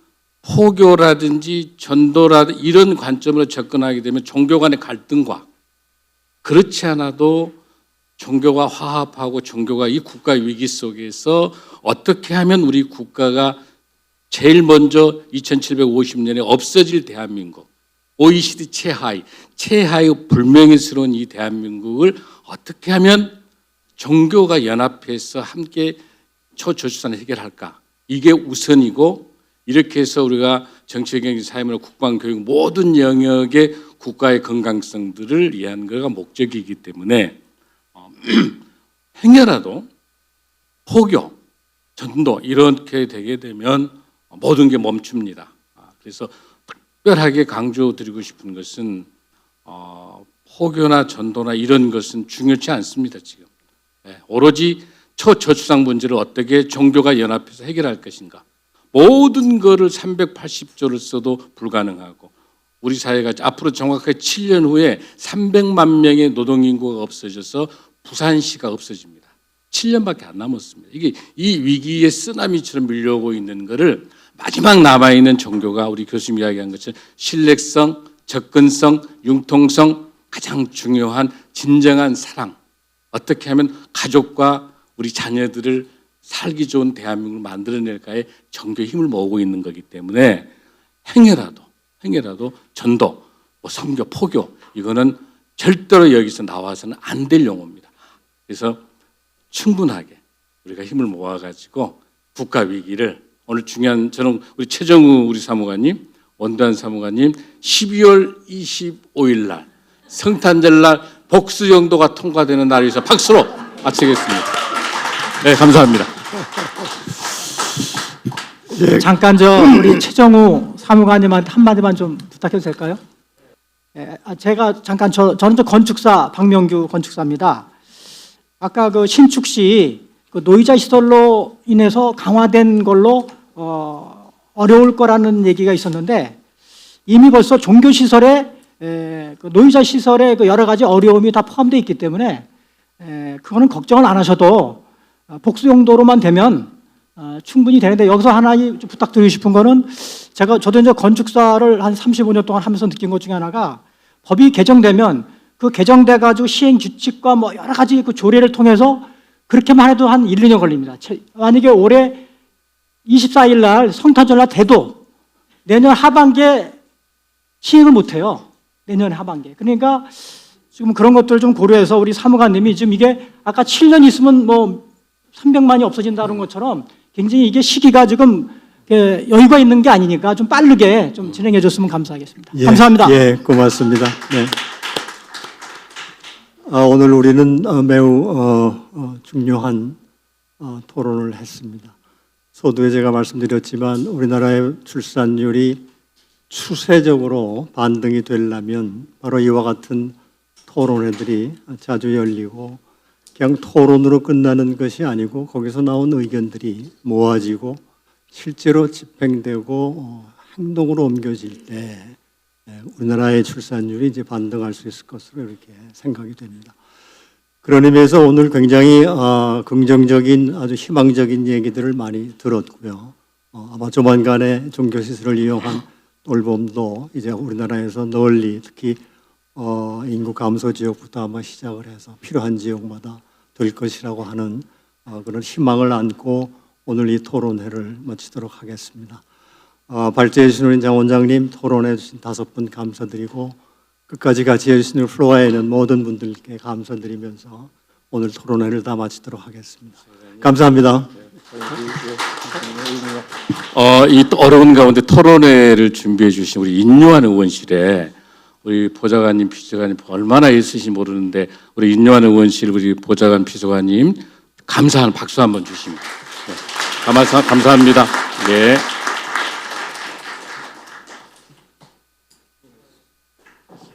포교라든지 전도라든지 이런 관점으로 접근하게 되면 종교 간의 갈등과 그렇지 않아도 종교가 화합하고 종교가 이 국가 위기 속에서 어떻게 하면 우리 국가가 제일 먼저 2750년에 없어질 대한민국 OECD 최하의 불명예스러운 이 대한민국을 어떻게 하면 종교가 연합해서 함께 초저출산을 해결할까? 이게 우선이고, 이렇게 해서 우리가 정치, 경제, 사회문화, 국방, 교육 모든 영역의 국가의 건강성들을 위한 거가 목적이기 때문에 행여라도 포교, 전도 이렇게 되게 되면 모든 게 멈춥니다. 그래서 특별하게 강조드리고 싶은 것은 포교나 전도나 이런 것은 중요치 않습니다. 지금 오로지 초저출산 문제를 어떻게 종교가 연합해서 해결할 것인가. 모든 거를 380조를 써도 불가능하고, 우리 사회가 앞으로 정확하게 7년 후에 300만 명의 노동인구가 없어져서 부산시가 없어집니다. 7년밖에 안 남았습니다. 이게 이 위기의 쓰나미처럼 밀려오고 있는 거를 마지막 남아있는 종교가 우리 교수님 이야기한 것처럼 신뢰성, 접근성, 융통성, 가장 중요한 진정한 사랑, 어떻게 하면 가족과 우리 자녀들을 살기 좋은 대한민국을 만들어낼까에 종교의 힘을 모으고 있는 거기 때문에 행여라도 전도, 선교, 포교 이거는 절대로 여기서 나와서는 안 될 용어입니다. 그래서 충분하게 우리가 힘을 모아가지고 국가 위기를, 오늘 중요한, 저는 우리 최정우 우리 사무관님, 원대한 사무관님 12월 25일 날 성탄절날 복수정도가 통과되는 날에서 박수로 마치겠습니다. 네, 감사합니다. 잠깐 우리 최정우 사무관님한테 한마디만 좀 부탁해도 될까요? 제가 잠깐 저는 건축사 박명규 건축사입니다. 아까 그 신축시 그 노이자 시설로 인해서 강화된 걸로 어려울 거라는 얘기가 있었는데, 이미 벌써 종교 시설에 그 노이자 시설에 그 여러 가지 어려움이 다 포함되어 있기 때문에 그거는 걱정을 안 하셔도 복수 용도로만 되면 충분히 되는데, 여기서 하나 좀 부탁드리고 싶은 거는, 저도 이제 건축사를 한 35년 동안 하면서 느낀 것 중에 하나가, 법이 개정되면 그 개정돼 가지고 시행 규칙과 뭐 여러 가지 그 조례를 통해서 그렇게만 해도 한 1, 2년 걸립니다. 만약에 올해 24일 날 성탄절날 돼도 내년 하반기에 시행을 못 해요. 내년 하반기에. 그러니까 지금 그런 것들을 좀 고려해서 우리 사무관님이 지금 이게 아까 7년 있으면 뭐 300만이 없어진다는 것처럼 굉장히 이게 시기가 지금 여유가 있는 게 아니니까 좀 빠르게 좀 진행해 줬으면 감사하겠습니다. 감사합니다. 예, 고맙습니다. 네. 오늘 우리는 매우 중요한 토론을 했습니다. 서두에 제가 말씀드렸지만 우리나라의 출산율이 추세적으로 반등이 되려면 바로 이와 같은 토론회들이 자주 열리고, 그냥 토론으로 끝나는 것이 아니고 거기서 나온 의견들이 모아지고 실제로 집행되고 행동으로 옮겨질 때 우리나라의 출산율이 이제 반등할 수 있을 것으로 이렇게 생각이 됩니다. 그런 의미에서 오늘 굉장히 긍정적인, 아주 희망적인 얘기들을 많이 들었고요. 아마 조만간에 종교시설을 이용한 돌봄도 이제 우리나라에서 널리, 특히 인구 감소 지역부터 아마 시작을 해서 필요한 지역마다 될 것이라고 하는 그런 희망을 안고 오늘 이 토론회를 마치도록 하겠습니다. 발제해 주신 우리 장 원장님, 토론해 주신 5분 감사드리고, 끝까지 같이 해주신 플로어에 있는 모든 분들께 감사드리면서 오늘 토론회를 다 마치도록 하겠습니다. 감사합니다. 이 어려운 가운데 토론회를 준비해 주신 우리 인요한 의원실에 우리 보좌관님, 비서관님 얼마나 있으신지 모르는데, 우리 인요한 의원실 우리 보좌관, 비서관님 감사한 박수 한번 주십니다. 네. 감사합니다. 네.